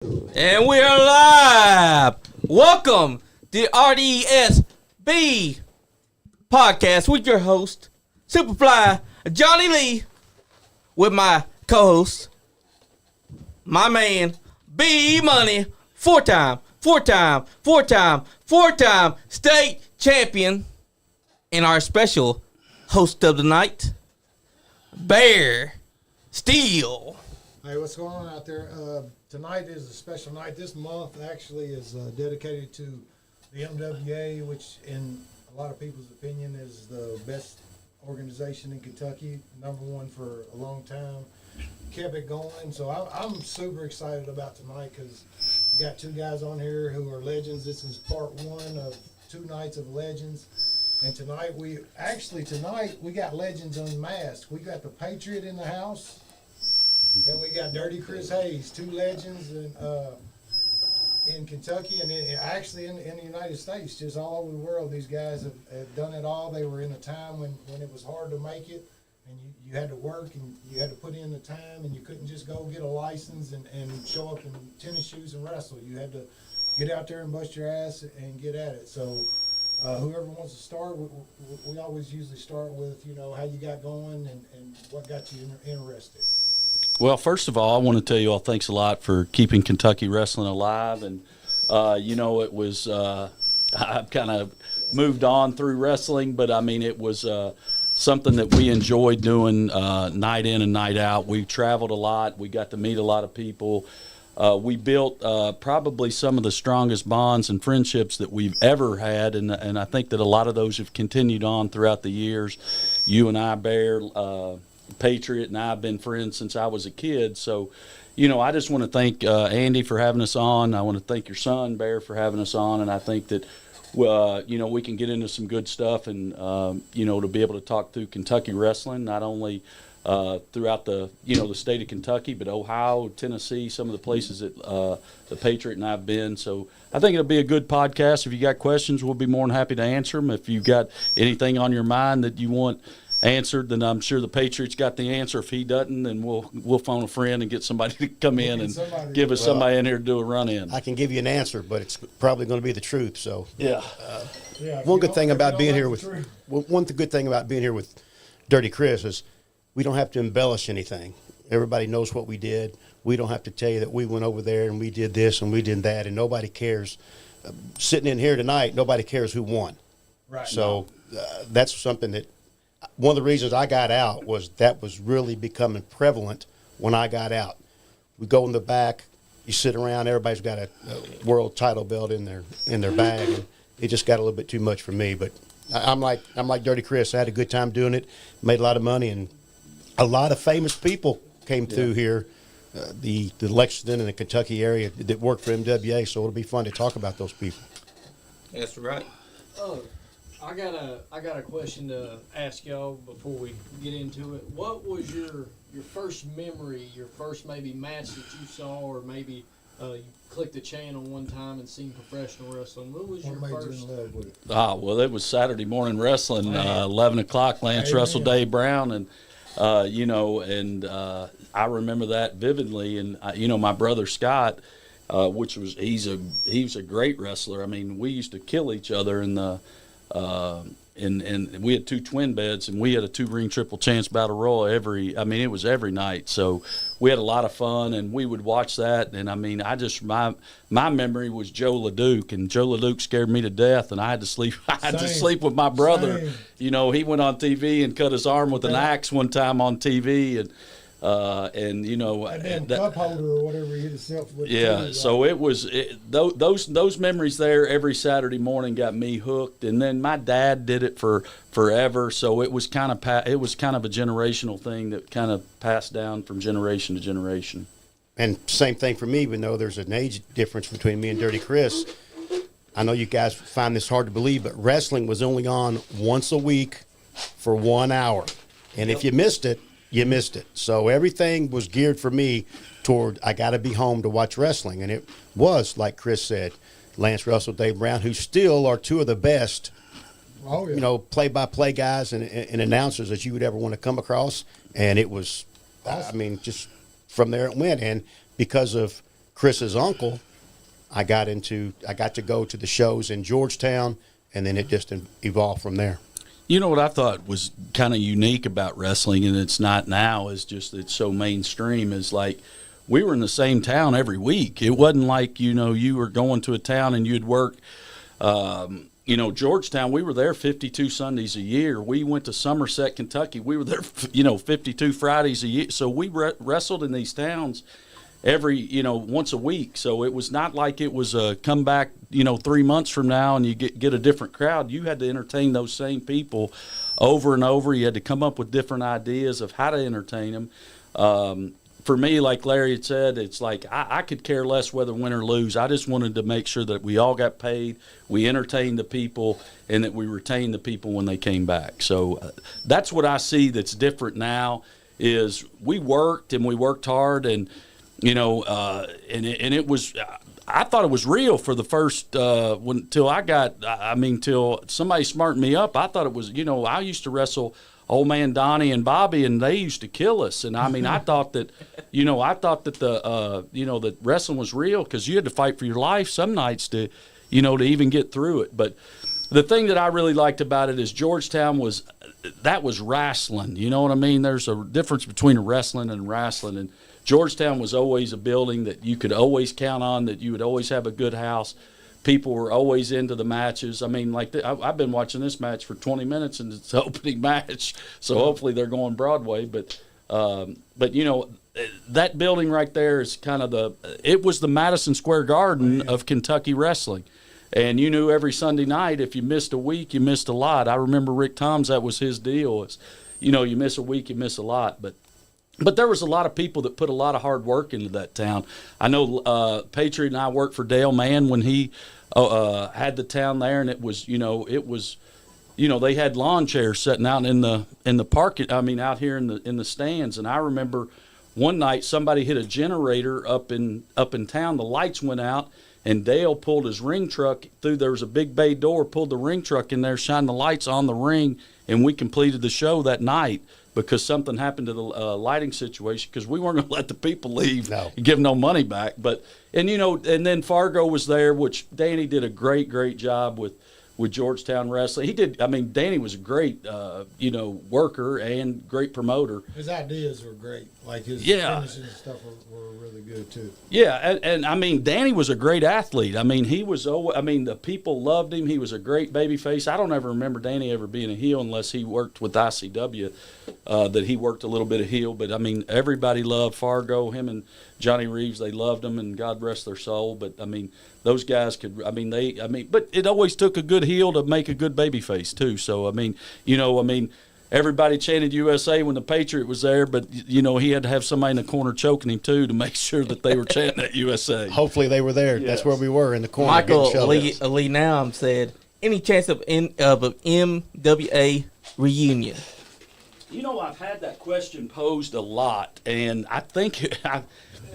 And we are live. Welcome to RDBS podcast with your host, Superfly Johnny Lee, with my co-host, my man, B Money, four-time state champion, and our special host of the night, Bear Steel. Hey, what's going on out there? Tonight is a special night. This month actually is dedicated to the MWA, which in a lot of people's opinion is the best organization in Kentucky, number one for a long time. Kept it going. So I'm super excited about tonight because we got two guys on here who are legends. This is part one of 2 nights of legends. And tonight we got legends unmasked. We got the Patriot in the house. And we got Dirty Chris Hayes, 2 legends in Kentucky and actually in the United States, just all over the world. These guys have done it all. They were in a time when it was hard to make it, and you had to work and you had to put in the time, and you couldn't just go get a license and show up in tennis shoes and wrestle. You had to get out there and bust your ass and get at it. So whoever wants to start, we always usually start with, how you got going and what got you interested. Well, first of all, I want to tell you all thanks a lot for keeping Kentucky wrestling alive. And, it was I've kind of moved on through wrestling, but, it was something that we enjoyed doing night in and night out. We traveled a lot. We got to meet a lot of people. We built probably some of the strongest bonds and friendships that we've ever had, and I think that a lot of those have continued on throughout the years. You and I, Bear, Patriot, and I have been friends since I was a kid. So, I just want to thank Andy for having us on. I want to thank your son, Bear, for having us on. And I think that, we can get into some good stuff and, to be able to talk through Kentucky wrestling, not only throughout the state of Kentucky, but Ohio, Tennessee, some of the places that the Patriot and I have been. So I think it'll be a good podcast. If you got questions, we'll be more than happy to answer them. If you've got anything on your mind that you want answered, then I'm sure the Patriots got the answer. If he doesn't, then we'll phone a friend and get somebody to come in and give us somebody in here to do a run-in. I can give you an answer, but it's probably going to be the truth. So yeah. One good thing about being here with Dirty Chris is we don't have to embellish anything. Everybody knows what we did. We don't have to tell you that we went over there and we did this and we did that, and nobody cares. Sitting in here tonight, nobody cares who won. Right. So that's something that. One of the reasons I got out was that was really becoming prevalent when I got out. We go in the back, you sit around, everybody's got a world title belt in their bag, and it just got a little bit too much for me. But I'm like Dirty Chris. I had a good time doing it, made a lot of money, and a lot of famous people came through here, the Lexington and the Kentucky area that worked for MWA. So it'll be fun to talk about those people. That's right. I got a question to ask y'all before we get into it. What was your first memory, your first maybe match that you saw, or maybe you clicked the channel one time and seen professional wrestling? What was your first? Well, it was Saturday morning wrestling, 11 o'clock. Lance wrestled Dave Brown, and I remember that vividly. And my brother Scott, he's a great wrestler. I mean, we used to kill each other in the. And we had 2 twin beds, and we had a 2-ring triple chance battle royal it was every night. So we had a lot of fun, and we would watch that. And my memory was Joe LeDuc, and Joe LeDuc scared me to death, and I had to sleep. To sleep with my brother. Same. He went on TV and cut his arm with an axe one time on TV, and cup holder or whatever he hit himself with. Yeah, so those memories there every Saturday morning got me hooked, and then my dad did it for forever. So it was kind of a generational thing that kind of passed down from generation to generation. And same thing for me, even though there's an age difference between me and Dirty Chris. I know you guys find this hard to believe, but wrestling was only on once a week for 1 hour, and if you missed it, you missed it. So everything was geared for me toward I got to be home to watch wrestling. And it was, like Chris said, Lance Russell, Dave Brown, who still are 2 of the best, play-by-play guys and announcers that you would ever want to come across. And it was, awesome. Just from there it went. And because of Chris's uncle, I got to go to the shows in Georgetown, and then it just evolved from there. You know what I thought was kind of unique about wrestling, and it's not now, is just it's so mainstream, is like we were in the same town every week. It wasn't like, you were going to a town and you'd work, Georgetown, we were there 52 Sundays a year. We went to Somerset, Kentucky. We were there, 52 Fridays a year. So we wrestled in these towns every, once a week. So it was not like it was a come back, 3 months from now and you get a different crowd. You had to entertain those same people over and over. You had to come up with different ideas of how to entertain them. For me, like Larry had said, it's like I could care less whether win or lose. I just wanted to make sure that we all got paid, we entertained the people, and that we retained the people when they came back. So that's what I see that's different now is we worked and we worked hard, and it was. I thought it was real for the first till somebody smartened me up. I thought it was. I used to wrestle Old Man Donnie and Bobby, and they used to kill us. And I thought that, that wrestling was real because you had to fight for your life some nights to even get through it. But the thing that I really liked about it is Georgetown was wrestling. You know what I mean? There's a difference between wrestling and wrestling. And Georgetown was always a building that you could always count on, that you would always have a good house. People were always into the matches. I mean, I've been watching this match for 20 minutes, and it's the opening match, so hopefully they're going Broadway. But that building right there is kind of it was the Madison Square Garden of Kentucky wrestling. And you knew every Sunday night if you missed a week, you missed a lot. I remember Rick Toms, that was his deal. You miss a week, you miss a lot. But there was a lot of people that put a lot of hard work into that town. I know Patriot and I worked for Dale Mann when he had the town there, and it was they had lawn chairs sitting out in the park. Out here in the stands. And I remember one night somebody hit a generator up in town. The lights went out, and Dale pulled his ring truck through. There was a big bay door. Pulled the ring truck in there, shined the lights on the ring, and we completed the show that night. Because something happened to the lighting situation, because we weren't going to let the people leave and give no money back. And then Fargo was there, which Danny did a great job with Georgetown wrestling. He did. Danny was a great, worker and great promoter. His ideas were great. Like his finishes and stuff were really good too. Yeah, and Danny was a great athlete. He was. The people loved him. He was a great babyface. I don't ever remember Danny ever being a heel unless he worked with ICW. That he worked a little bit of heel, but everybody loved Fargo. Him and Johnny Reeves, they loved him, and God rest their soul. But those guys could. But it always took a good heel to make a good babyface too. So everybody chanted USA when the Patriot was there, but he had to have somebody in the corner choking him too to make sure that they were chanting that USA. Hopefully they were there. Yes. That's where we were, in the corner. Michael Lee Naum said, "Any chance of an MWA reunion?" I've had that question posed a lot, and I think, I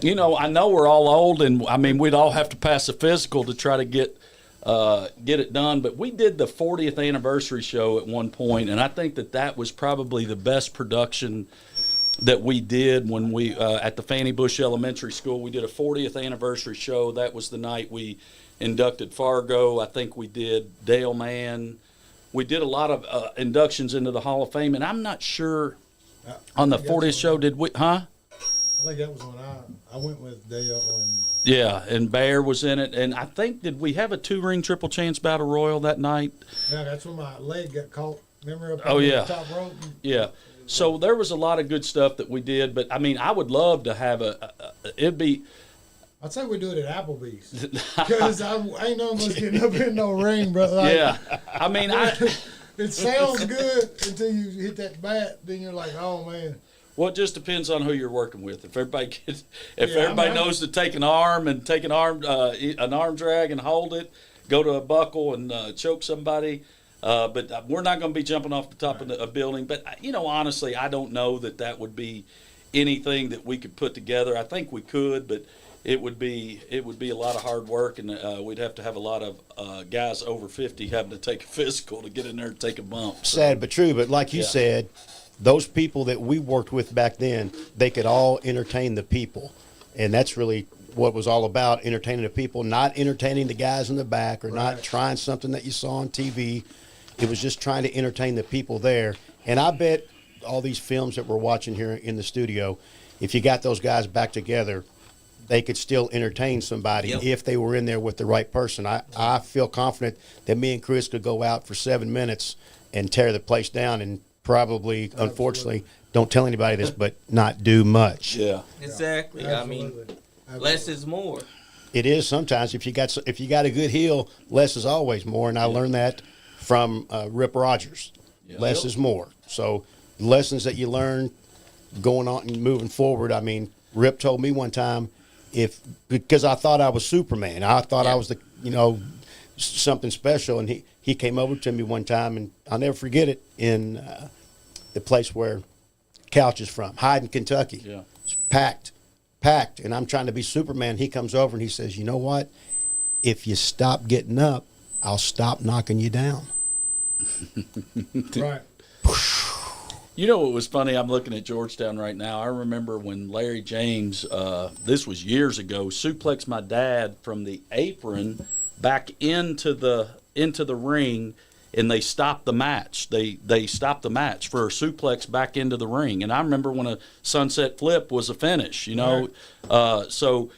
know we're all old, and we'd all have to pass a physical to try to get it done. But we did the 40th anniversary show at one point, and I think that was probably the best production that we did when we at the Fannie Bush Elementary School. We did a 40th anniversary show. That was the night we inducted Fargo. I think we did Dale Mann. We did a lot of inductions into the Hall of Fame, and I'm not sure on the 40th show, did we, I think that was when I went with Dale and... Yeah, and Bear was in it, and I think, did we have a 2-ring Triple Chance Battle Royal that night? Yeah, that's when my leg got caught. Remember up on the top rope? Yeah. So there was a lot of good stuff that we did, but, I would love to have it'd be... I'd say we do it at Applebee's, because I ain't none of us getting up in no ring, bro. Like, it sounds good until you hit that bat. Then you're like, oh man. Well, it just depends on who you're working with. If everybody knows to take an arm drag and hold it, go to a buckle and choke somebody. But we're not going to be jumping off the top of a building. But honestly, I don't know that would be anything that we could put together. I think we could, but it would be a lot of hard work, and we'd have to have a lot of guys over 50 having to take a physical to get in there and take a bump. So. Sad but true. But like you said, those people that we worked with back then, they could all entertain the people, and that's really what it was all about, entertaining the people, not entertaining the guys in the back or not Right. trying something that you saw on TV. It was just trying to entertain the people there. And I bet all these films that we're watching here in the studio, if you got those guys back together, they could still entertain somebody Yep. if they were in there with the right person. I feel confident that me and Chris could go out for 7 minutes and tear the place down and probably, unfortunately, don't tell anybody this, but not do much. Yeah. Exactly. I mean, Absolutely. less is more. It is sometimes. If you got a good heel, less is always more, and I learned that from Rip Rogers. Yeah. Less Yep. is more. So lessons that you learn going on and moving forward. I mean, Rip told me one time, because I thought I was Superman, I thought I was something special, and he came over to me one time, and I'll never forget it, in the place where Couch is from, Hyden, Kentucky. Yeah. It's packed, and I'm trying to be Superman. He comes over and he says, "You know what? If you stop getting up, I'll stop knocking you down." Right. You know what was funny? I'm looking at Georgetown right now. I remember when Larry James, this was years ago, suplexed my dad from the apron back into the ring, and they stopped the match. They stopped the match for a suplex back into the ring. And I remember when a sunset flip was a finish. So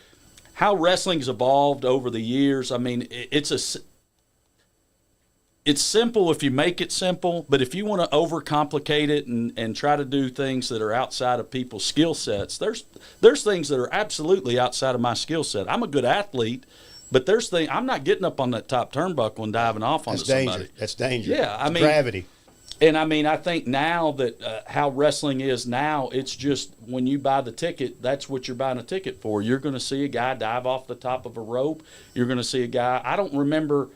how wrestling's evolved over the years. I mean, it's simple if you make it simple, but if you want to overcomplicate it and try to do things that are outside of people's skill sets, there's things that are absolutely outside of my skill set. I'm a good athlete, but there's things I'm not getting up on that top turnbuckle and diving off onto That's danger. somebody. That's danger. Yeah, I It's mean, gravity. And I mean, I think now that how wrestling is now, it's just when you buy the ticket, that's what you're buying a ticket for. You're going to see a guy dive off the top of a rope. You're going to see a guy. I don't remember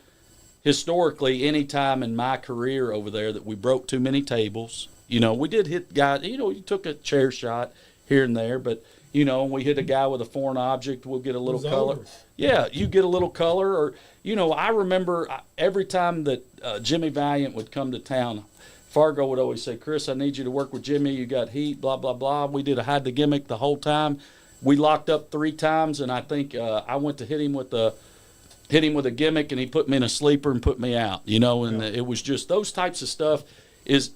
historically any time in my career over there that we broke too many tables. We did hit guys. You took a chair shot here and there, but we hit a guy with a foreign object. We'll get a little color. Over. Yeah, you get a little color, or I remember every time that Jimmy Valiant would come to town, Fargo would always say, "Chris, I need you to work with Jimmy. You got heat, blah, blah, blah." We did a hide the gimmick the whole time. We locked up 3 times, and I think I went to hit him with a gimmick, and he put me in a sleeper and put me out, and it was just those types of stuff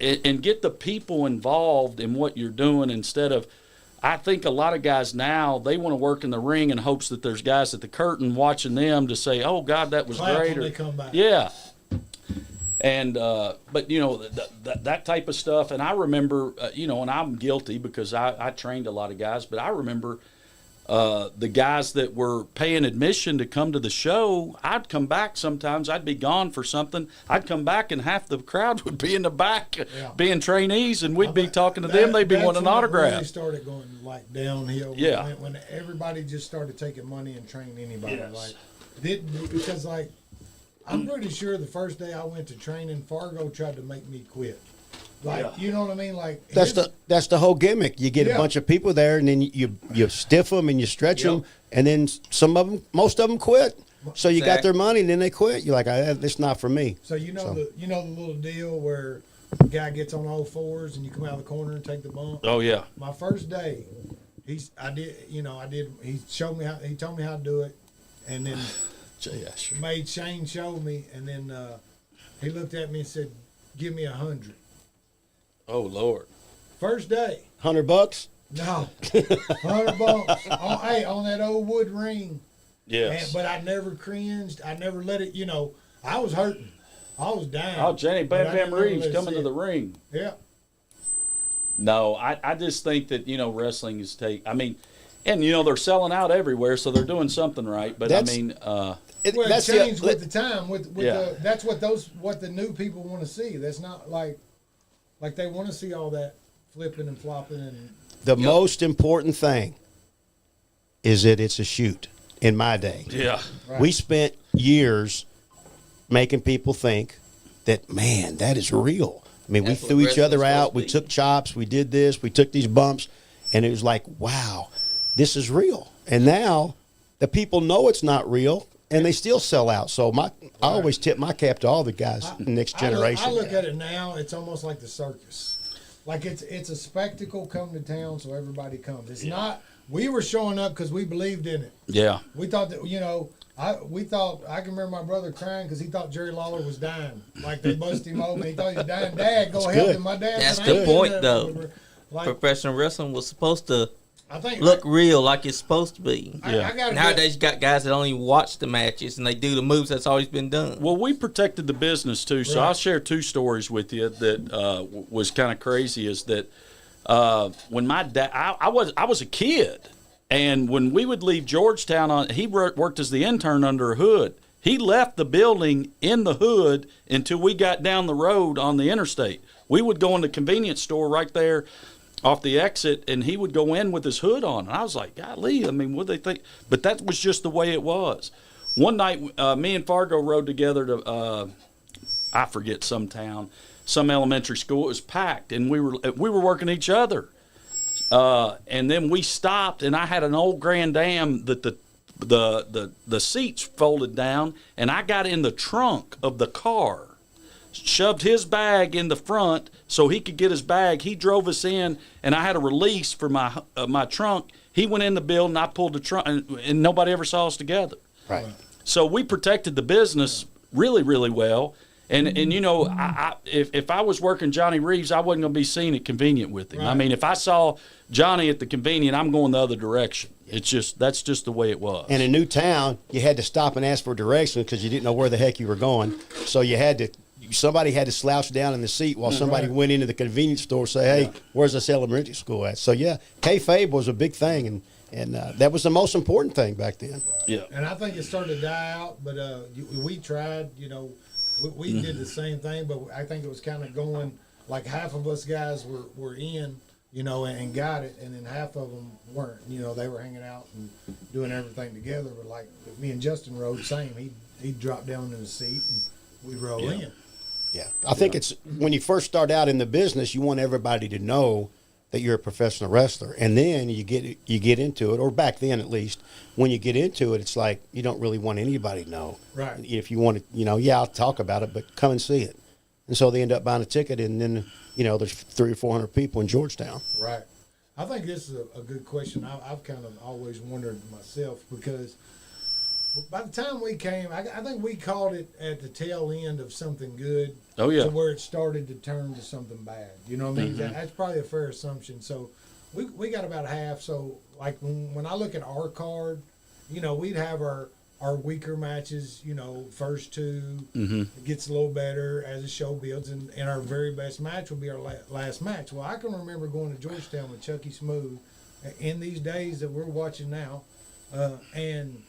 and get the people involved in what you're doing instead of, I think a lot of guys now, they want to work in the ring in hopes that there's guys at the curtain watching them to say, "Oh God, that was Clap great." when they come back. Yeah. And, but that type of stuff. And I remember, and I'm guilty because I trained a lot of guys, but I remember the guys that were paying admission to come to the show, I'd come back sometimes. I'd be gone for something. I'd come back and half the crowd would be in the back being trainees, and we'd be talking to them. They'd be wanting an autograph. Really started going like downhill. Yeah. When everybody just started taking money and training anybody. Yes. Because I'm pretty sure the first day I went to training, Fargo tried to make me quit. You know what I mean? Like That's the whole gimmick. You get Yeah. a bunch of people there, and then you stiff them and you stretch them, and then most of them quit. So you got their money, and then they quit. You're like, "It's not for me." So the little deal where the guy gets on all fours and you come out of the corner and take the bump. Oh, yeah. My first day, he told me how to do it, and then Yeah, sure. made Shane show me, and then he looked at me and said, "Give me 100." Oh, Lord. First day, $100? no, $100 on that old wood ring. Yes. But I never cringed. I never let it. I was hurting. I was down. Oh, Jenny but Bam I Bam didn't never Reeves let it coming to sit. the ring. Yeah. No, I just think that, wrestling is and they're selling out everywhere, so they're doing something right. But That's- Well, it that's changed with the time. With Yeah. that's what the new people want to see. That's not like they want to see all that flipping and flopping and the most important thing is that it's a shoot. In my day, yeah. Right. we spent years making people think that, man, that is real. I mean, That's we what threw each wrestling's other out. supposed We to be. took chops. We did this. We took these bumps, and it was like, wow, this is real. And now the people know it's not real, and they still sell out. So I always tip my cap to all the guys in the next generation. I look at it now. It's almost like the circus. Like it's a spectacle come to town, so everybody comes. It's not we were showing up because we believed in it. Yeah. We thought that, I can remember my brother crying because he thought Jerry Lawler was dying. Like they busted him open. He thought he was dying. Dad, go help him. My dad. That's said, the "I ain't been point, there." though. Like, Professional wrestling was supposed to I think look real, like it's supposed to be. I got Nowadays, you got guys that don't even watch the matches and they do the moves that's always been done. Well, we protected the business too, so Right. I'll share 2 stories with you that was kind of crazy. Is that when my dad, I was a kid, and when we would leave Georgetown, he worked as the intern under a hood. He left the building in the hood until we got down the road on the interstate. We would go in the convenience store right there off the exit, and he would go in with his hood on. And I was like, golly, I mean, what do they think? But that was just the way it was. One night, me and Fargo rode together to, I forget, some town, some elementary school. It was packed, and we were working each other. And then we stopped, and I had an old Grand Am that the seats folded down, and I got in the trunk of the car, shoved his bag in the front so he could get his bag. He drove us in, and I had a release for my trunk. He went in the building, I pulled the trunk, and nobody ever saw us together. Right. So we protected the business really, really well. And if I was working Johnny Reeves, I wasn't going to be seen at Convenient with him. Right. I mean, if I saw Johnny at the Convenient, I'm going the other direction. That's just the way it was. And in new town, you had to stop and ask for direction because you didn't know where the heck you were going. So somebody had to slouch down in the seat while somebody went into the convenience store and say, hey, where's this elementary school at? So, yeah, kayfabe was a big thing, and that was the most important thing back then. Yeah. And I think it started to die out, but we tried, we did the same thing, but I think it was kind of going, like half of us guys were in, and got it, and then half of them weren't. They were hanging out and doing everything together, but like me and Justin rode same. He'd drop down in the seat and we'd roll in. Yeah, I think it's when you first start out in the business, you want everybody to know that you're a professional wrestler, and then you get into it, or back then at least, when you get into it, it's like you don't really want anybody to know. Right. If you want to, I'll talk about it, but come and see it. And so they end up buying a ticket, and then there's 300 or 400 people in Georgetown. Right. I think this is a good question. I've kind of always wondered myself because by the time we came, I think we called it at the tail end of something good. Oh, yeah. To where it started to turn to something bad. You know what I mean? Mm-hmm. That's probably a fair assumption. So we got about half. So like when I look at our card, we'd have our weaker matches, first 2. Mm-hmm. It gets a little better as the show builds, and our very best match will be our last match. Well, I can remember going to Georgetown with Chucky Smooth in these days that we're watching now, and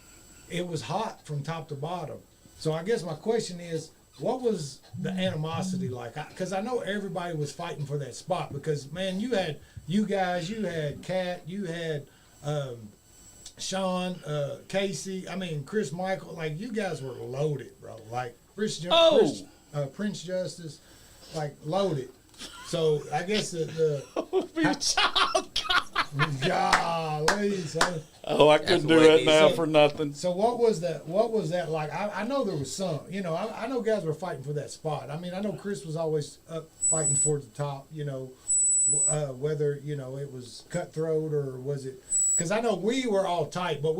it was hot from top to bottom. So I guess my question is, what was the animosity like? Because I know everybody was fighting for that spot because, man, you had Kat, you had Sean, Casey, Chris Michael. Like, you guys were loaded, bro. Like, Prince Justice, like, loaded. So I guess golly, son. Oh, I couldn't do that now for nothing. So what was that like? I know there was some, I know guys were fighting for that spot. I know Chris was always up fighting for the top, whether, it was cutthroat or was it, because I know we were all tight, but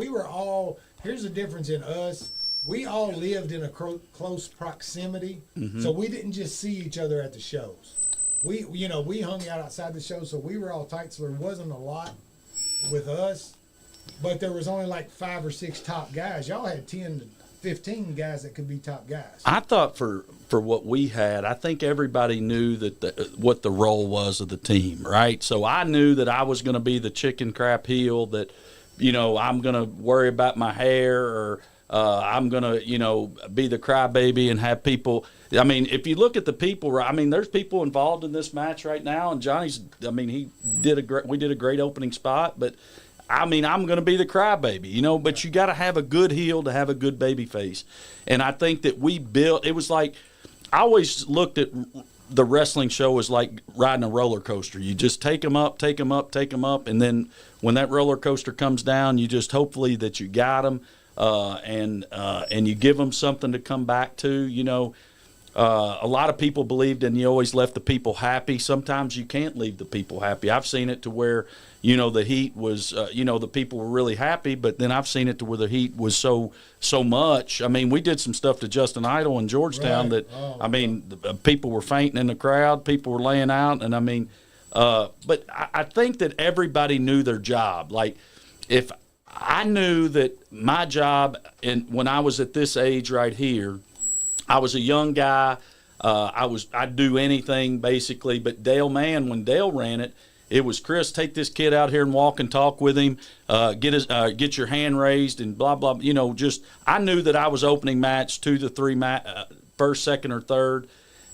here's the difference in us. We all lived in a close proximity, so we didn't just see each other at the shows. We hung out outside the show, so we were all tight, so there wasn't a lot with us. But there was only like 5 or 6 top guys. Y'all had 10 to 15 guys that could be top guys. I thought for what we had, I think everybody knew that what the role was of the team, right? So I knew that I was going to be the chicken crap heel, that, I'm going to worry about my hair, or I'm going to, be the crybaby and have people. If you look at the people, there's people involved in this match right now, and Johnny's, we did a great opening spot, but I'm going to be the crybaby, but you got to have a good heel to have a good baby face. And I think that we built, it was like, I always looked at the wrestling show as like riding a roller coaster. You just take them up, take them up, take them up. And then when that roller coaster comes down, you just hopefully that you got them, and you give them something to come back to, A lot of people believed and you always left the people happy. Sometimes you can't leave the people happy. I've seen it to where, the heat was, the people were really happy, but then I've seen it to where the heat was so much. I mean, we did some stuff to Justin Idle in Georgetown Right. that, people were fainting in the crowd, people were laying out, and but I think that everybody knew their job. Like, if I knew that my job, when I was at this age right here, I was a young guy. I'd do anything basically. But Dale Mann, when Dale ran it, it was, Chris, take this kid out here and walk and talk with him. Get your hand raised and blah blah. I knew that I was opening match 2 to 3 first, second, or third,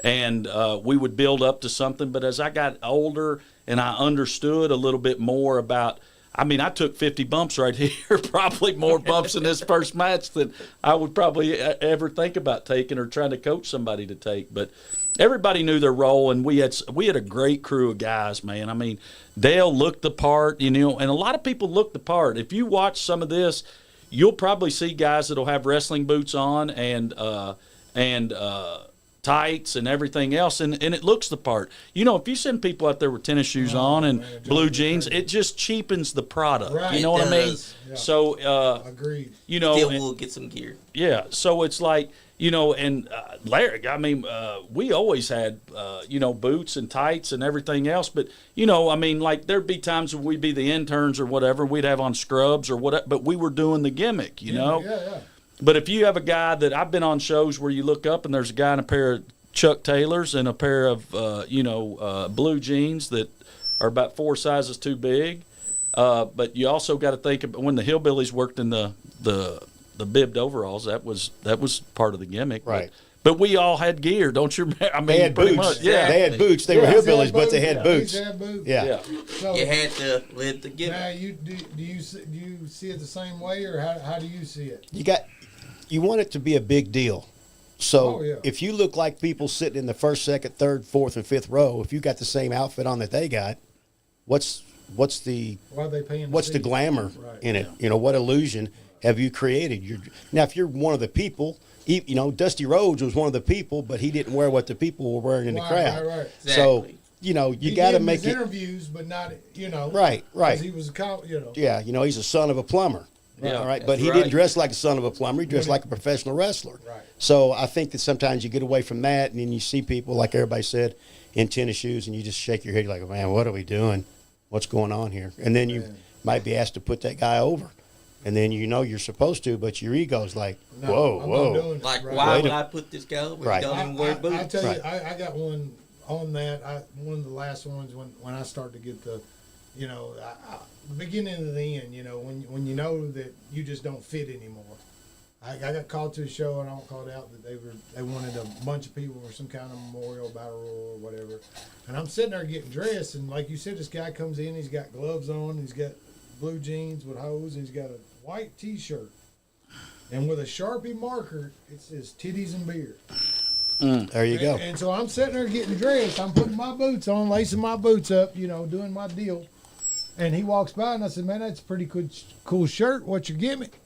and we would build up to something. But as I got older and I understood a little bit more about. I mean, I took 50 bumps right here, probably more bumps in this first match than I would probably ever think about taking or trying to coach somebody to take. But everybody knew their role, and we had a great crew of guys, man. I mean, Dale looked the part, and a lot of people look the part. If you watch some of this, you'll probably see guys that'll have wrestling boots on and tights and everything else, and it looks the part. If you send people out there with tennis shoes on and blue jeans, it just cheapens the product. Right. You know what I mean? Yeah. So, Agreed. Still will get some gear. Yeah. So it's like, and Larry, I mean, we always had, boots and tights and everything else. But, like there'd be times when we'd be the interns or whatever, we'd have on scrubs or whatever, but we were doing the gimmick, know? Yeah. But if you have a guy that I've been on shows where you look up and there's a guy in a pair of Chuck Taylors and a pair of, blue jeans that are about 4 sizes too big. But you also got to think about when the hillbillies worked in the bibbed overalls, that was part of the gimmick. Right. But we all had gear, don't you remember? I mean, They had pretty boots. much, yeah. They had boots. They were hillbillies, but they had boots. Yeah. Yeah. So, You had to live the gimmick. now, do you see it the same way, or how do you see it? You want it to be a big deal. So Oh, yeah. if you look like people sitting in the first, second, third, fourth, and fifth row, if you got the same outfit on that they got, what's the Why are they paying? to what's see the it? glamour Right. in it? What illusion have you created? Now, if you're one of the people, Dusty Rhodes was one of the people, but he didn't wear what the people were wearing in the crowd. Right. So, Exactly. you He got to did make his it interviews, but not right. 'cause he was Yeah, he's a son of a plumber. Yeah, all right. that's But he right. didn't dress like a son of a plumber. He dressed like a professional wrestler. Right. So I think that sometimes you get away from that, and then you see people, like everybody said, in tennis shoes, and you just shake your head. You're like, man, what are we doing? What's going on here? And then you might be asked to put that guy over. And then you're supposed to, but your ego's like, whoa, I'm whoa. Not doing it. Like, Right. why Wait would a- I put this guy over? Right. He don't even wear boots. I tell Right. you, I got one on that. One of the last ones when I started to get the, the beginning of the end. When you know that you just don't fit anymore. I got called to a show and I got called out that they wanted a bunch of people for some kind of memorial battle royal or whatever. And I'm sitting there getting dressed, and like you said, this guy comes in. He's got gloves on. He's got blue jeans with hose. And he's got a white T-shirt. And with a Sharpie marker, it says titties and beer. There you go. And so I'm sitting there getting dressed. I'm putting my boots on, lacing my boots up, doing my deal. And he walks by, and I said, man, that's a pretty cool shirt. What's your gimmick?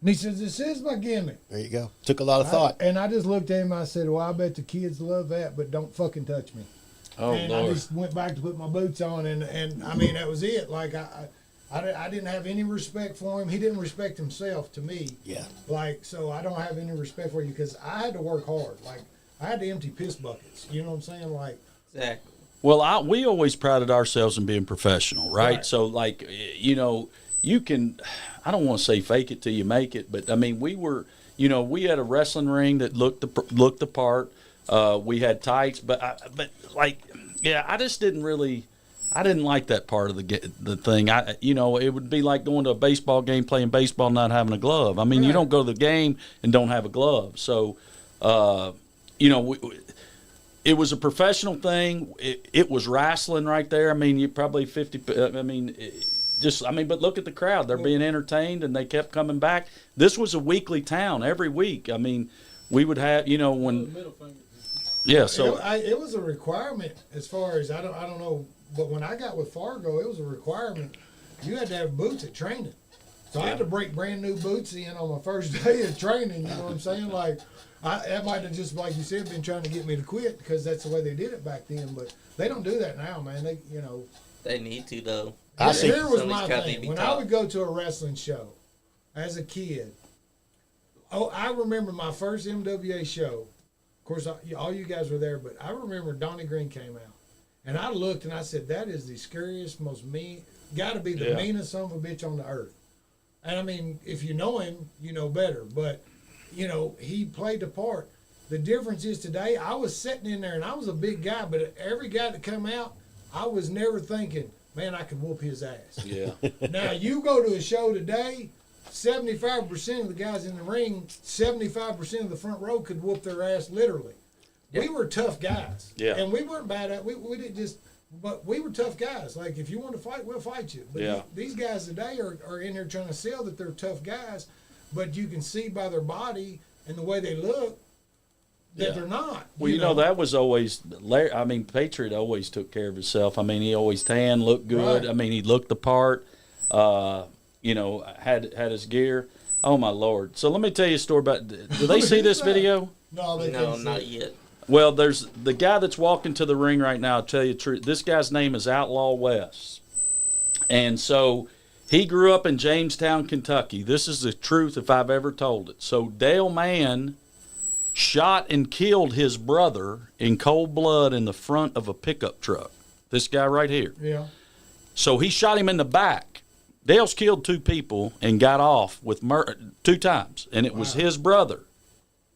And he says, this is my gimmick. There you go. Took a lot of thought. And I just looked at him. I said, well, I bet the kids love that, but don't fucking touch me. Oh, and I Lord. just went back to put my boots on, and I mean, that was it. Like, I didn't have any respect for him. He didn't respect himself to me. Yeah. Like, so I don't have any respect for you because I had to work hard. Like, I had to empty piss buckets. You know what I'm saying? Like, Exactly. Well, we always prided ourselves in being professional, right? Right. So, like, you can, I don't want to say fake it till you make it, but I mean, we were, we had a wrestling ring that looked the part. We had tights, but I just didn't really. I didn't like that part of the thing. It would be like going to a baseball game, playing baseball, not having a glove. I mean, you don't go to the game and don't have a glove. So, it was a professional thing. It was wrestling right there. I mean, you probably 50. But look at the crowd. They're being entertained, and they kept coming back. This was a weekly town every week. I mean, we would have, when. Middle finger. Yeah. So. it was a requirement as far as I don't know, but when I got with Fargo, it was a requirement. You had to have boots at training. So I had to break brand new boots in on my first day of training. You know what I'm saying? Like, that might have just, like you said, been trying to get me to quit because that's the way they did it back then. But they don't do that now, man. They, you know. They need to, though. Here was my Somebody's thing. When I would go to a wrestling show as a kid, I remember my first MWA show. Of course, all you guys were there, but I remember Donnie Green came out. And I looked and I said, that is the scariest, most mean, got to be the meanest son of a bitch on the earth. And I mean, if you know him, you know better. But, you know, he played the part. The difference is today, I was sitting in there and I was a big guy, but every guy that come out, I was never thinking, man, I could whoop his ass. Yeah. Now, you go to a show today, 75% of the guys in the ring, 75% of the front row could whoop their ass literally. We were tough guys. Yeah. And we weren't bad at we didn't just, but we were tough guys. Like, if you want to fight, we'll fight you. But these guys today are in there trying to sell that they're tough guys, but you can see by their body and the way they look that they're not. Well, you know, that was always, I mean, Patriot always took care of himself. I mean, he always tan, looked good. Right. I mean, he looked the part, you know, had his gear. Oh, my Lord. So let me tell you a story about, do they see this video? No, they No, can't see not it. yet. Well, there's the guy that's walking to the ring right now. I'll tell you the truth. This guy's name is Outlaw West. And so he grew up in Jamestown, Kentucky. This is the truth if I've ever told it. So Dale Mann shot and killed his brother in cold blood in the front of a pickup truck. This guy right here. Yeah. So he shot him in the back. Dale's killed 2 people and got off with 2 times. And it was his brother,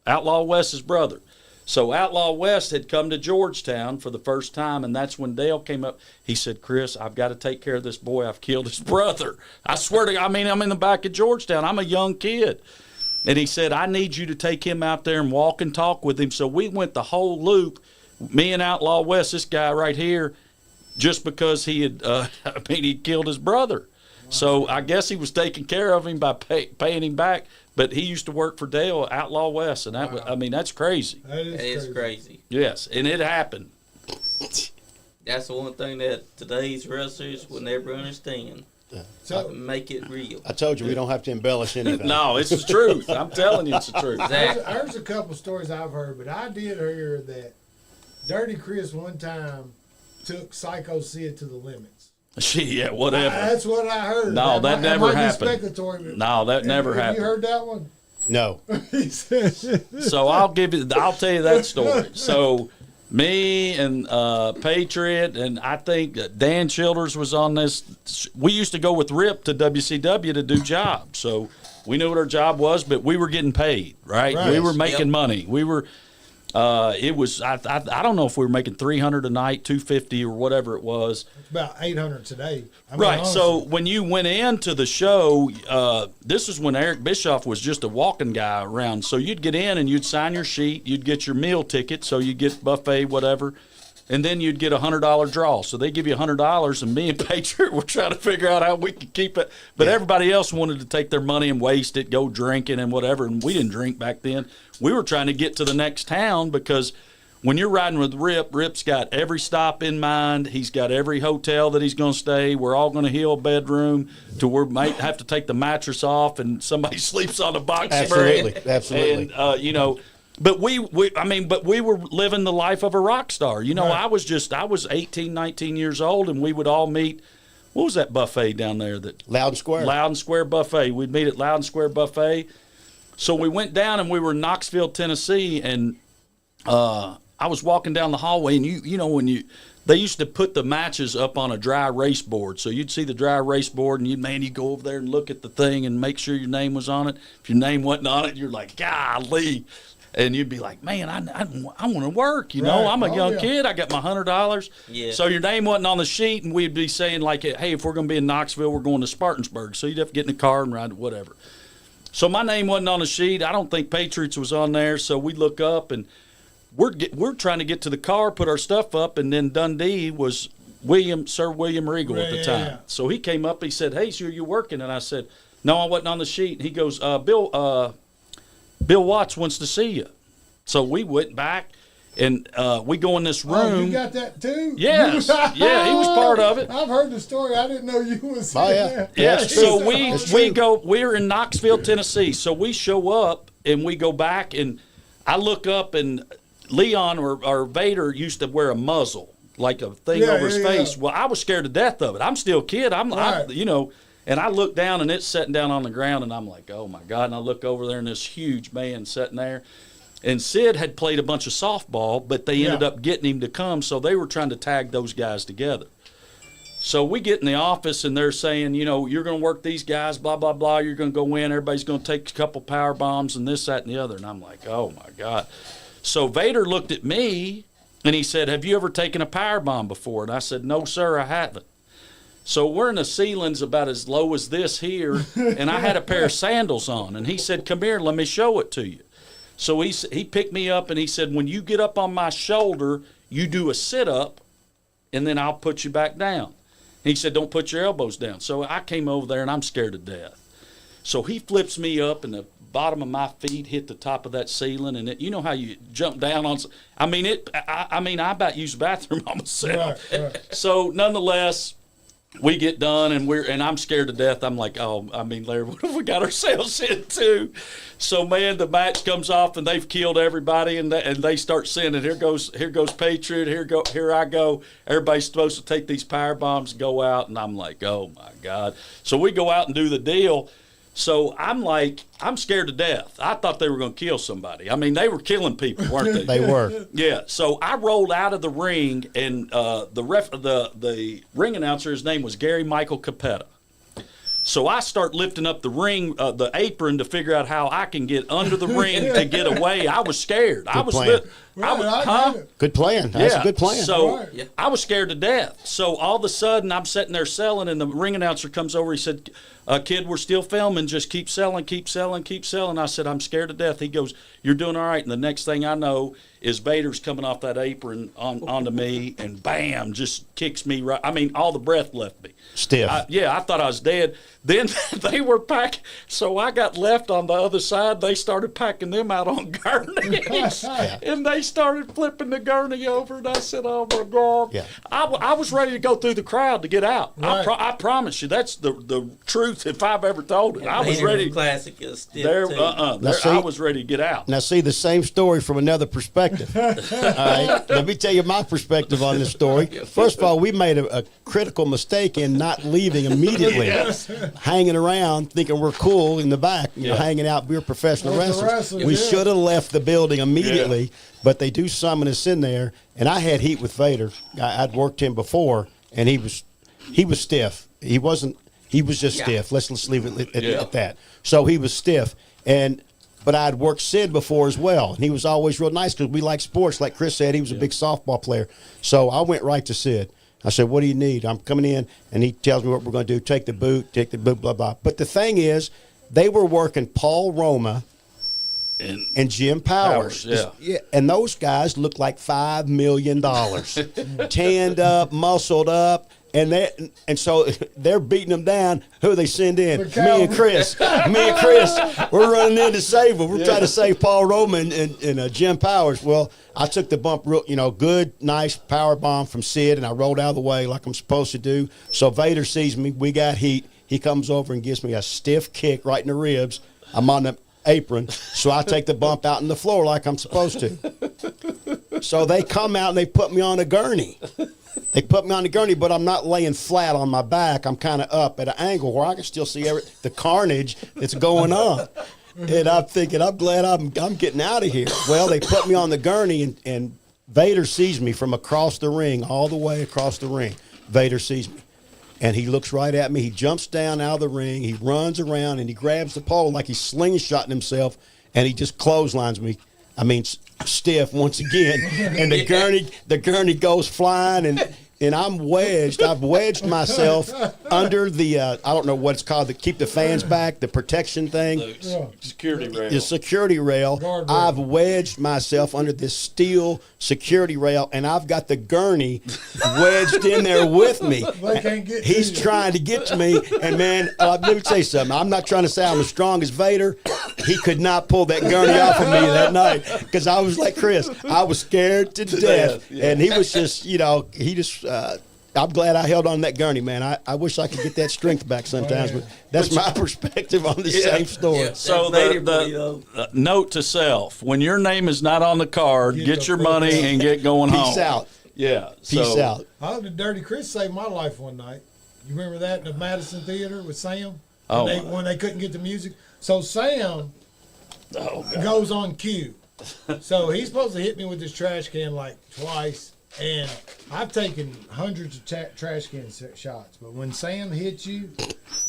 Outlaw West's brother. So Outlaw West had come to Georgetown for the first time, and that's when Dale came up. He said, Chris, I've got to take care of this boy. I've killed his brother. I swear to God, I mean, I'm in the back of Georgetown. I'm a young kid. And he said, I need you to take him out there and walk and talk with him. So we went the whole loop, me and Outlaw West, this guy right here, just because he had, he killed his brother. So I guess he was taking care of him by paying him back. But he used to work for Dale, Outlaw West, and that was, I mean, that's crazy. That is Crazy. Yes, and it happened. That's the one thing that today's wrestlers will never understand. So, Make it real. I told you we don't have to embellish anything. No, it's the truth. I'm telling you, it's the truth. there's a couple stories I've heard, but I did hear that Dirty Chris one time took Psycho Sid to the limits. Yeah, whatever. That's what I heard. No, that never might be happened. Speculatory, but No, that never have happened. you heard that one? No. He said, So I'll tell you that story. So me and Patriot, and I think Dan Childers was on this. We used to go with Rip to WCW to do jobs. So we knew what our job was, but we were getting paid, right? Right. We were making Yep. money. We were. It was I don't know if we were making $300 a night, $250 or whatever it was. it's about 800 today. I mean, Right. So honestly. when you went into the show, this is when Eric Bischoff was just a walking guy around. So you'd get in and you'd sign your sheet, you'd get your meal ticket, so you'd get buffet, whatever, and then you'd get a $100 draw. So they give you $100, and me and Patriot were trying to figure out how we could keep it. But everybody else wanted to take their money and waste it, go drinking and whatever, and we didn't drink back then. We were trying to get to the next town because when you're riding with Rip, Rip's got every stop in mind. He's got every hotel that he's going to stay. We're all going to heal a bedroom to where we might have to take the mattress off and somebody sleeps on the box spring. Absolutely. And, you know, but we were living the life of a rock star. You know, Right. I was 18, 19 years old, and we would all meet. What was that buffet down there? That Loud and Square. Loud and Square Buffet. We'd meet at Loud and Square Buffet. So we went down, and we were in Knoxville, Tennessee, and I was walking down the hallway, and you know when they used to put the matches up on a dry erase board. So you'd see the dry erase board, and you'd go over there and look at the thing and make sure your name was on it. If your name wasn't on it, you're like, golly. And you'd be like, man, I want to work. You know, Right. I'm a Oh, young yeah. kid. I got my $100. Yeah. So your name wasn't on the sheet, and we'd be saying like, hey, if we're going to be in Knoxville, we're going to Spartansburg. So you'd have to get in the car and ride, whatever. So my name wasn't on the sheet. I don't think Patriots was on there. So we look up, and we're trying to get to the car, put our stuff up, and then Dundee was Sir William Regal at the time. Yeah. So he came up. He said, "Hey, sir, you working?" And I said, "No, I wasn't on the sheet." And he goes, Bill Watts wants to see you." So we went back, And we go in this room. Oh, you got that too? Yes. Yeah, he was part of it. I've heard the story. I didn't know you was Oh, yeah. there. Yeah, That's so true. we're in Knoxville, Tennessee. So we show up and we go back, and I look up, and Leon or Vader used to wear a muzzle, like a thing over his face. Well, I was scared to death of it. I'm still a kid. Right. And I look down, and it's sitting down on the ground, and I'm like, oh my God. And I look over there, and this huge man sitting there. And Sid had played a bunch of softball, but they ended up getting him to come, so they were trying to tag those guys together. So we get in the office, and they're saying, you're going to work these guys, blah, blah, blah. You're going to go in. Everybody's going to take a couple power bombs and this, that, and the other. And I'm like, oh, my God. So Vader looked at me, and he said, have you ever taken a power bomb before? And I said, no, sir, I haven't. So we're in the ceilings about as low as this here, and I had a pair of sandals on. And he said, come here, let me show it to you. So he picked me up, and he said, when you get up on my shoulder, you do a sit-up, and then I'll put you back down. He said, don't put your elbows down. So I came over there, and I'm scared to death. So he flips me up, and the bottom of my feet hit the top of that ceiling, and you know how you jump down on. I about used the bathroom on myself. Right. So nonetheless, we get done, and I'm scared to death. I'm like, Larry, what have we got ourselves into? So, man, the match comes off, and they've killed everybody, and they start sending, here goes Patriot, here I go. Everybody's supposed to take these power bombs and go out, and I'm like, oh, my God. So we go out and do the deal. So I'm like, I'm scared to death. I thought they were going to kill somebody. I mean, they were killing people, weren't they? They were. Yeah. So I rolled out of the ring, and the ring announcer, his name was Gary Michael Capetta. So I start lifting up the ring, the apron, to figure out how I can get under the ring to get away. I was scared. Good plan. Good plan. That's a good plan. So I was scared to death. So all of a sudden, I'm sitting there selling, and the ring announcer comes over. He said, kid, we're still filming. Just keep selling, keep selling, keep selling. I said, I'm scared to death. He goes, you're doing all right. And the next thing I know is Vader's coming off that apron onto me, and bam, just kicks me right. I mean, all the breath left me. Stiff. I thought I was dead. Then they were packing, so I got left on the other side. They started packing them out on gurneys, and they started flipping the gurney over, and I said, oh, my God. Yeah. I was ready to go through the crowd to get out. Right. I promise you, that's the truth if I've ever told it. I was ready. Classic is stiff There, too. I was ready to get out. Now, see the same story from another perspective. All right, let me tell you my perspective on this story. First of all, we made a critical mistake in not leaving immediately, hanging around thinking we're cool in the back, hanging out. We're professional wrestlers. We should have left the building immediately, but they do summon us in there. And I had heat with Vader. I'd worked him before, and he was stiff. He wasn't. He was just stiff. Let's leave it at that. So he was stiff, but I'd worked Sid before as well, and he was always real nice because we like sports. Like Chris said, he was a big softball player. So I went right to Sid. I said, what do you need? I'm coming in, and he tells me what we're going to do. Take the boot, blah, blah. But the thing is, they were working Paul Roma and Jim Powers. And those guys looked like $5 million. Tanned up, muscled up. And so they're beating them down. Who they send in? Me and Chris. We're running in to save them. We're trying to save Paul Roma and Jim Powers. Well, I took the bump, good, nice power bomb from Sid, and I rolled out of the way like I'm supposed to do. So Vader sees me. We got heat. He comes over and gives me a stiff kick right in the ribs. I'm on the apron, so I take the bump out on the floor like I'm supposed to. So they come out and they put me on a gurney. But I'm not laying flat on my back. I'm kind of up at an angle where I can still see the carnage that's going on. And I'm thinking, I'm glad I'm getting out of here. Well, they put me on the gurney, and Vader sees me from across the ring, all the way across the ring. Vader sees me. And he looks right at me. He jumps down out of the ring. He runs around, and he grabs the pole like he's slingshotting himself, and he just clotheslines me. I mean, stiff once again. And the gurney goes flying, and I'm wedged. I've wedged myself under the I don't know what it's called, to keep the fans back, the protection thing. The security rail. The security rail. Guardrail. I've wedged myself under this steel security rail, and I've got the gurney wedged in there with me. They can't get He's to you. trying to get to me, and man, let me tell you something. I'm not trying to say I'm as strong as Vader. He could not pull that gurney off of me that night because I was like Chris. I was scared to death, yeah. and he was just, he just. I'm glad I held on to that gurney, man. I wish I could get that strength back sometimes, but that's my perspective on the same story. Yeah. So the note to self: when your name is not on the card, Get get the your fuck money out. and get going home. Peace out. Yeah. Peace out. I hope the Dirty Chris saved my life one night. You remember that in the Madison Theater with Sam? Oh, When they couldn't get the music. So Sam Oh, God. goes on cue. So he's supposed to hit me with this trash can like twice. And I've taken hundreds of trash can shots. But when Sam hits you,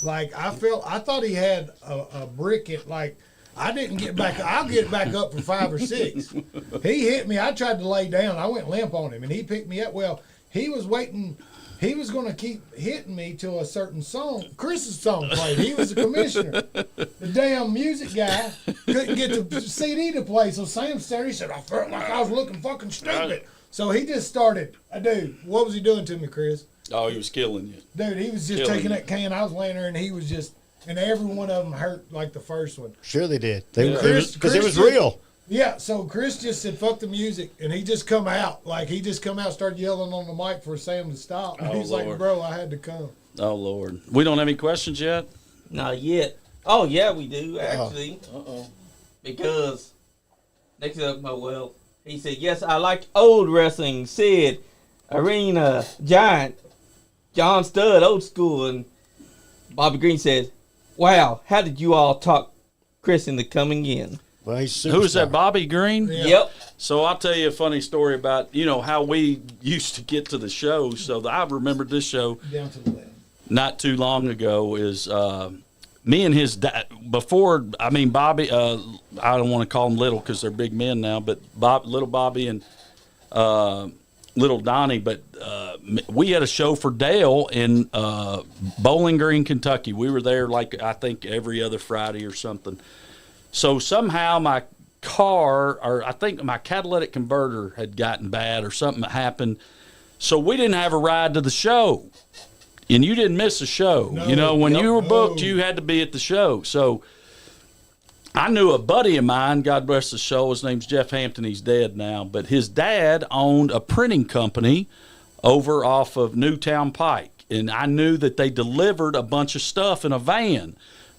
like I thought he had a brick at like, I didn't get back. I'll get back up for 5 or 6. He hit me. I tried to lay down. I went limp on him, and he picked me up. Well, he was waiting. He was going to keep hitting me till a certain song, Chris's song played. He was the commissioner. The damn music guy couldn't get the CD to play. So Sam stared. He said, I felt like I was looking fucking stupid. So he just started. Dude, what was he doing to me, Chris? Oh, he was killing you. Dude, he was just Killing taking you. that can. I was laying there, and he was just, and every one of them hurt like the first one. Sure they did. Yeah. Because it Chris was just- real. Yeah, so Chris just said, fuck the music, and he just come out. Like, he just come out, started yelling on the mic for Sam to stop. And Oh, he's Lord. like, bro, I had to come. Oh, Lord. We don't have any questions yet? Not yet. Oh yeah, we do actually. Uh-oh. Because next up, he said, yes, I like old wrestling. Sid, Arena, Giant, John Studd, old school, and Bobby Green says, wow, how did you all talk Chris into coming in? Well, he's Who is that, superstar. Bobby Green? Yeah. Yep. So I'll tell you a funny story about, how we used to get to the show. So I remembered this show Down to the left. not too long ago is me and his dad, Bobby, I don't want to call them little because they're big men now, but little Bobby and little Donnie, but we had a show for Dale in Bowling Green, Kentucky. We were there I think every other Friday or something. So somehow my car, or I think my catalytic converter had gotten bad or something happened. So we didn't have a ride to the show. And you didn't miss a show. No, When you were booked, no. you had to be at the show. So I knew a buddy of mine, God bless his soul, his name's Jeff Hampton, he's dead now, but his dad owned a printing company over off of Newtown Pike. And I knew that they delivered a bunch of stuff in a van.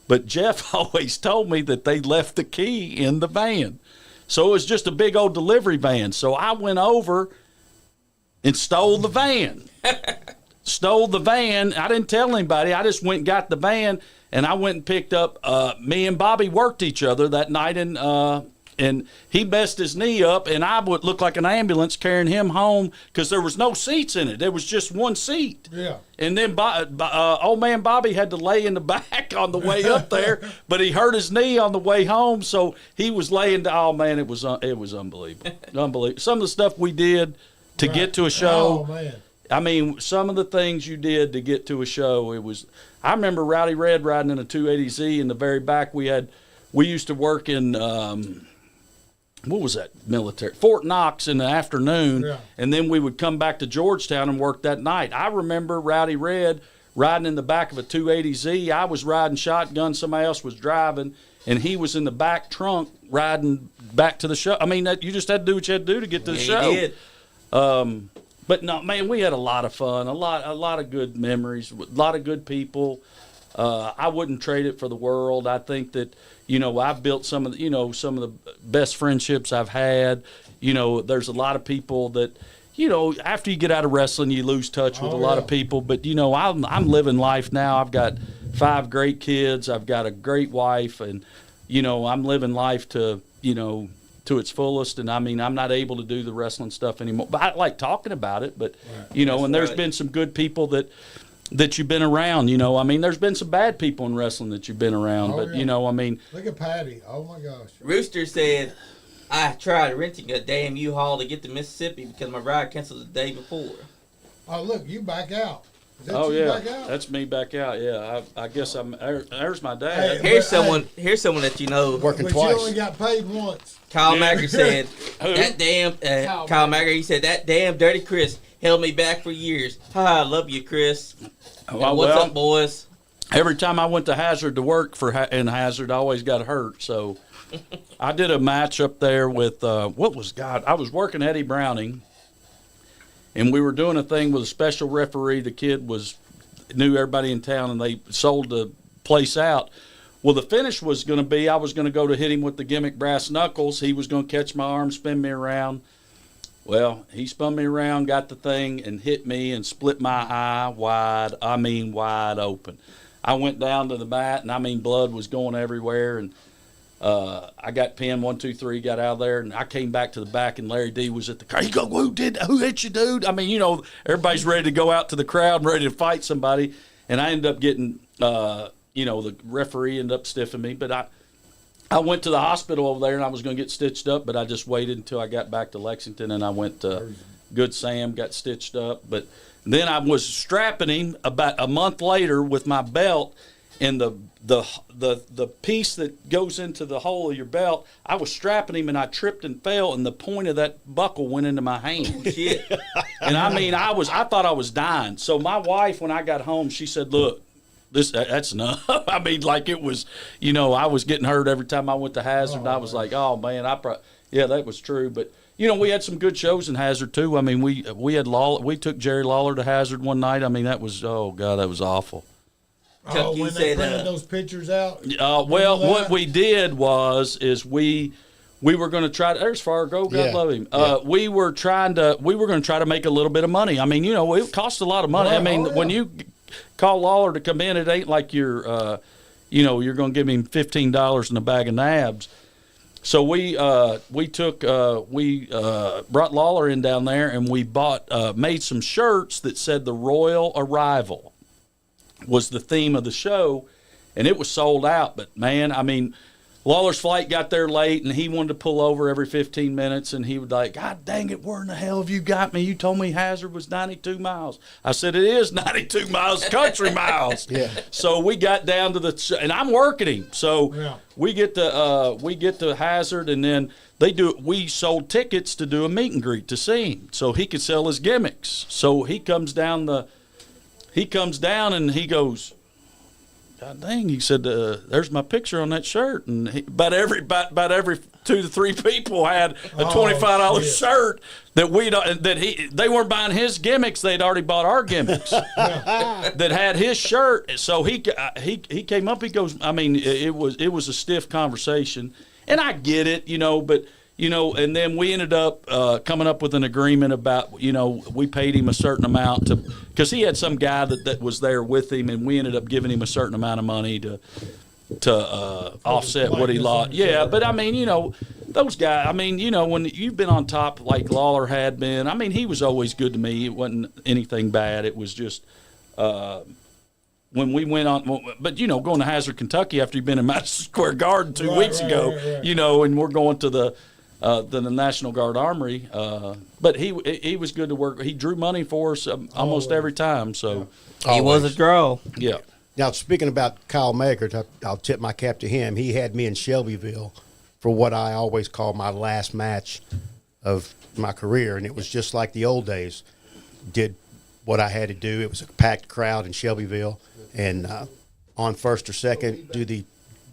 But Jeff always told me that they left the key in the van. So it was just a big old delivery van. So I went over and stole the van. Stole the van. I didn't tell anybody. I just went and got the van, and I went and picked up. Me and Bobby worked each other that night, and he messed his knee up, and I would look like an ambulance carrying him home because there was no seats in it. There was just one seat. Yeah. And then old man Bobby had to lay in the back on the way up there, but he hurt his knee on the way home, so he was laying. Oh man, it was unbelievable, unbelievable. Some of the stuff we did to get to a show. Oh, man. I mean, some of the things you did to get to a show, I remember Rowdy Red riding in a 280Z in the very back. We used to work in, what was that military? Fort Knox in the afternoon, Yeah. and then we would come back to Georgetown and work that night. I remember Rowdy Red riding in the back of a 280Z. I was riding shotgun, somebody else was driving, and he was in the back trunk riding back to the show. I mean, you just had to do what you had to do to get to the show. He did. But no, man, we had a lot of fun, a lot of good memories, a lot of good people. I wouldn't trade it for the world. I think that, I've built some of the best friendships I've had. There's a lot of people that, after you get out of wrestling, you lose touch with a lot of people. But, I'm living life now. I've got 5 great kids. I've got a great wife, and, I'm living life to its fullest. And I mean, I'm not able to do the wrestling stuff anymore, but I like talking about it. But, and there's been some good people that you've been around, I mean, there's been some bad people in wrestling that you've been around, but I mean, Look at Patty. Oh, my gosh. Rooster said, I tried renting a damn U-Haul to get to Mississippi because my ride canceled the day before. Oh, look, you back out. Is that Oh you yeah, back out? that's me back out. Yeah, I guess there's my dad. Hey, Here's But, someone that you know. Working but twice. you only got paid once. Kyle Yeah. Macker said Who? that damn Kyle Kyle Macker. He said that damn dirty Chris held me back for years. Ha, I love you, Chris. And what's up, boys? Every time I went to Hazard to work in Hazard, I always got hurt. So I did a match up there with I was working Eddie Browning, and we were doing a thing with a special referee. The kid knew everybody in town, and they sold the place out. Well, the finish was going to be I was going to go to hit him with the gimmick brass knuckles. He was going to catch my arm, spin me around. Well, he spun me around, got the thing, and hit me and split my eye wide open. I went down to the mat, and blood was going everywhere, and I got pinned 1, 2, 3, got out of there, and I came back to the back, and Larry D was at the car. He go, who hit you, dude? Everybody's ready to go out to the crowd and ready to fight somebody, and I ended up getting, the referee ended up stiffing me, but I went to the hospital over there, and I was going to get stitched up, but I just waited until I got back to Lexington, and I went to Good Sam, got stitched up, but then I was strapping him about a month later with my belt, and the piece that goes into the hole of your belt, I was strapping him, and I tripped and fell, and the point of that buckle went into my hand. Shit. And I thought I was dying. So my wife, when I got home, she said, "Look, that's enough." It was, I was getting hurt every time I went to Hazard. And I was like, "Oh man, that was true." But we had some good shows in Hazard too. We had Lawler. We took Jerry Lawler to Hazard one night. That was that was awful. Oh, You when they said, printed those pictures out? What we did is we were going to try to. There's Fargo, God love him. We were going to try to make a little bit of money. It cost a lot of money. Right. When you call Lawler to come in, it ain't like you're going to give him $15 in a bag of nabs. So we brought Lawler in down there, and we made some shirts that said "The Royal Arrival" was the theme of the show, and it was sold out. But man, Lawler's flight got there late, and he wanted to pull over every 15 minutes, and he would like, "God dang it, where in the hell have you got me? You told me Hazard was 92 miles. I said, "It is 92 miles, country miles." Yeah. So we got down to and I'm working him. So we get to Hazard, and then we sold tickets to do a meet and greet to see him, so he could sell his gimmicks. So he comes down and he goes, "God dang," he said, "there's my picture on that shirt." And about every 2 to 3 people had a $25 shirt that they weren't buying his gimmicks. They'd already bought our gimmicks that had his shirt. So he came up, he goes, it was a stiff conversation, and I get it, but and then we ended up coming up with an agreement about, we paid him a certain amount because he had some guy that was there with him, and we ended up giving him a certain amount of money to offset what he lost. Yeah, but those guys, when you've been on top like Lawler had been, he was always good to me. It wasn't anything bad. It was just when we went on, but going to Hazard, Kentucky after you've been in Madison Square Garden 2 weeks ago, and we're going to the National Guard Armory. But he was good to work. He drew money for us almost every time. So He was a draw. yeah. Now, speaking about Kyle Maggart, I'll tip my cap to him. He had me in Shelbyville for what I always call my last match of my career, and it was just like the old days. Did what I had to do. It was a packed crowd in Shelbyville, and on first or second,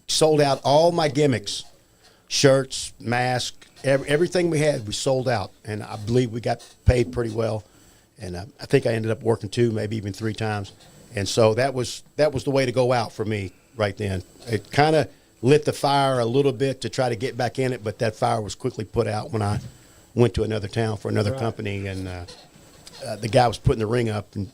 sold out all my gimmicks, shirts, masks, everything we had, we sold out, and I believe we got paid pretty well, and I think I ended up working 2, maybe even 3 times. And so that was the way to go out for me right then. It kind of lit the fire a little bit to try to get back in it, but that fire was quickly put out when I went to another town for another company, and the guy was putting the ring up, and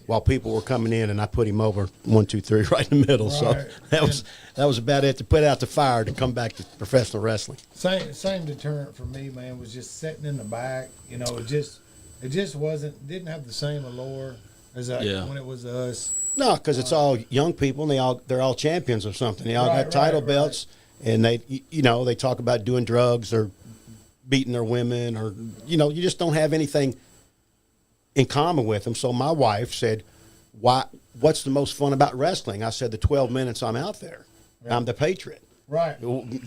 while people were coming in, and I put him over 1, 2, 3 right in the middle. Right. So that was about it to put out the fire to come back to professional wrestling. Same deterrent for me, man, was just sitting in the back. It just didn't have the same allure as when it was us. No, because it's all young people, and they're all champions of something. They all got title belts, and they talk about doing drugs or beating their women, or you just don't have anything in common with them. So my wife said, what's the most fun about wrestling? I said, the 12 minutes I'm out there. Yeah. I'm the Patriot. Right.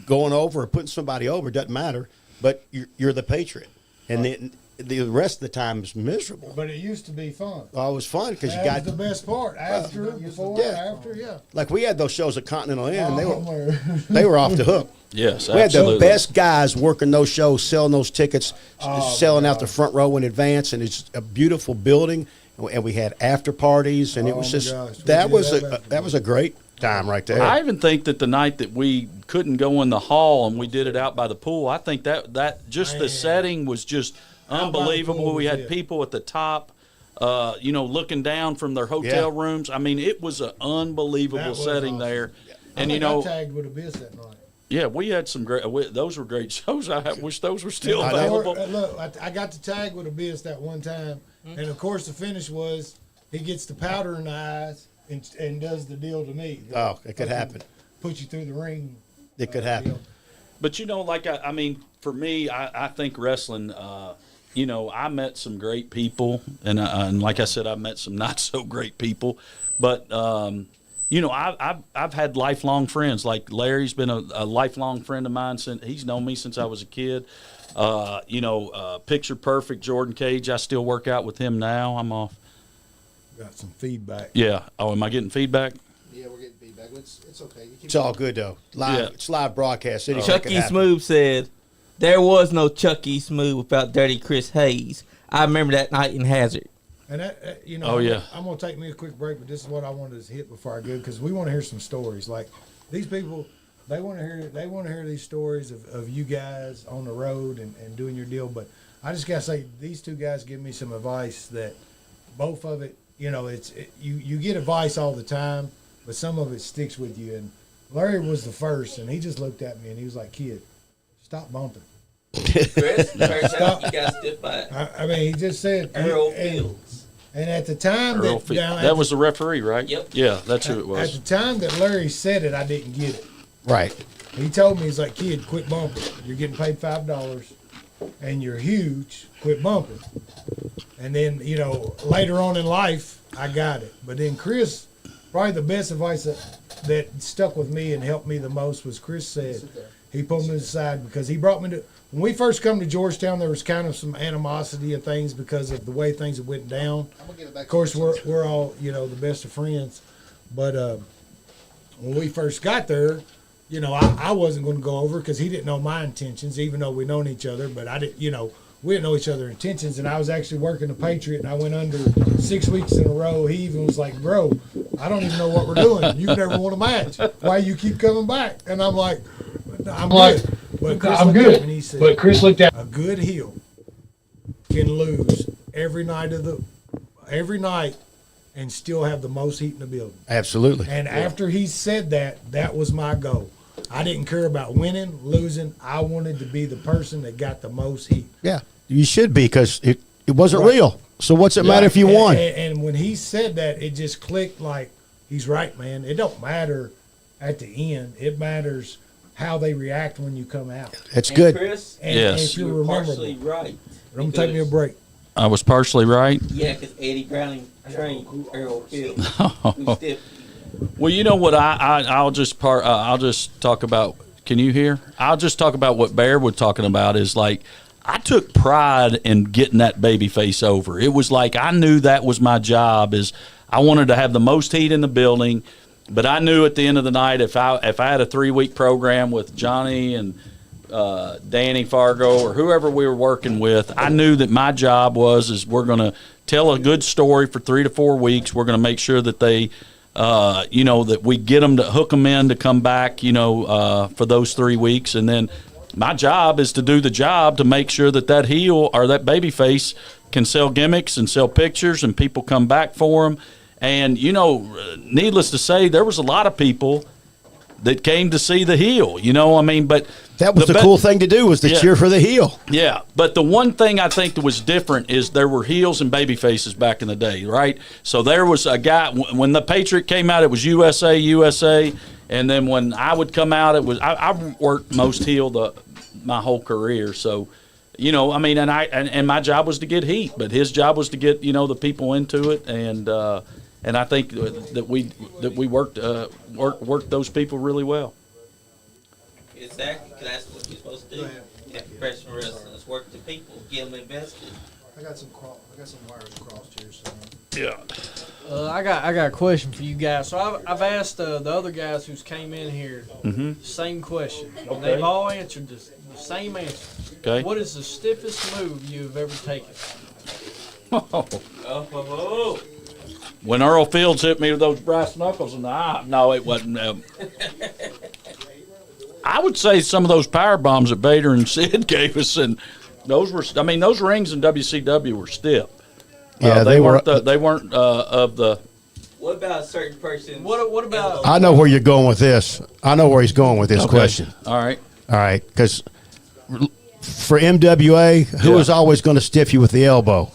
Going over or putting somebody over doesn't matter, but you're the Patriot. And then the rest of the time is miserable. But it used to be fun. Oh, it was fun because you That got was the best part. After, before, yeah. after, yeah. Like we had those shows at Continental Inn, and Oh, they were off the hook. Yes, We had absolutely. the best guys working those shows, selling those tickets, selling out the front row in advance, and it's a beautiful building. And we had after parties, and it was my just gosh, we that did was have a after that was a great time right there. I even think that the night that we couldn't go in the hall and we did it out by the pool, I think that just the Man. setting was just Out by the unbelievable. pool We was had it. people at the top, looking down from their hotel Yeah. rooms. I mean, it was an unbelievable That was setting awesome. there. I And think I tagged with Abyss that night. yeah, we had some great. Those were great shows. I wish those were still I know. available. Look, I got to tag with Abyss that one time, and of course the finish was he gets the powder in the eyes and does the deal to me. Oh, it could happen. Put you through the ring. It could happen. deal. But I mean, for me, I think wrestling. I met some great people, and like I said, I've met some not so great people. But I've had lifelong friends. Like Larry's been a lifelong friend of mine since he's known me since I was a kid. Picture Perfect Jordan Cage. I still work out with him now. I'm off. Got some feedback. Yeah. Oh, am I getting feedback? Yeah, we're getting feedback. It's okay. You keep It's all good though. Live, Yeah. it's live broadcast. Anything Chuck could E. happen. Smooth said, "There was no Chuck E. Smooth without Dirty Chris Hayes. I remember that night in Hazard." And that, Oh, yeah. I'm gonna take me a quick break, but this is what I wanted to hit before I go because we want to hear some stories. Like these people, they want to hear these stories of you guys on the road and doing your deal. But I just gotta say, these two guys give me some advice that both of it, you get advice all the time, but some of it sticks with you. And Larry was the first, and he just looked at me and he was like, "Kid, stop bumping." Chris, first out, you got stiff by I mean, he just said Earl and- Fields. And at the time Earl that Fe- down at that was the referee, right? Yep. Yeah, that's who it At was. the time that Larry said it, I didn't get it. Right. He told me, he's like, "Kid, quit bumping. You're getting paid $5 and you're huge. Quit bumping." And then, later on in life, I got it. But then Chris, probably the best advice that stuck with me and helped me the most was Chris said, he pulled me to the side because he brought me to, when we first come to Georgetown, there was kind of some animosity and things because of the way things had went down. I'm gonna give it back Of course, we're all, the best of friends. But when we first got there, I wasn't going to go over because he didn't know my intentions, even though we known each other. But I didn't, we didn't know each other's intentions. And I was actually working the Patriot, and I went under 6 weeks in a row. He even was like, "Bro, I don't even know what we're doing. You've never won a match. Why you keep coming back?" And I'm like, "I'm good." But Chris I'm looked at good. me and he said, But Chris looked at a good heel can lose every night and still have the most heat in the building. Absolutely. And after he said that, that was my goal. I didn't care about winning, losing. I wanted to be the person that got the most heat. Yeah. You should be because it wasn't Right. real. So what's it matter if you won? And when he said that, it just clicked like, he's right, man. It don't matter at the end. It matters how they react when you come out. That's And good. Chris, And, Yes. and if you you're were rememberable. partially right. I'm going to take me a because- break. I was partially right. Yeah, because Eddie Browning trained Earl Fields. Who stiff. Well, you know what? I'll just talk about. Can you hear? I'll just talk about what Bear was talking about. Is like I took pride in getting that baby face over. It was like I knew that was my job. Is I wanted to have the most heat in the building, but I knew at the end of the night if I had a 3-week program with Johnny and Danny Fargo or whoever we were working with, I knew that my job is we're going to tell a good story for 3 to 4 weeks. We're going to make sure that they, that we get them to hook them in to come back, for those 3 weeks. And then my job is to do the job to make sure that heel or that baby face can sell gimmicks and sell pictures and people come back for them. And, needless to say, there was a lot of people that came to see the heel, but That was the cool thing to do was to cheer for the heel. yeah, but the one thing I think that was different is there were heels and baby faces back in the day, right? So there was a guy when the Patriot came out, it was USA, and then when I would come out, it was I worked most heel my whole career. So, you know, I mean, and my job was to get heat, but his job was to get, you know, the people into it, and I think that we worked those people really well. Exactly, 'cause that's what you're supposed to do. In professional wrestling, is work the people, get them invested. I got some wires crossed here, so. Yeah. I got a question for you guys. So I've asked the other guys who's came in here same question. And Okay. they've all answered the same answer. Okay. What is the stiffest move you've ever taken? Oh. When Earl Fields hit me with those brass knuckles in the eye, no, it wasn't. I would say some of those power bombs that Vader and Sid gave us, and those were. I mean, those rings in WCW were stiff. Yeah, they weren't. They weren't of the. What about a certain person? What about? I know where you're going with this. I know where he's going with this question. All right. All right, because for MWA, who is always going to stiff you with the elbow?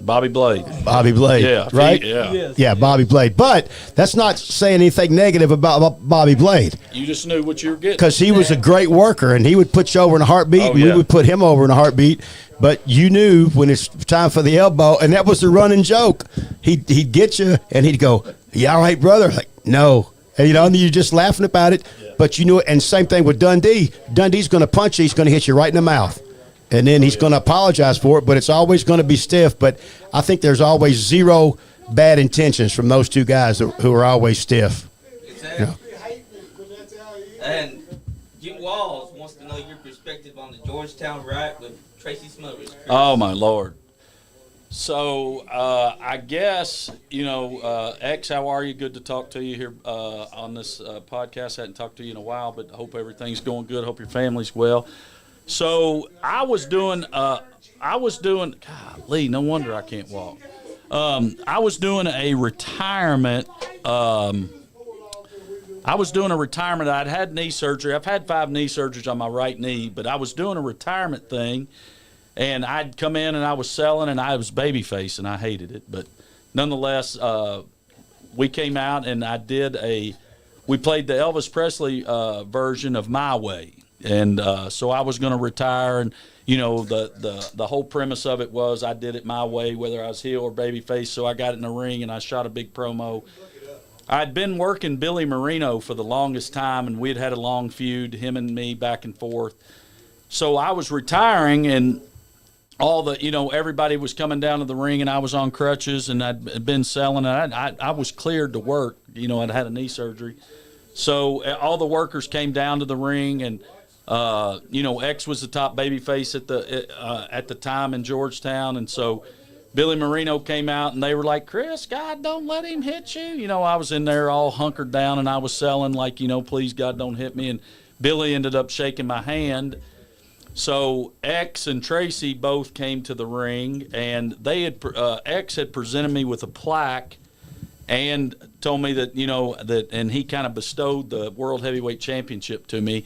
Bobby Blade. Bobby Blade. Yeah. Right? Yeah. Yes. Yeah, Bobby Blade. But that's not saying anything negative about Bobby Blade, You just knew what you were getting. because he was a great worker, and he would put you over in a heartbeat, Oh, and we yeah. would put him over in a heartbeat. But you knew when it's time for the elbow, and that was the running joke. He'd get you, and he'd go, "You all right, brother?" Like, no. And, you know, and you're just laughing about it. Yeah. But you knew it. And same thing with Dundee. Dundee's going to punch you. He's going to hit you right in the mouth. And then he's going to apologize for it, but it's always going to be stiff. But I think there's always zero bad intentions from those two guys who are always stiff. Exactly. Yeah. And Jim Walls wants to know your perspective on the Georgetown riot with Tracy Smothers. Oh my Lord. So I guess, you know, X, how are you? Good to talk to you here on this podcast. I hadn't talked to you in a while, but hope everything's going good. Hope your family's well. So I was doing, golly, no wonder I can't walk. I was doing a retirement. I'd had knee surgery. I've had 5 knee surgeries on my right knee, but I was doing a retirement thing. And I'd come in and I was selling, and I was babyface, and I hated it. But nonetheless, we came out and we played the Elvis Presley version of My Way. And so I was going to retire, and, you know, the whole premise of it was I did it my way, whether I was heel or babyface. So I got in the ring and I shot a big promo. I'd been working Billy Marino for the longest time, and we'd had a long feud, him and me, back and forth. So I was retiring, and everybody was coming down to the ring, and I was on crutches, and I'd been selling, and I was cleared to work. You know, I'd had a knee surgery. So all the workers came down to the ring, and, X was the top babyface at the time in Georgetown. And so Billy Marino came out, and they were like, "Chris, God, don't let him hit you." You know, I was in there all hunkered down, and I was selling like, please, God, don't hit me. And Billy ended up shaking my hand. So X and Tracy both came to the ring, and X had presented me with a plaque and told me that, and he kind of bestowed the World Heavyweight Championship to me.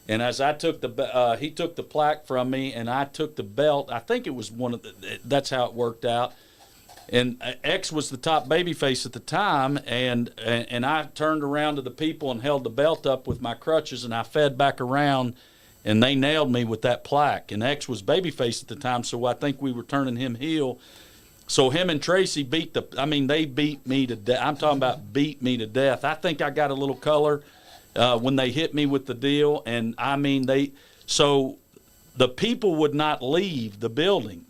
And as I took he took the plaque from me, and I took the belt. I think it was that's how it worked out. And X was the top babyface at the time, and I turned around to the people and held the belt up with my crutches, and I fed back around. And they nailed me with that plaque. And X was babyface at the time, so I think we were turning him heel. So him and Tracy they beat me to death. I'm talking about beat me to death. I think I got a little color when they hit me with the deal. And, so the people would not leave the building.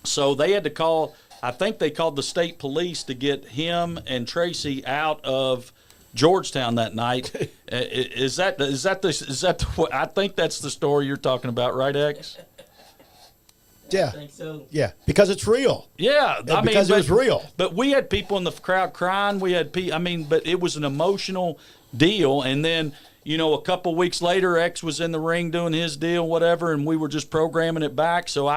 So they had to call, I think they called the state police to get him and Tracy out of Georgetown that night. Is that I think that's the story you're talking about, right, X? Yeah. I think so. Yeah, because it's real. Yeah, Because it was real. But we had people in the crowd crying. We had but it was an emotional deal. And then, a couple weeks later, X was in the ring doing his deal, whatever, and we were just programming it back. So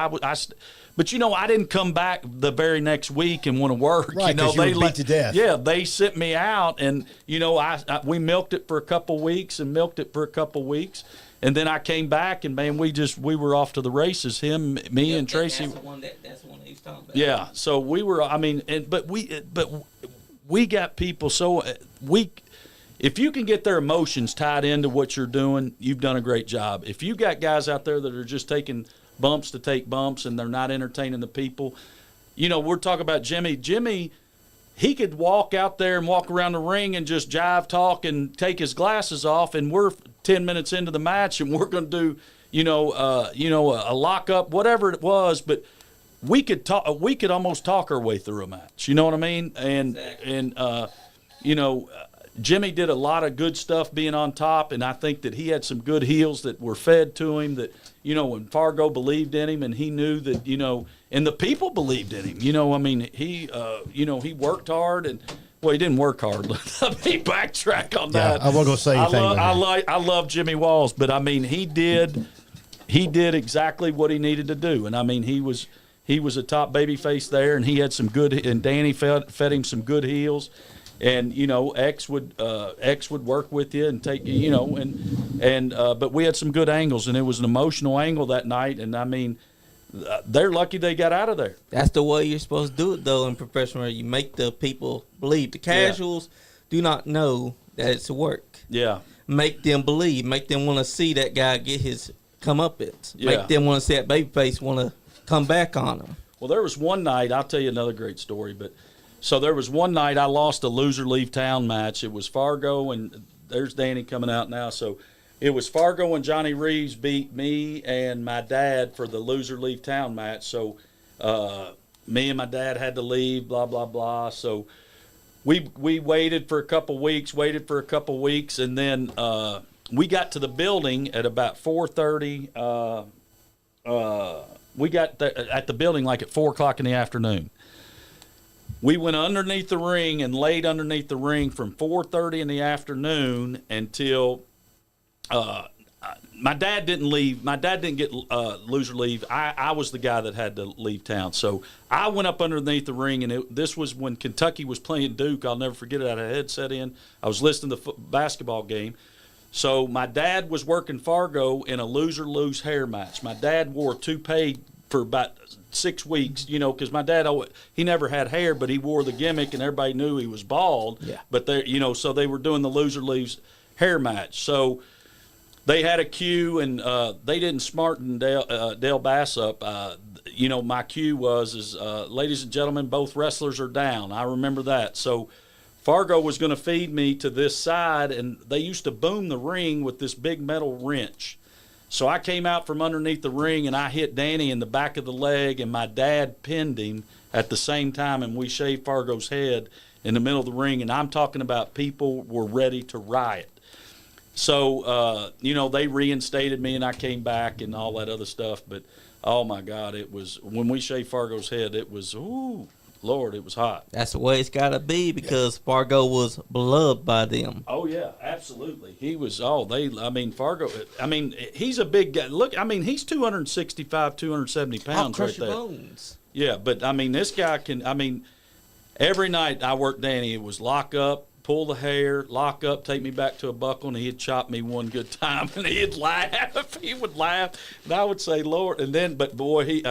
but I didn't come back the very next week and want to work. Right, because you were beat to death. Yeah, they sent me out, and we milked it for a couple weeks, and then I came back, and man, we were off to the races. Him, me, and Tracy. That's the one that he's talking about. Yeah, so we were. But we got people. So if you can get their emotions tied into what you're doing, you've done a great job. If you got guys out there that are just taking bumps to take bumps and they're not entertaining the people, we're talking about Jimmy. Jimmy, he could walk out there and walk around the ring and just jive talk and take his glasses off, and we're 10 minutes into the match and we're going to do, a lockup, whatever it was, but we could talk. We could almost talk our way through a match. You know what I mean? Jimmy did a lot of good stuff being on top, and I think that he had some good heels that were fed to him. That when Fargo believed in him, and he knew that and the people believed in him. He worked hard, and he didn't work hard. Let me backtrack on that. I wasn't gonna say anything. I love Jimmy Walls, but he did exactly what he needed to do, and he was a top babyface there, and he had some good, and Danny fed him some good heels. And X would work with you and take but we had some good angles, and it was an emotional angle that night, and they're lucky they got out of there. That's the way you're supposed to do it, though, in professional. You make the people believe. The casuals do not know that it's work. Yeah. Make them believe. Make them want to see that guy get his comeuppance. Yeah. Make them want to see that babyface want to come back on him. Well, there was one night, I'll tell you another great story, so there was one night I lost a loser leave town match. It was Fargo, and there's Danny coming out now. So it was Fargo and Johnny Reeves beat me and my dad for the loser leave town match. So me and my dad had to leave, blah, blah, blah. So we waited for a couple weeks, and then we got to the building at about 4:30. We got at the building like at 4 o'clock in the afternoon. We went underneath the ring and laid underneath the ring from 4:30 in the afternoon until my dad didn't leave. My dad didn't get loser leave. I was the guy that had to leave town. So I went up underneath the ring, and this was when Kentucky was playing Duke. I'll never forget it. I had a headset in. I was listening to the basketball game. So my dad was working Fargo in a loser-lose hair match. My dad wore a toupee for about 6 weeks, because my dad, he never had hair, but he wore the gimmick, and everybody knew he was bald. Yeah. But so they were doing the loser-lose hair match. So they had a cue, and they didn't smarten Dale Bass up. My cue was, ladies and gentlemen, both wrestlers are down. I remember that. So Fargo was going to feed me to this side, and they used to boom the ring with this big metal wrench. So I came out from underneath the ring, and I hit Danny in the back of the leg, and my dad pinned him at the same time, and we shaved Fargo's head in the middle of the ring, and I'm talking about people were ready to riot. So, they reinstated me, and I came back and all that other stuff, but, oh, my God, it was, when we shaved Fargo's head, it was, ooh, Lord, it was hot. That's the way it's got to be, because Fargo was beloved by them. Oh, yeah, absolutely. He was, Fargo, he's a big guy. Look, he's 265, 270 pounds right there. Bones. Yeah, but, this guy can, every night I worked Danny, it was lock up, pull the hair, lock up, take me back to a buckle, and he'd chop me one good time, and he'd laugh. He would laugh, and I would say, Lord, and then, but boy,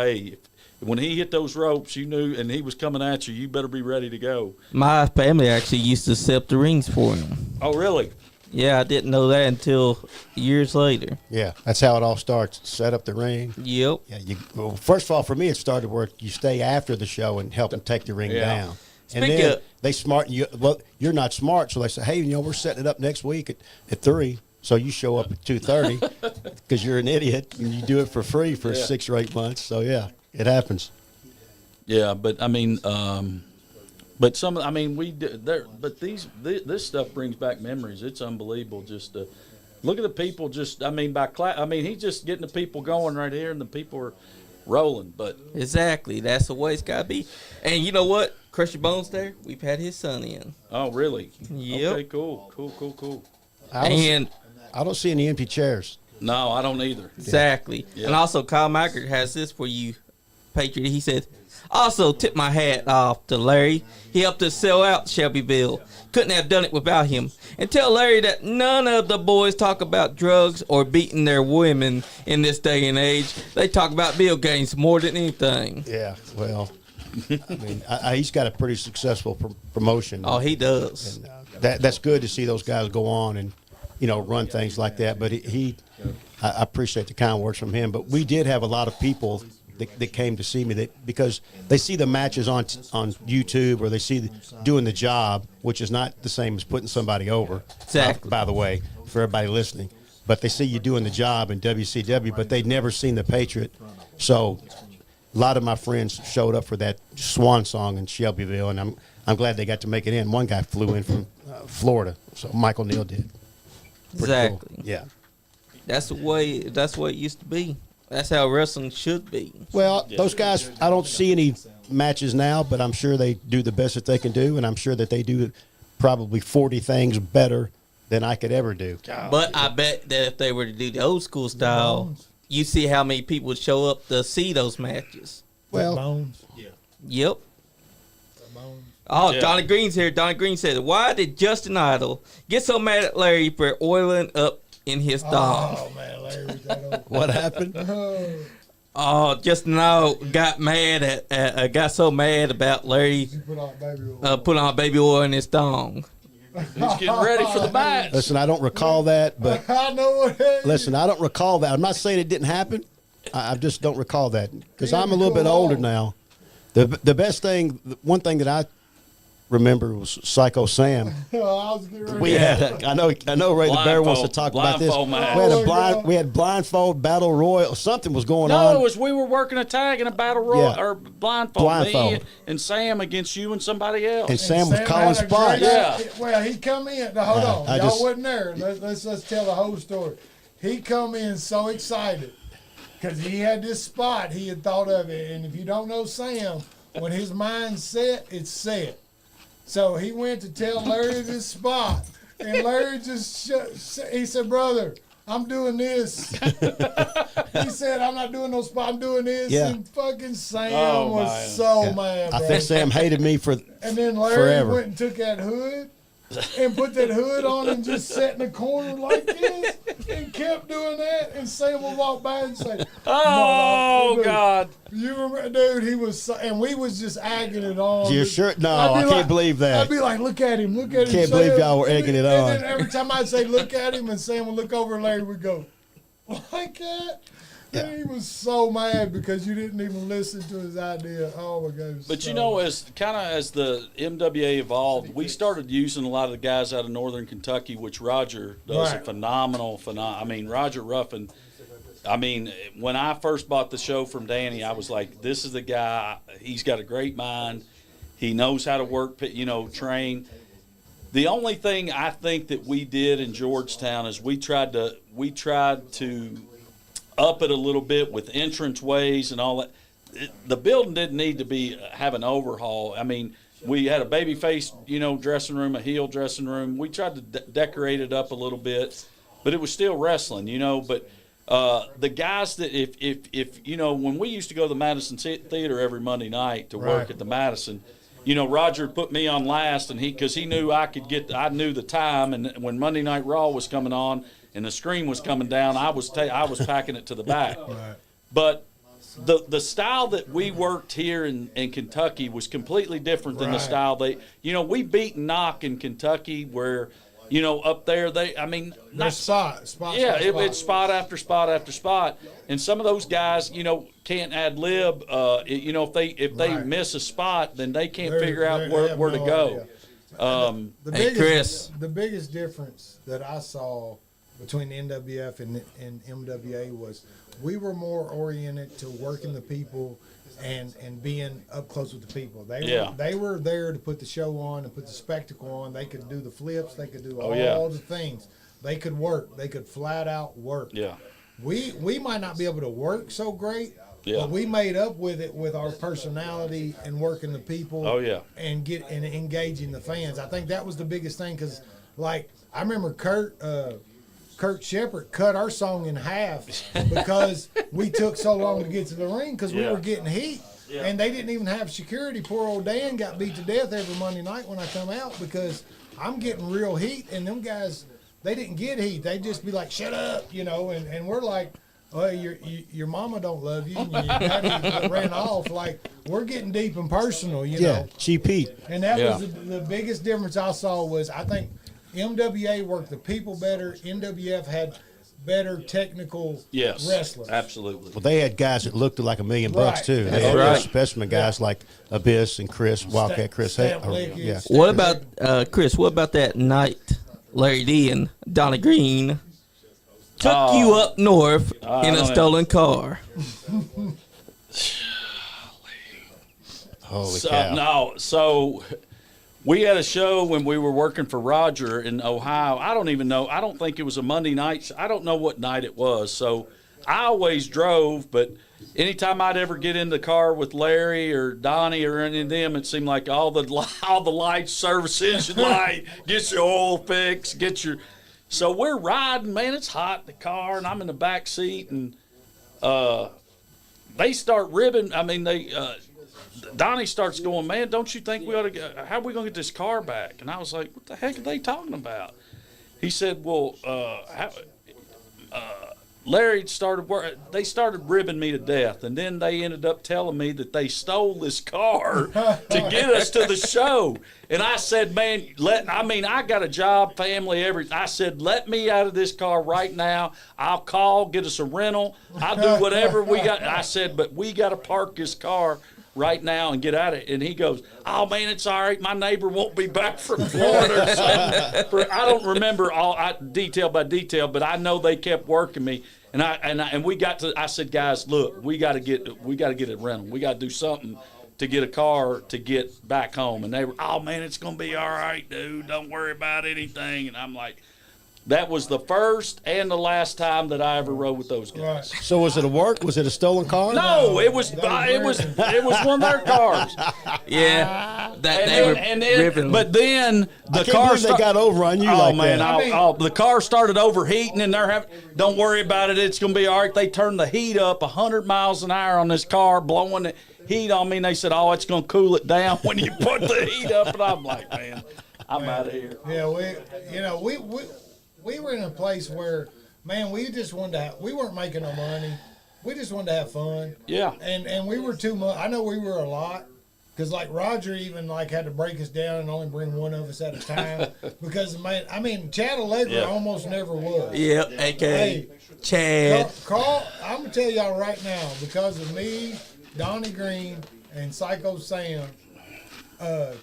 when he hit those ropes, you knew, and he was coming at you, you better be ready to go. My family actually used to set up the rings for him. Oh, really? Yeah, I didn't know that until years later. Yeah, that's how it all starts. Set up the ring. Yep. Yeah. First of all, for me, it started where you stay after the show and help them take the ring down. And then they smarten you. Well, you're not smart, so they say, "Hey, we're setting it up next week at 3." So you show up at 2:30 because you're an idiot, and you do it for free for 6 or 8 months. So yeah. It happens. Yeah, but but we did there. But this stuff brings back memories. It's unbelievable. Just to look at the people. Just he's just getting the people going right here, and the people are rolling. But exactly, that's the way it's got to be. And you know what? Crush Your Bones there. We've had his son in. Oh, really? Yep. Okay, cool. I don't see any empty chairs. No, I don't either. Exactly. Yeah. And also, Kyle Mackert has this for you, Patriot. He said, also tip my hat off to Larry. He helped us sell out Shelbyville. Couldn't have done it without him. And tell Larry that none of the boys talk about drugs or beating their women in this day and age. They talk about video games more than anything. Yeah, well, he's got a pretty successful promotion. Oh, he does. And, that's good to see those guys go on and, run things like that. But I appreciate the kind words from him. But we did have a lot of people that came to see me because they see the matches on YouTube, or they see doing the job, which is not the same as putting somebody over. Exactly. By the way, for everybody listening, but they see you doing the job in WCW, but they'd never seen the Patriot. So a lot of my friends showed up for that swan song in Shelbyville, and I'm glad they got to make it in. One guy flew in from Florida, so Michael Neal did. Pretty Exactly. cool. Yeah. That's the way it used to be. That's how wrestling should be. Well, those guys, I don't see any matches now, but I'm sure they do the best that they can do, and I'm sure that they do probably 40 things better than I could ever do. But I bet that if they were to do the old school style, you see how many people would show up to see those matches. Well, Bones. Yep. Bones. Oh, Yeah. Donnie Green's here. Donnie Green said, "Why did Justin Idol get so mad at Larry for oiling up in his dog?" Oh man, Larry was that old. what happened? Oh, Oh, Justin Idol got got so mad about Larry he put on baby oil. put on baby oil in his dong. He's getting ready for the match. Listen, I don't recall that, but I know what it is. listen, I don't recall that. I'm not saying it didn't happen. I just don't recall that because I'm a little bit older now. The best thing, one thing that I remember was Psycho Sam. I was getting ready. We had, I know Ray the Bear wants to talk about this. Blindfold match. We had blindfold battle royal. Something was going No, on. it was we were working a tag in a battle royal Yeah. or blindfold. Blindfold. Me and Sam against you and somebody else. And Sam was Sam calling had a spots. great- Yeah. Well, he come in. Now, hold on. I Y'all just- wasn't there. Let's tell the whole story. He come in so excited because he had this spot. He had thought of it. And if you don't know Sam, when his mind's set, it's set. So he went to tell Larry this spot. And Larry just, he said, "Brother, I'm doing this." He said, "I'm not doing no spot. I'm doing this." Yeah. And fucking Sam Oh, was man. so mad, I bro. think Sam hated me for And then Larry forever. went and took that hood and put that hood on and just sat in the corner like this and kept doing that. And Sam would walk by and say, Oh, dude, God. You remember, dude, he was so, and we was just egging it on. You're sure? No, I'd be I can't like- believe that. I'd be like, look at him, look at him. Can't believe Sam. y'all were egging it And on. then every time I'd say, look at him, and Sam would look over and Larry would go, like that. And he was so mad because you didn't even listen to his idea. Oh my gosh. But you know, as the MWA evolved, we started using a lot of the guys out of Northern Kentucky, which Roger does a Right. phenomenal. I mean, Roger Ruffin. I mean, when I first bought the show from Danny, I was like, "This is the guy. He's got a great mind. He knows how to work. Train." The only thing I think that we did in Georgetown is we tried to up it a little bit with entrance ways and all that. The building didn't need to have an overhaul. I mean, we had a babyface, dressing room, a heel dressing room. We tried to decorate it up a little bit, but it was still wrestling, But the guys that if when we used to go to the Madison Theater every Monday night to work Right. at the Madison, Roger put me on last, and because he knew I knew the time, and when Monday Night Raw was coming on and the screen was coming down, I was packing it to the back. Right. But the style that we worked here in Kentucky was completely different than the Right. style we beat and knock in Kentucky where, up there not spot. yeah, it's spot after spot after spot, and some of those guys, can't ad lib. If they Right. miss a spot, then they can't They're- figure out they where have to no go. idea. The Hey, Chris. The biggest difference that I saw between NWF and MWA was we were more oriented to working the people and being up close with the people. They were there to put the show on and put the spectacle on. They could do the flips. They could do all the things. They could work. They could flat out work. Yeah. We might not be able to work so great, Yeah. but we made up with it with our personality and working the people. Oh, yeah. And engaging the fans. I think that was the biggest thing because, like, I remember Kurt Shepard cut our song in half because we took so long to get to the ring because we Yeah. were getting heat. Yeah. And they didn't even have security. Poor old Dan got beat to death every Monday night when I come out because I'm getting real heat and them guys, they didn't get heat. They'd just be like, shut up, and we're like, well, your mama don't love you, and your daddy ran off. Like, we're getting deep and personal, you know. GP. And that Yeah. was the biggest difference I saw was I think MWA worked the people better. NWF had better technical Yes, wrestlers. absolutely. Well, they had guys that looked like $1 million Right. too. They That's had right. specimen guys like Abyss and Chris, Wildcat Chris. Stamp Or- Lickett, yeah. Stamp What about Chris? What about that night Larry D and Donnie Green took you up north in a don't stolen car? Holy So, cow. no, so we had a show when we were working for Roger in Ohio. I don't even know. I don't think it was a Monday night. I don't know what night it was. So I always drove, but anytime I'd ever get in the car with Larry or Donnie or any of them, it seemed like all the lights, service engine light, get your oil fixed, get your. So we're riding, man. It's hot in the car, and I'm in the back seat, and they start ribbing. I mean, Donnie starts going, man, don't you think we ought to how are we going to get this car back? And I was like, what the heck are they talking about? He said, well, Larry started they started ribbing me to death, and then they ended up telling me that they stole this car to get us to the show. And I said, man, I got a job, family, everything. I said, let me out of this car right now. I'll call, get us a rental. I'll do whatever we got. I said, but we got to park this car right now and get out of it. And he goes, oh, man, it's all right. My neighbor won't be back from Florida or something. I don't remember detail by detail, but I know they kept working me. And we got to, I said, guys, look, we got to get a rental. We got to do something to get a car to get back home. And they were, oh, man, it's going to be all right, dude. Don't worry about anything. And I'm like, that was the first and the last time that I ever rode with those guys. Right. So was it a work? Was it a stolen car? No, it was one of their cars. Yeah, that they were ripping. But then the I can't car believe they got over on you like man, that. the car started overheating, and they're having. Don't worry about it. It's gonna be all right. They turned the heat up 100 miles an hour on this car, blowing the heat on me. And they said, "Oh, it's gonna cool it down when you put the heat up." And I'm like, man, I'm out of here. Yeah, we were in a place where, man, we just wanted to we weren't making no money. We just wanted to have fun. Yeah. And we were too much. I know we were a lot. Because, like, Roger even, like, had to break us down and only bring one of us at a time. Because, man, I mean, Chad Allegra almost never was. Yep, a.k.a. Hey, Chad. Carl, I'm going to tell y'all right now, because of me, Donnie Green, and Psycho Sam,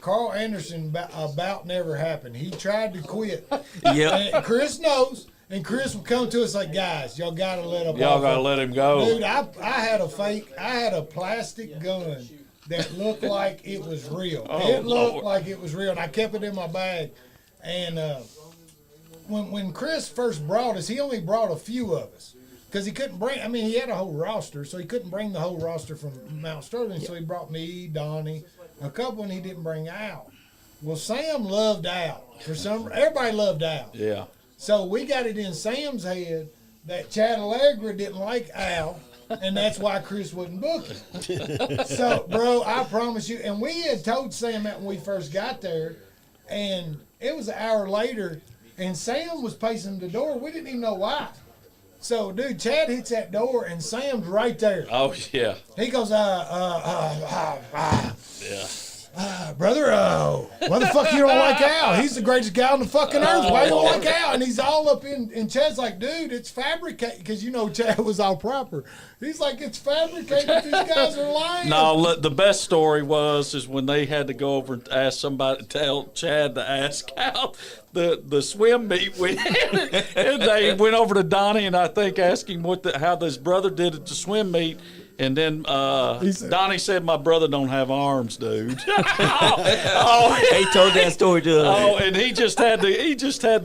Carl Anderson about never happened. He tried to quit. Yep. And Chris knows. And Chris would come to us like, guys, y'all got to let him Y'all off. gotta let him go. Dude, I had a plastic gun that looked like it was real. It looked Lord. like it was real, and I kept it in my bag. And when Chris first brought us, he only brought a few of us. Because he couldn't bring, I mean, he had a whole roster, so he couldn't bring the whole roster from Mount Sterling. So he brought me, Donnie, a couple, and he didn't bring Al. Well, Sam loved Al. Everybody loved Al. Yeah. So we got it in Sam's head that Chad Allegra didn't like Al, and that's why Chris wouldn't book him. So, bro, I promise you, and we had told Sam that when we first got there, and it was an hour later, and Sam was pacing the door. We didn't even know why. So, dude, Chad hits that door, and Sam's right there. Oh yeah. He goes, Yeah. brother, why the fuck you don't like Al? He's the greatest guy on the fucking earth. Why you don't like Al? And he's all up in Chad's like, dude, it's fabricated. Because, you know, Chad was all proper. He's like, it's fabricated. These guys are lying. No, look, the best story is when they had to go over and ask somebody, tell Chad to ask out the swim meet went. And they went over to Donnie and I think asked him how his brother did at the swim meet. And then Donnie said, "My brother don't have arms, dude." He told that story to us. Oh, and he just had to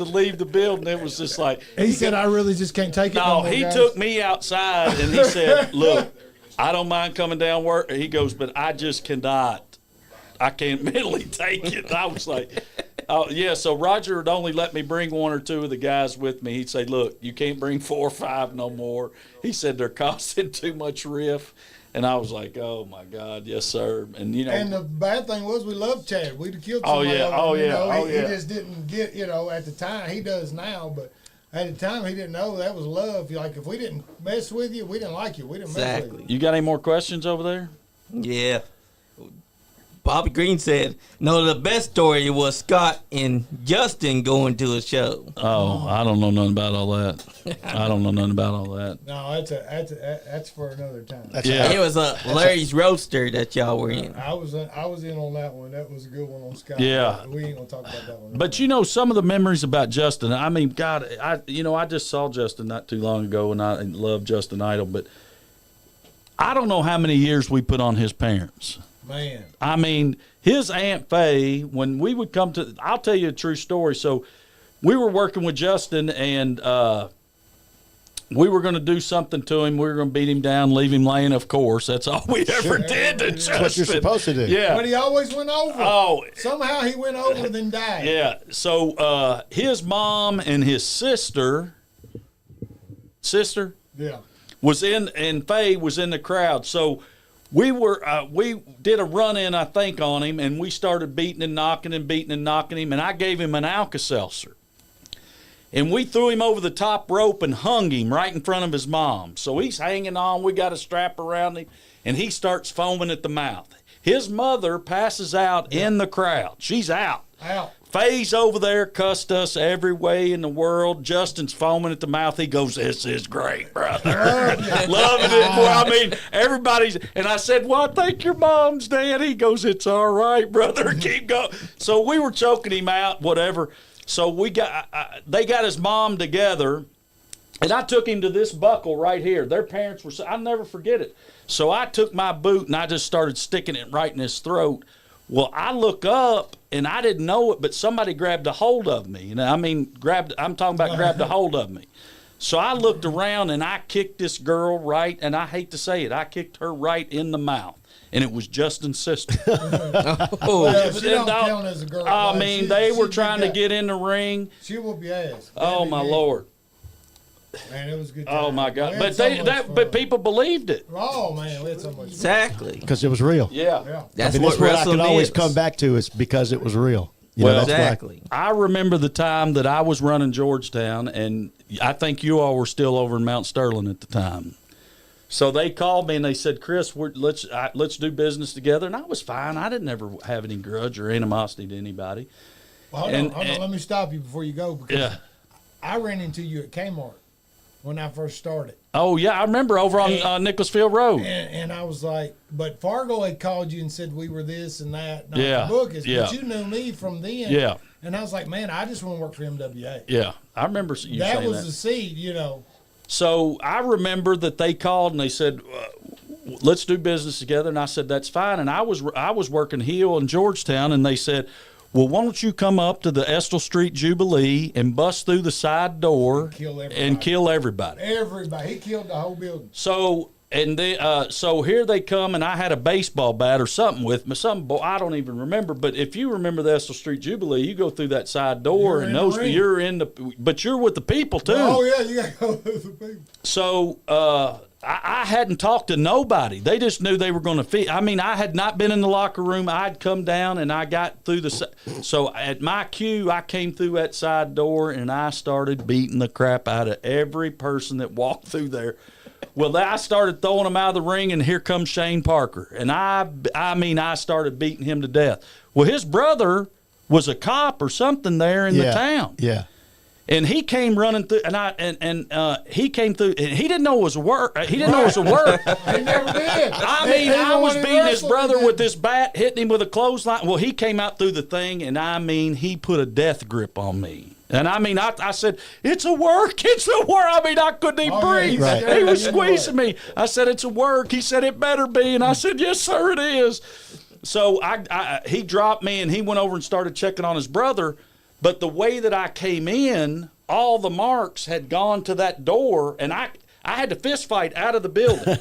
leave the building. It was just like He said, I really just can't take it. no. more, He guys." took me outside and he said, "Look, I don't mind coming down work." He goes, "But I just cannot. I can't mentally take it." And I was like, "Oh yeah." So Roger would only let me bring one or two of the guys with me. He'd say, "Look, you can't bring 4 or 5 no more." He said they're costing too much riff. And I was like, "Oh my God, yes sir." And you know, And the bad thing was we loved Chad. We'd have killed Oh, somebody. yeah. over Oh, him, you yeah. know. Oh, He yeah. just didn't get, you know, at the time. He does now, but At the time, he didn't know that was love. Like, if we didn't mess with you, we didn't like you. We didn't mess with Exactly. you. You got any more questions over there? Yeah. Bobby Green said, no, the best story was Scott and Justin going to a show. Oh, I don't know nothing about all that. I don't know nothing about all that. No, that's for another time. Yeah. It was a Larry's Roaster that y'all were in. I was in on that one. That was a good one on Scott. Yeah. We ain't gonna talk about that one. But you know, some of the memories about Justin, I mean, God, I just saw Justin not too long ago, and I love Justin Idol, but I don't know how many years we put on his parents. Man. I mean, his Aunt Faye, when we would come to, I'll tell you a true story. So we were working with Justin, and we were going to do something to him. We were going to beat him down, leave him laying, of course. That's all we ever did to Justin. That's what you're supposed to do. Yeah. But he always went over. Oh, Somehow he went over, then died. yeah. So his mom and his sister Yeah. was in, and Faye was in the crowd. So we did a run-in, I think, on him, and we started beating and knocking him, and I gave him an Alka-Seltzer. And we threw him over the top rope and hung him right in front of his mom. So he's hanging on. We got a strap around him, and he starts foaming at the mouth. His mother passes out in the crowd. She's out. Out. Faye's over there, cussed us every way in the world. Justin's foaming at the mouth. He goes, "This is great, brother." Loving it. Boy, I mean, everybody's, and I said, "Well, I think your mom's dead." He goes, "It's all right, brother. Keep going." So we were choking him out, whatever. So they got his mom together, and I took him to this buckle right here. Their parents were, I'll never forget it. So I took my boot and I just started sticking it right in his throat. Well, I look up, and I didn't know it, but somebody grabbed a hold of me. And I mean, grabbed a hold of me. So I looked around, and I kicked this girl right, and I hate to say it, I kicked her right in the mouth. And it was Justin's sister. Well, she don't count as a girl. I mean, they were trying to get in the ring. She will be asked. Oh, my Lord. Man, it was a good. Oh, time. my God. We But had so much fun. but people believed it. Oh man, we had so much. Fun. Exactly. Because it was real. Yeah. Yeah. That's I mean, what that's what I wrestling can always is. come back to is because it was real. You Well, know, that's why- Exactly. I remember the time that I was running Georgetown, and I think you all were still over in Mount Sterling at the time. So they called me and they said, "Chris, let's do business together." And I was fine. I didn't ever have any grudge or animosity to anybody. Well, hold on. Let me stop you before you go because Yeah. I ran into you at Kmart when I first started. Oh yeah, I remember over on Nicholasville Road. And I was like, but Fargo had called you and said we were this and that. Not Yeah, the book is, yeah. but you knew me from then. Yeah. And I was like, man, I just want to work for MWA. Yeah, I remember you That saying was that. the seed, you know. So I remember that they called and they said, "Let's do business together." And I said, "That's fine." And I was working heel in Georgetown, and they said, "Well, why don't you come up to the Estill Street Jubilee and bust through the side door and kill everybody?" Everybody. He killed the whole building. So so here they come, and I had a baseball bat or something with me. I don't even remember. But if you remember the Estill Street Jubilee, you go through that side door, You're and in the ring. you're in the. But you're with the people too. Oh yeah, you got to go with the people. So I hadn't talked to nobody. They just knew they were going to feed. I mean, I had not been in the locker room. I'd come down and I got through so at my cue, I came through that side door and I started beating the crap out of every person that walked through there. Well, I started throwing them out of the ring, and here comes Shane Parker. And I started beating him to death. Well, his brother was a cop or something there in the town. Yeah. And he came running through, he came through, and he didn't know it was a work. He didn't know it was a work. He never did. I was Even when he beating his wrestled, brother he with did. this bat, hitting him with a clothesline. Well, he came out through the thing, and he put a death grip on me. And I said, "It's a work, it's a work." I mean, I couldn't even Oh, yeah, breathe. right. He was Yeah, squeezing me. I said, "It's a work." He said, "It better be." And I said, "Yes, sir, it is." So he dropped me, and he went over and started checking on his brother. But the way that I came in, all the marks had gone to that door, and I had to fist fight out of the building.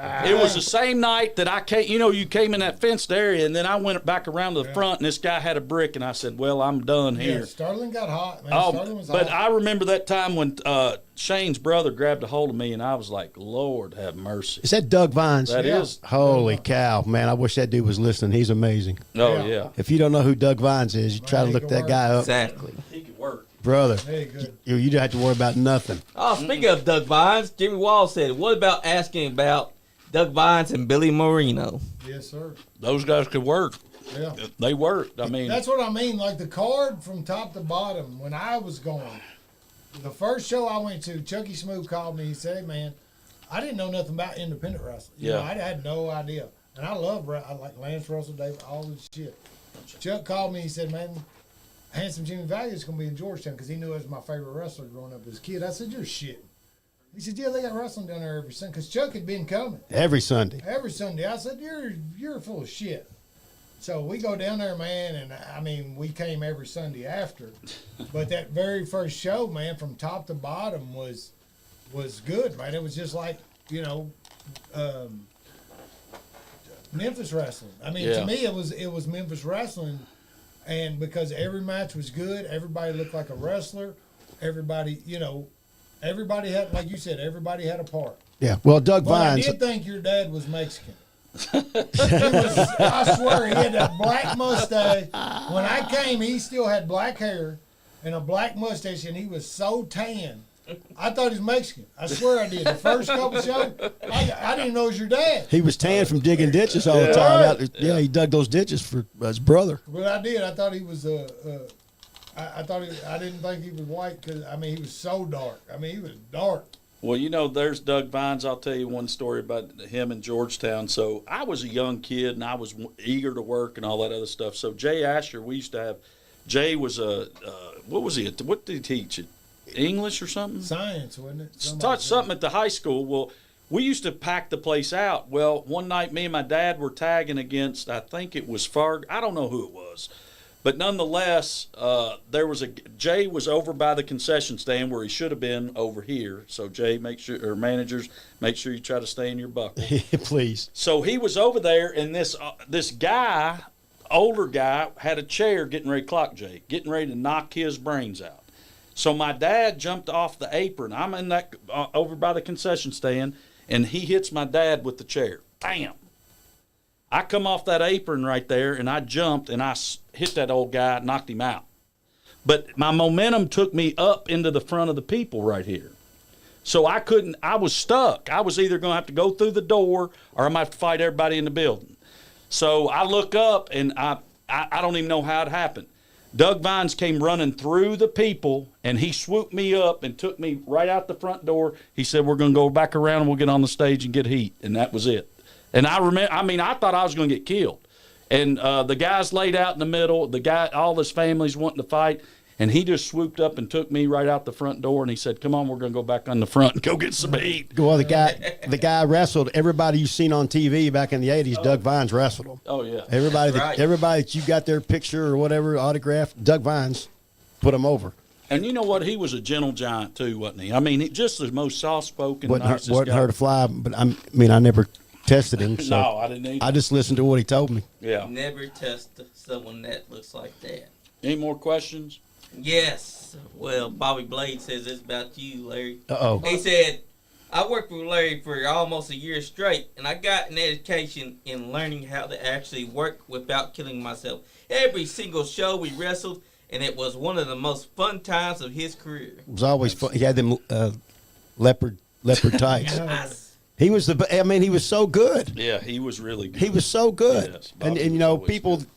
It was the same night that I came. You came in that fenced area, and then I went back around to the front, and this guy had a brick, and I said, "Well, I'm done here." Yeah, Starling got hot, man. Oh, Starling was but hot. I remember that time when Shane's brother grabbed a hold of me, and I was like, "Lord have mercy." Is that Doug Vines? That Yeah. is. Holy cow, man! I wish that dude was listening. He's amazing. Oh Yeah. yeah. If you don't know who Doug Vines is, you try to he look can that guy up. Exactly. He could work. brother. Hey, good. You don't have to worry about nothing. Oh, speaking of Doug Vines, Jimmy Wall said, what about asking about Doug Vines and Billy Marino? Yes, sir. Those guys could work. Yeah. They worked. I mean, That's what I mean. Like the card from top to bottom, when I was going, the first show I went to, Chucky Smooth called me. He said, hey, man, I didn't know nothing about independent wrestling. You know, I had no idea. And I like Lance Russell, Dave, all this shit. Chuck called me. He said, man, Handsome Jimmy Valiant is going to be in Georgetown because he knew I was my favorite wrestler growing up as a kid. I said, you're shit. He said, yeah, they got wrestling down there every Sunday because Chuck had been coming. Every Sunday. Every Sunday. I said, you're full of shit. So we go down there, man, and I mean, we came every Sunday after. But that very first show, man, from top to bottom was good, man. It was just like, you know, Memphis wrestling. I mean, to me, it was Memphis wrestling, and because every match was good, everybody looked like a wrestler. Everybody, you know, everybody had, like you said, everybody had a part. Yeah. Well, Doug But Vines. I did think your dad was Mexican. I swear he had a black mustache. When I came, he still had black hair and a black mustache, and he was so tan. I thought he was Mexican. I swear I did. The first couple shows, I didn't know it was your dad. He was tan from digging ditches all the time. Right. Yeah, he dug those ditches for his brother. But I did. I thought he was I didn't think he was white because I mean he was so dark. I mean he was dark. well, you know, there's Doug Vines. I'll tell you one story about him in Georgetown. So I was a young kid, and I was eager to work and all that other stuff. So Jay Asher, we used to have. Jay was what was he? What did he teach? English or something? Science, wasn't it? Taught something at the high school. Well, we used to pack the place out. Well, one night, me and my dad were tagging against, I think it was Fargo. I don't know who it was. But nonetheless, Jay was over by the concession stand where he should have been over here. So Jay, managers, make sure you try to stay in your buckle. Please. So he was over there, and this guy, older guy, had a chair getting ready to clock Jay, getting ready to knock his brains out. So my dad jumped off the apron. I'm in that over by the concession stand, and he hits my dad with the chair. Bam! I come off that apron right there, and I jumped, and I hit that old guy, knocked him out. But my momentum took me up into the front of the people right here. So I was stuck. I was either going to have to go through the door, or I might have to fight everybody in the building. So I look up, and I don't even know how it happened. Doug Vines came running through the people, and he swooped me up and took me right out the front door. He said, we're going to go back around, and we'll get on the stage and get heat. And that was it. And I thought I was going to get killed. And the guys laid out in the middle, all his family's wanting to fight, and he just swooped up and took me right out the front door, and he said, come on, we're going to go back on the front and go get some heat. Well, the guy wrestled everybody you've seen on TV back in the 80s. Doug Vines wrestled him. Oh, yeah. Everybody Right. that you got their picture or whatever, autograph, Doug Vines put him over. And you know what? He was a gentle giant, too, wasn't he? I mean, just the most soft-spoken, nicest Wasn't guy. hurt to fly, but I never tested him. So No, I didn't either. I just listened to what he told me. Yeah. Never test someone that looks like that. Any more questions? Yes. Well, Bobby Blade says this about you, Larry. Uh-oh. He said, I worked with Larry for almost a year straight, and I got an education in learning how to actually work without killing myself. Every single show we wrestled, and it was one of the most fun times of his career. It was always fun. He had them leopard tights. Yes. He was he was so good. Yeah, he was really good. He was so good. Yes, and Bobby you know, was always people good.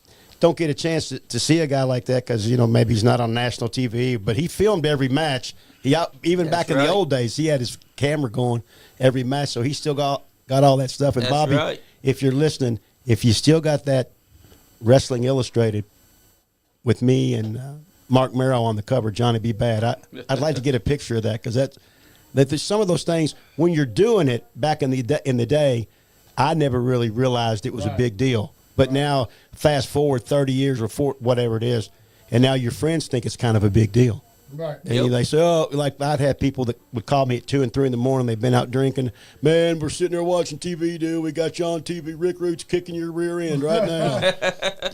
don't get a chance to see a guy like that because, you know, maybe he's not on national TV, but he filmed every match. Even That's back in right. the old days, he had his camera going every match, so he still got all that stuff. And That's Bobby, right. if you're listening, if you still got that Wrestling Illustrated with me and Mark Merrow on the cover, Johnny B. Bad, I'd like to get a picture of that because that there's some of those things when you're doing it back in the day, I never really realized it was a big deal. But now, fast forward 30 years or whatever it is, and now your friends think it's kind of a big deal. Right. And they say, oh, like I'd have people that would call me at 2 and 3 in the morning. They've been out drinking. Man, we're sitting there watching TV, dude. We got you on TV. Rick Root's kicking your rear end right now.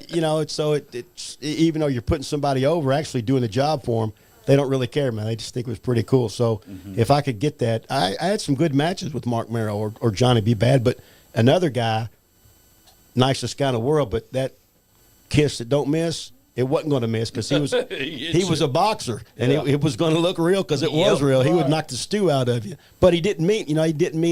You know, it's even though you're putting somebody over, actually doing the job for them, they don't really care, man. They just think it was pretty cool. So if I could get that, I had some good matches with Mark Merrow or Johnny B. Bad, but another guy, nicest guy in the world, but that kiss that don't miss, it wasn't going to miss because he was he was should. a boxer, and Yeah. it was going to look real because it was Yep. real. He would Right. knock the stew out of you, but he didn't mean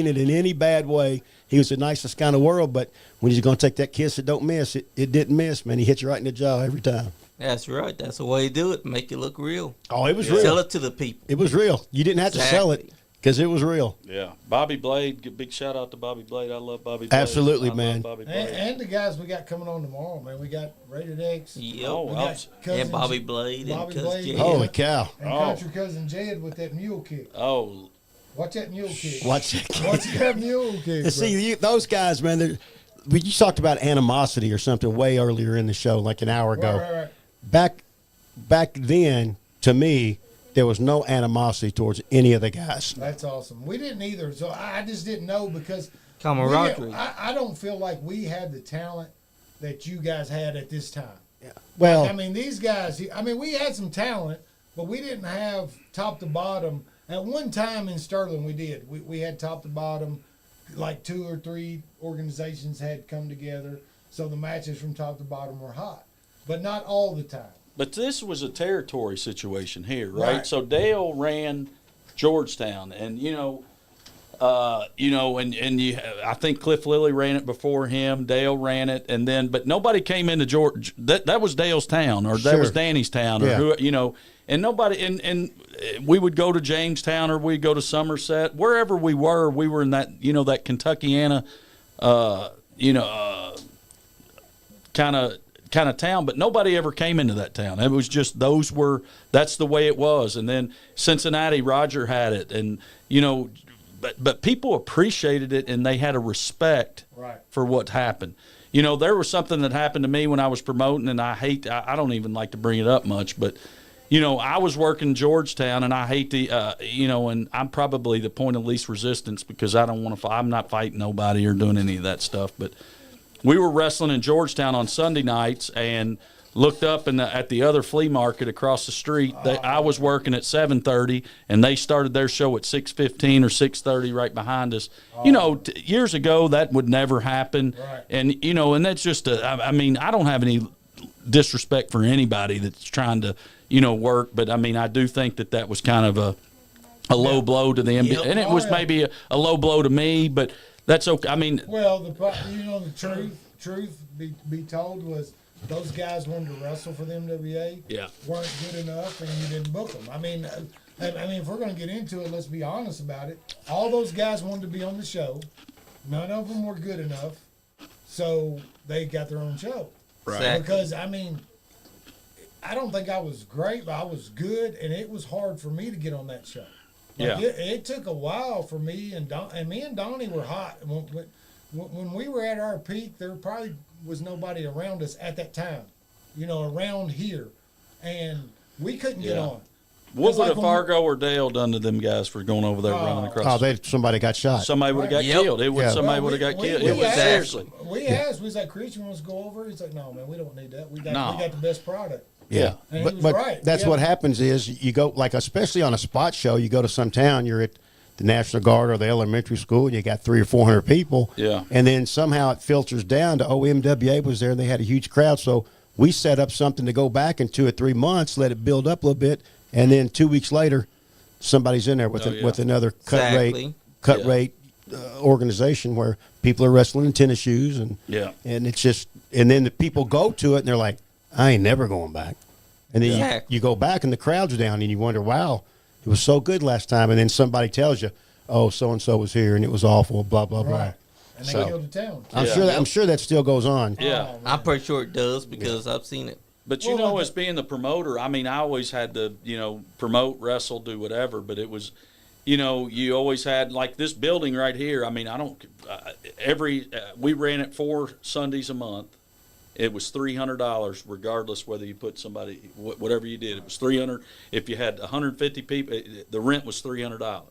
it in any bad way. He was the nicest kind of world, but when he's going to take that kiss, it don't miss. It didn't miss, man. He hit you right in the jaw every time. That's right. That's the way you do it. Make it look real. Oh, it was Sell real. it to the people. It was real. You didn't have to sell it Exactly. because it was real. Yeah, Bobby Blade. Big shout out to Bobby Blade. I love Bobby Blade. Absolutely, I love man. Bobby And, Blade. and the guys we got coming on tomorrow, man. We got Rated X. Yep. Oh, We wow. got cousin And Bobby Blade Bobby and Cuz Blade. Jed. Holy cow! and Oh. country cousin Jed with that mule kick. Oh, Watch that mule kick. Watch it. Watch that mule kick. bro. See, those guys, man. You talked about animosity or something way earlier in the show, like an hour ago. Right. Back then, to me, there was no animosity towards any of the guys. That's awesome. We didn't either, so I just didn't know because Camaraderie. I don't feel like we had the talent that you guys had at this time. Well, I mean, these guys. I mean, we had some talent, but we didn't have top to bottom. At one time in Sterling, we did. We had top to bottom, like 2 or 3 organizations had come together, so the matches from top to bottom were hot, but not all the time. but this was a territory situation here, right? Right. So Dale ran Georgetown, and I think Cliff Lilly ran it before him. Dale ran it, and then but nobody came into George. That was Dale's town, or that Sure. was Danny's town, or Yeah. and nobody. And we would go to Jamestown, or we'd go to Somerset, wherever we were in that that Kentuckiana, kind of town, but nobody ever came into that town. It was just that's the way it was. And then Cincinnati, Roger had it, and but people appreciated it, and they had a respect Right. for what happened. There was something that happened to me when I was promoting, and I don't even like to bring it up much, but I was working Georgetown, and I hate to, and I'm probably the point of least resistance because I don't want to. I'm not fighting nobody or doing any of that stuff, but. We were wrestling in Georgetown on Sunday nights and looked up at the other flea market across the street. I was working at 7:30, and they started their show at 6:15 or 6:30 right behind us. Years ago, that would never happen. Right. And, and that's just I mean, I don't have any disrespect for anybody that's trying to, work. But, I mean, I do think that was kind of a low blow to the NBA. Yep. And it was maybe a low blow to me, but that's okay. I mean, Well, the truth be told was those guys wanted to wrestle for the MWA. Yeah. Weren't good enough, and you didn't book them. I mean, if we're going to get into it, let's be honest about it. All those guys wanted to be on the show. None of them were good enough, so they got their own show. Right. Exactly. Because I mean, I don't think I was great, but I was good, and it was hard for me to get on that show. Like Yeah. it took a while for me and me and Donnie were hot. When we were at our peak, there probably was nobody around us at that time, around here, and we couldn't get Yeah. on. what It's would like a when Fargo or Dale done to them guys for going over there running across? somebody got shot. Somebody would have got Yep. killed. Yeah. Somebody would have got killed. We It was asked- seriously. We asked. We was like, Chris, you want us to go over? He's like, no, man, we don't need that. We got the best product. Yeah, And he but was right. that's Yeah. what happens is you go especially on a spot show. You go to some town. You're at the National Guard or the elementary school, and you got 300 or 400 people. Yeah. and then somehow it filters down to MWA was there, and they had a huge crowd. So we set up something to go back in 2 or 3 months, let it build up a little bit, and then 2 weeks later, somebody's in there with with another cut Exactly. rate organization where people are wrestling in tennis shoes, and it's just, and then the people go to it and they're like, I ain't never going back. And then Exactly. you go back and the crowd's down and you wonder, wow, it was so good last time. And then somebody tells you, oh, so-and-so was here and it was awful, blah, blah, blah. Right. And they So- killed the town. I'm sure that still goes on. Yeah. Oh, man. I'm pretty sure it does because I've seen it. But Well, as being the promoter, I mean, I always had to, promote, wrestle, do whatever. But it was, you always had like this building right here. I mean, I don't. We ran it 4 Sundays a month. It was $300 regardless whether you put somebody, whatever you did. It was $300. If you had 150 people, the rent was $300.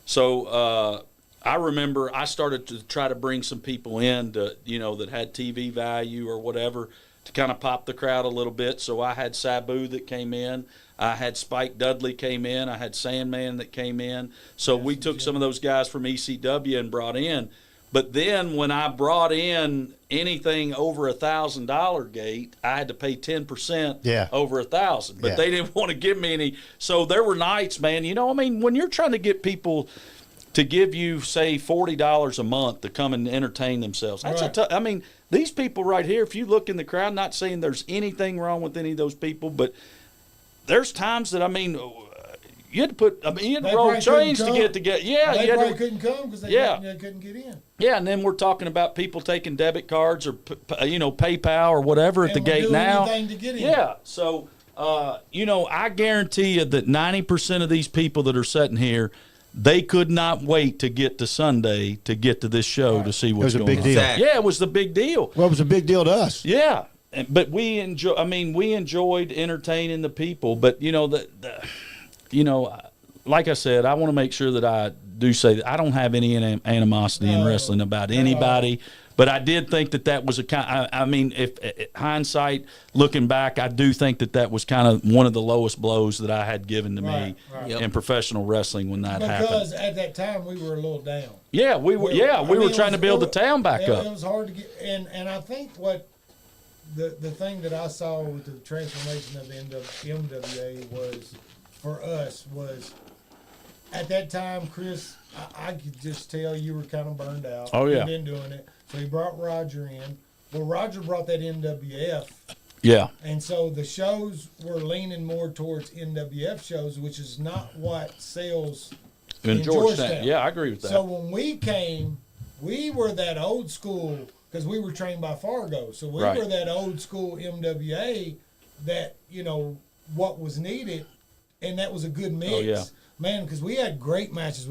So I remember I started to try to bring some people in to, that had TV value or whatever to kind of pop the crowd a little bit. So I had Sabu that came in. I had Spike Dudley came in. I had Sandman that came in. So we took some of those guys from ECW and brought in. But then when I brought in anything over $1,000 gate, I had to pay 10% over 1,000. But they didn't want to give me any. So there were nights, man. You know, I mean, when you're trying to get people to give you, say, $40 a month to come and entertain themselves, that's I mean, these people right here, if you look in the crowd, not saying there's anything wrong with any of those people, but there's times that, I mean, you had to put, I mean, you had to roll change to get together. Yeah, they probably couldn't come because they couldn't get in. Yeah, and then we're talking about people taking debit cards or PayPal or whatever at the gate now. To get in. Yeah, so I guarantee you that 90% of these people that are sitting here, they could not wait to get to Sunday to get to this show to see what's going on. It was a big deal. Exactly. Yeah, it was the big deal. Well, it was a big deal to us. Yeah, but we enjoyed entertaining the people. But like I said, I want to make sure that I do say that I don't have any animosity in wrestling about anybody. But I did think that was a kind. I mean, if hindsight, looking back, I do think that was kind of one of the lowest blows that I had given to me in professional wrestling when that happened. Because at that time we were a little down. Yeah, we were. We were trying to build the town back up. It was hard to get, and I think what the thing that I saw with the transformation of the MWA was for us was at that time, Chris. I could just tell you were kind of burned out. Oh yeah, you've been doing it. So he brought Roger in. Well, Roger brought that NWF. Yeah. And so the shows were leaning more towards NWF shows, which is not what sells in Georgetown. Yeah, I agree with that. So when we came, we were that old school, because we were trained by Fargo. So we were that old school MWA that, what was needed, and that was a good mix. Oh, yeah. Man, because we had great matches.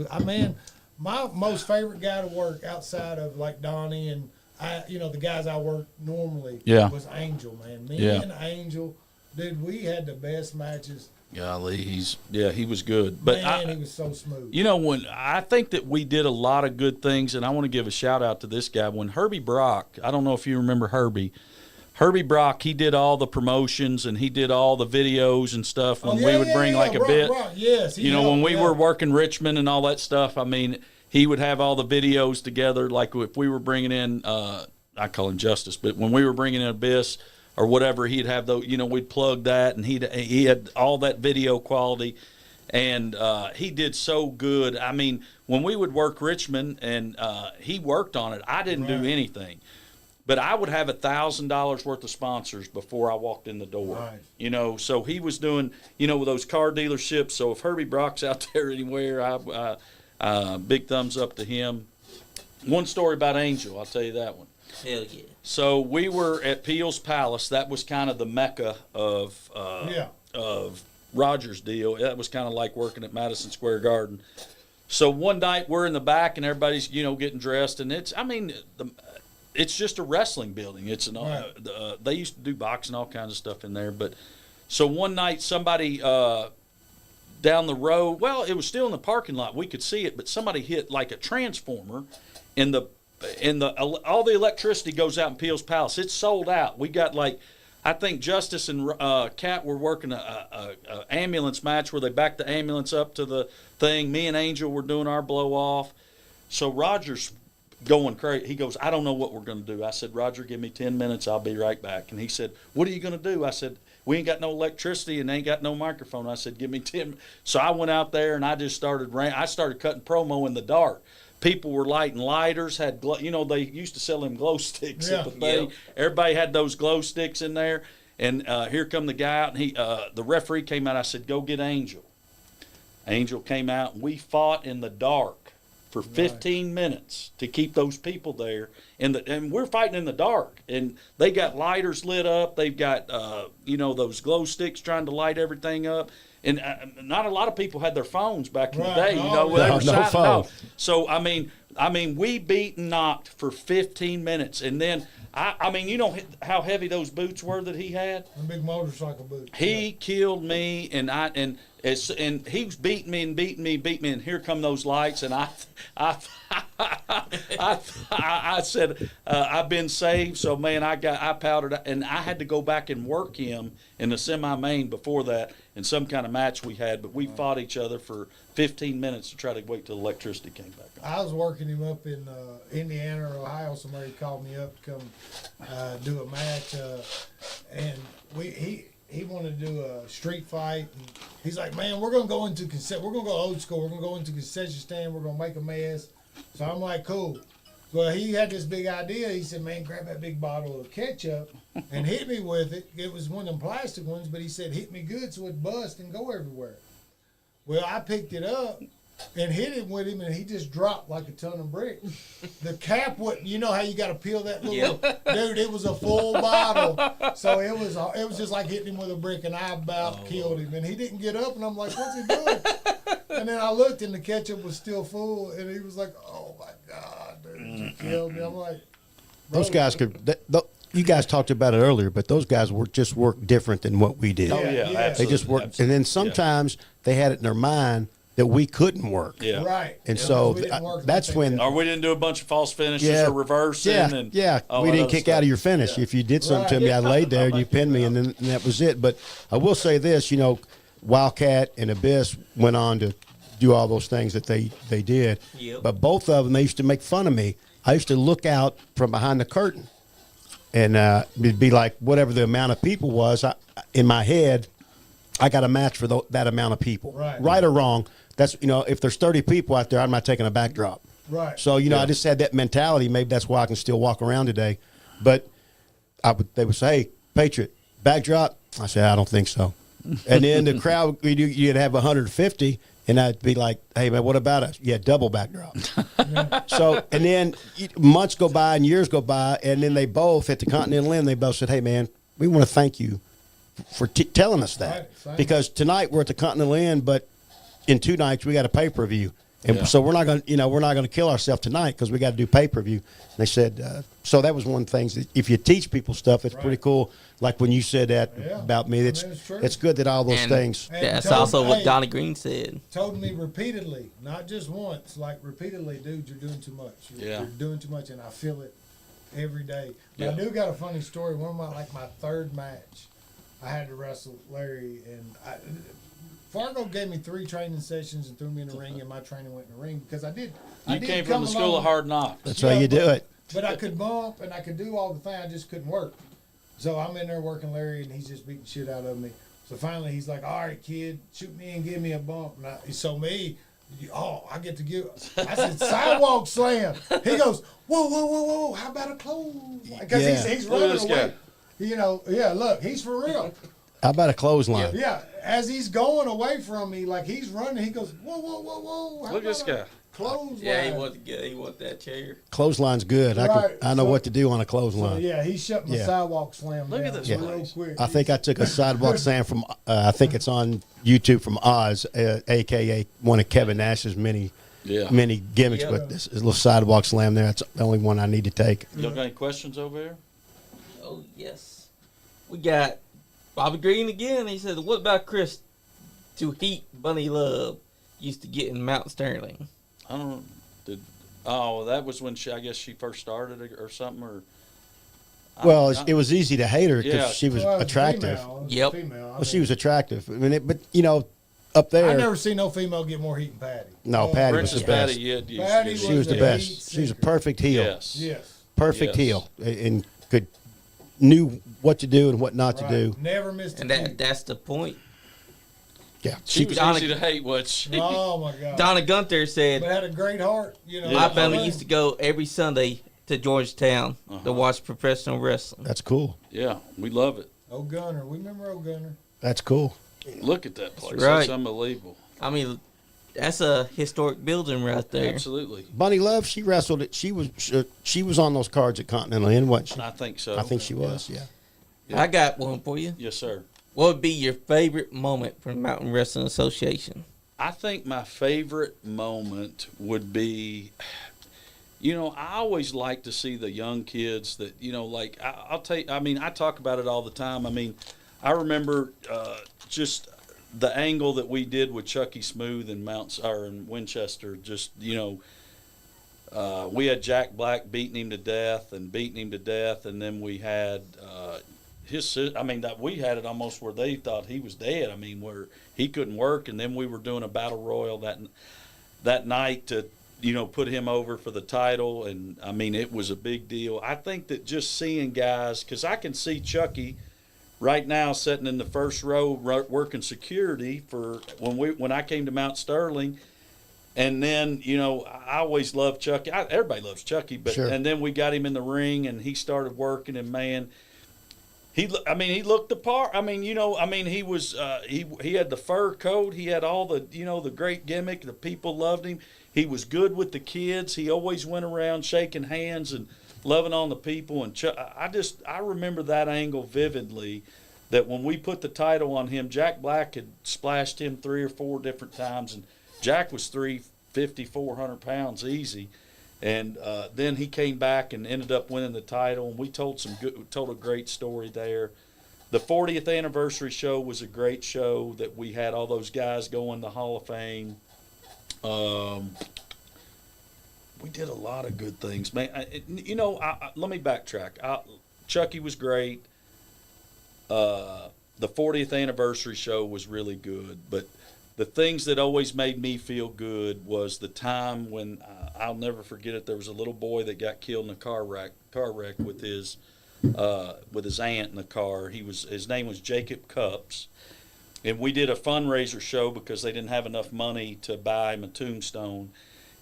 My most favorite guy to work outside of like Donnie and the guys I work normally was Angel, man. Me and Angel, dude, we had the best matches. Golly, he was good. But man, he was so smooth. When I think that we did a lot of good things, and I want to give a shout out to this guy. When Herbie Brock, I don't know if you remember Herbie Brock, he did all the promotions and he did all the videos and stuff when we would bring like a bit. Brock, yes, when we were working Richmond and all that stuff, I mean, he would have all the videos together. Like if we were bringing in, I call him Justice, but when we were bringing in Abyss or whatever, he'd have those, we'd plug that and he had all that video quality. And he did so good. I mean, when we would work Richmond and he worked on it, I didn't do anything. But I would have $1,000 worth of sponsors before I walked in the door. Right. So he was doing, with those car dealerships. So if Herbie Brock's out there anywhere, big thumbs up to him. One story about Angel, I'll tell you that one. Hell yeah. So we were at Peel's Palace. That was kind of the mecca of Roger's deal. That was kind of like working at Madison Square Garden. So one night we're in the back and everybody's, getting dressed. And it's just a wrestling building. It's they used to do boxing, all kinds of stuff in there. But so one night somebody down the road, well, it was still in the parking lot. We could see it, but somebody hit like a transformer in the all the electricity goes out in Peel's Palace. It's sold out. We got I think Justice and Kat were working a ambulance match where they backed the ambulance up to the thing. Me and Angel were doing our blow off. So Roger's going crazy. He goes, I don't know what we're going to do. I said, Roger, give me 10 minutes. I'll be right back. And he said, what are you going to do? I said, we ain't got no electricity and ain't got no microphone. I said, give me 10. So I went out there and I just started cutting promo in the dark. People were lighting lighters, had they used to sell them glow sticks at the thing. Everybody had those glow sticks in there. And here come the guy out, and the referee came out. I said, go get Angel. Angel came out, and we fought in the dark for 15 minutes to keep those people there. And we're fighting in the dark. And they got lighters lit up. They've got, those glow sticks trying to light everything up. And not a lot of people had their phones back in the day. They were signing off. So, I mean, we beat and knocked for 15 minutes. And then, how heavy those boots were that he had? The big motorcycle boots. He killed me, and he was beating me, and here come those lights, and I I said I've been saved, so man, I powdered, and I had to go back and work him in the semi-main before that in some kind of match we had. But we fought each other for 15 minutes to try to wait till electricity came back on. I was working him up in Indiana or Ohio. Somebody called me up to come do a match, and he wanted to do a street fight. And he's like, man, we're gonna go into we're gonna go old school. We're gonna go into concession stand. We're gonna make a mess. So I'm like, cool. Well, he had this big idea. He said, man, grab that big bottle of ketchup and hit me with it. It was one of them plastic ones, but he said, hit me good so it bust and go everywhere. Well, I picked it up and hit him with him, and he just dropped like a ton of bricks. The cap wouldn't, you know how you got to peel that little, dude, it was a full bottle. So it was just like hitting him with a brick, and I about killed him. And he didn't get up, and I'm like, what's he doing? And then I looked, and the ketchup was still full, and he was like, oh, my God, dude, you killed me. I'm like, Those guys you guys talked about it earlier, but those guys work different than what we did. Oh yeah, absolutely. They just worked, Absolutely. and then sometimes they had it in their mind that we couldn't work. Yeah. right. And Yeah, so we didn't work that's like when that. Or we didn't do a bunch of false finishes or reversing. And all we that didn't other kick stuff. out of your finish. If you did something to me, I laid there and you pinned me, and then and that was it. But I will say this, Wildcat and Abyss went on to do all those things that they did. Yep. But both of them, they used to make fun of me. I used to look out from behind the curtain, and it'd be like whatever the amount of people was. In my head, I got a match for that amount of people. Right or wrong, that's if there's 30 people out there, I'm not taking a backdrop. Right. So I just had that mentality. Maybe that's why I can still walk around today. But they would say, "Hey, Patriot, backdrop." I said, "I don't think so." And then the crowd, you'd have 150. And I'd be like, hey, man, what about us? Yeah, double backdrop. So, and then months go by and years go by, and then they both, at the Continental Inn, they both said, hey, man, we want to thank you for telling us that. Right, because tonight we're at the Continental Inn, but in 2 nights we got a pay-per-view. And so we're not going to kill ourselves tonight because we got to do pay-per-view. And they said, so that was one of the things that if you teach people stuff, it's pretty cool. Like when you said that about me, it's good that all those things. And That's told- also what hey, Donnie Green said. Told me repeatedly, not just once, like repeatedly, dude, you're doing too much. You're doing too much, and I feel it every day. But I do got a funny story. One of my third match, I had to wrestle Larry, and Fargo gave me 3 training sessions and threw me in the ring, and my training went in the ring because I did. You came from the school of hard knocks. That's how you do it. But I could bump and I could do all the things. I just couldn't work. So I'm in there working Larry, and he's just beating shit out of me. So finally, he's like, "All right, kid, shoot me and give me a bump." And I get to give. I said, "Sidewalk slam." He goes, "Whoa! How about a close?" Because he's running away. Look, he's for real. How about a clothesline? Yeah, as he's going away from me, like he's running, he goes, "Whoa! How Look at this about a guy. Clothesline." Yeah, he want that chair. Clothesline's good. Right. I know So- what to do on a So clothesline. he shut my sidewalk slam Look down at this real place. quick. I think I took a sidewalk slam from, I think it's on YouTube from Oz, a.k.a. one of Kevin Nash's many gimmicks, Yeah. but this little sidewalk slam there, that's the only one I need to take. Y'all got any questions over here? Oh yes, we got Bobby Green again. He said, "What about Chris to heat Bunny Love used to get in Mount Sterling?" I don't know. That was when I guess she first started or something, or. Well, it was easy to hate her because Yeah. she was Well, attractive. female, Yep. female. Well, she was attractive. I mean, but up there, I never seen no female get more heat than Patty. No, Patty was Princess the best. Patty, yeah, Patty She was the a best. heat She was a seeker. perfect heel. Yes. Yes. Perfect Yes. heel, and knew what to do and what not Right. to do. Never missed a And beat. that's the point. Yeah, She was Donna- easy to hate, was she? Oh my God. Donna Gunther said, But had a great heart. Yeah. "My family used to go every Sunday to Georgetown to watch professional wrestling." that's cool. Yeah, we love it. Old Gunner. We remember Old Gunner. That's cool. Look at that place. right. That's unbelievable. I mean, that's a historic building right there. Absolutely. Bunny Love, she wrestled it. She was on those cards at Continental Inn, wasn't she? I think so. I think she was. Yeah. I got one for you. Yes, sir. What would be your favorite moment from Mountain Wrestling Association? I think my favorite moment would be, I always like to see the young kids that, I'll tell you, I talk about it all the time. I remember just the angle that we did with Chucky Smooth in in Winchester, just, we had Jack Black beating him to death, and then we had we had it almost where they thought he was dead. I mean, where he couldn't work, and then we were doing a battle royal that night to put him over for the title, and I mean it was a big deal. I think that just seeing guys, because I can see Chucky right now sitting in the first row working security for when I came to Mount Sterling. And then, I always loved Chucky. Everybody loves Chucky, but Sure. And then we got him in the ring, and he started working. And man, he looked the part. He was he had the fur coat. He had all the the great gimmick. The people loved him. He was good with the kids. He always went around shaking hands and loving on the people. And I remember that angle vividly. That when we put the title on him, Jack Black had splashed him 3 or 4 different times, and Jack was 350, 400 pounds easy, and then he came back and ended up winning the title. And we told a great story there. The 40th anniversary show was a great show that we had all those guys go in the Hall of Fame. We did a lot of good things, man. Let me backtrack. Chucky was great. The 40th anniversary show was really good, but the things that always made me feel good was the time when I'll never forget it. There was a little boy that got killed in a car wreck with his aunt in the car. His name was Jacob Cups, and we did a fundraiser show because they didn't have enough money to buy him a tombstone.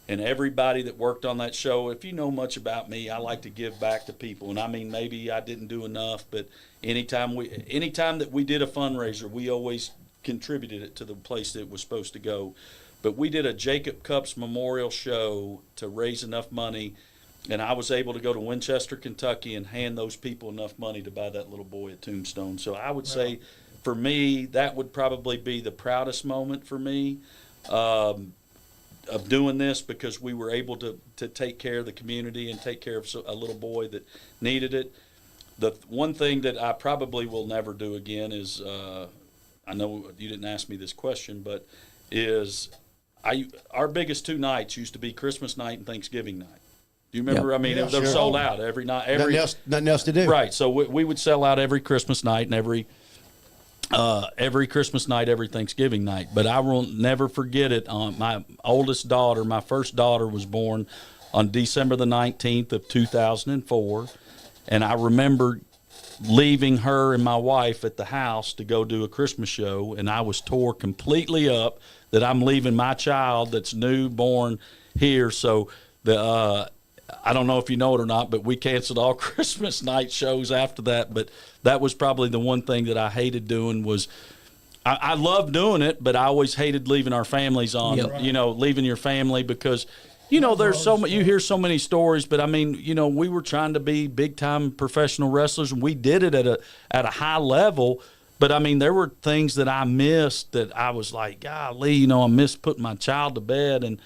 And everybody that worked on that show, if you know much about me, I like to give back to people. And I mean, maybe I didn't do enough, but anytime that we did a fundraiser, we always contributed it to the place that it was supposed to go. But we did a Jacob Cups memorial show to raise enough money, and I was able to go to Winchester, Kentucky, and hand those people enough money to buy that little boy a tombstone. So I would say, for me, that would probably be the proudest moment for me. Of doing this, because we were able to take care of the community and take care of a little boy that needed it. The one thing that I probably will never do again is, I know you didn't ask me this question, but our biggest 2 nights used to be Christmas night and Thanksgiving night. Do you remember? Yep. I mean, Yeah, they're sure. sold out every night. Nothing else to do. Right. So we would sell out every Christmas night and every Christmas night, every Thanksgiving night. But I will never forget it. My oldest daughter, my first daughter, was born on December the 19th of 2004. And I remember leaving her and my wife at the house to go do a Christmas show. And I was tore completely up that I'm leaving my child that's newborn here. So I don't know if you know it or not, but we canceled all Christmas night shows after that. But that was probably the one thing that I hated doing was I loved doing it, but I always hated leaving our families on, leaving your family because, there's you hear so many stories, but I mean, we were trying to be big time professional wrestlers and we did it at a high level. But I mean, there were things that I missed that I was like, golly, I missed putting my child to bed. And,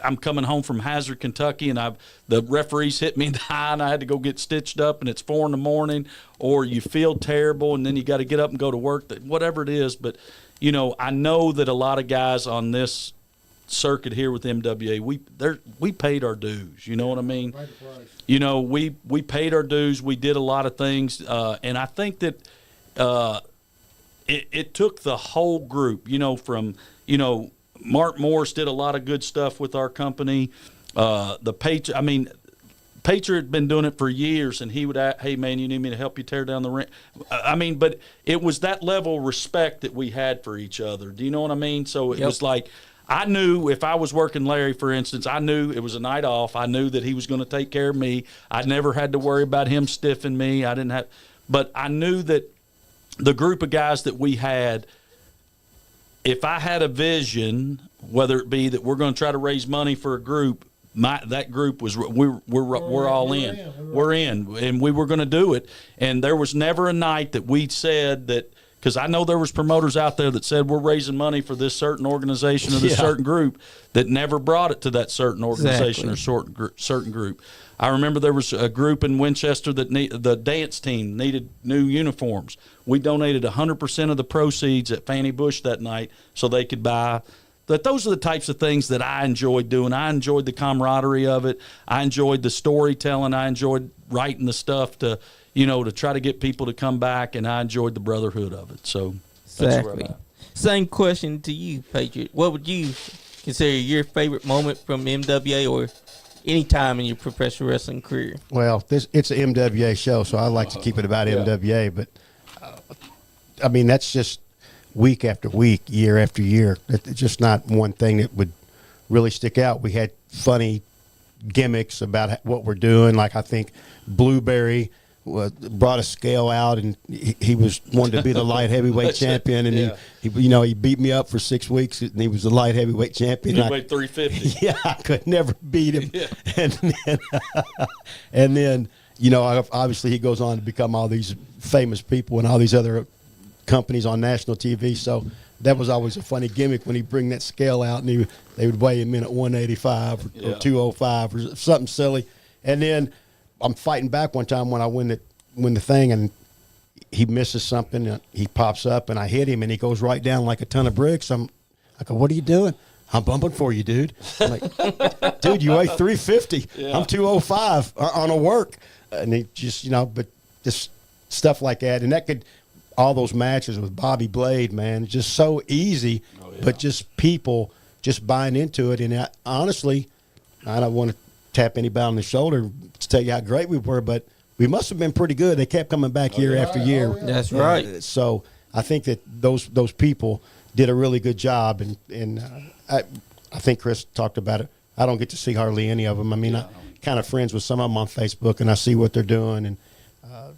I'm coming home from Hazard, Kentucky, and the referees hit me in the eye, and I had to go get stitched up, and it's 4 a.m, or you feel terrible, and then you got to get up and go to work, whatever it is. But, I know that a lot of guys on this circuit here with MWA, we paid our dues. You know what I mean? Right the price. We paid our dues. We did a lot of things, and I think that it took the whole group, from Mark Morris did a lot of good stuff with our company. The Patriot had been doing it for years, and he would, hey man, you need me to help you tear down the ring. But it was that level of respect that we had for each other. Do you know what I mean? So it was like, I knew if I was working Larry, for instance, I knew it was a night off. I knew that he was going to take care of me. I never had to worry about him stiffing me. But I knew that the group of guys that we had, if I had a vision, whether it be that we're going to try to raise money for a group, that group was we're all in. We're in, and we were going to do it. And there was never a night that we said that, because I know there was promoters out there that said we're raising money for this certain organization or this certain group that never brought it to that certain organization or certain group. I remember there was a group in Winchester that the dance team needed new uniforms. We donated 100% of the proceeds at Fannie Bush that night so they could buy those are the types of things that I enjoyed doing. I enjoyed the camaraderie of it. I enjoyed the storytelling. I enjoyed writing the stuff to try to get people to come back, and I enjoyed the brotherhood of it. So that's where I'm Exactly. at. Same question to you, Patriot. What would you consider your favorite moment from MWA or any time in your professional wrestling career? Well, it's an MWA show, so I like to keep it about MWA. But I mean, that's just week after week, year after year. It's just not one thing that would really stick out. We had funny gimmicks about what we're doing. Like I think Blueberry brought a scale out, and he was wanted to be the light heavyweight champion, and he beat me up for 6 weeks, and he was the light heavyweight champion. He weighed 350. Yeah, I could never beat him. Yeah. And then obviously he goes on to become all these famous people and all these other companies on national TV. So that was always a funny gimmick when he bring that scale out, and they would weigh him in at 185 or 205 or something silly. And then I'm fighting back one time when I win the thing, and he misses something, and he pops up, and I hit him, and he goes right down like a ton of bricks. I go, "What are you doing?" "I'm bumping for you, dude." I'm like, "Dude, you weigh 350. Yeah. I'm 205 on a work." And he just, but just stuff like that. And that could, all those matches with Bobby Blade, man, just so easy, but just people just buying into it. And honestly, I don't want to tap anybody on the shoulder to tell you how great we were, but we must have been pretty good. They kept coming back year after year. Oh, yeah. That's right. So I think that those people did a really good job, and I think Chris talked about it. I don't get to see hardly any of them. I mean, I'm kind of friends with some of them on Facebook, and I see what they're doing. And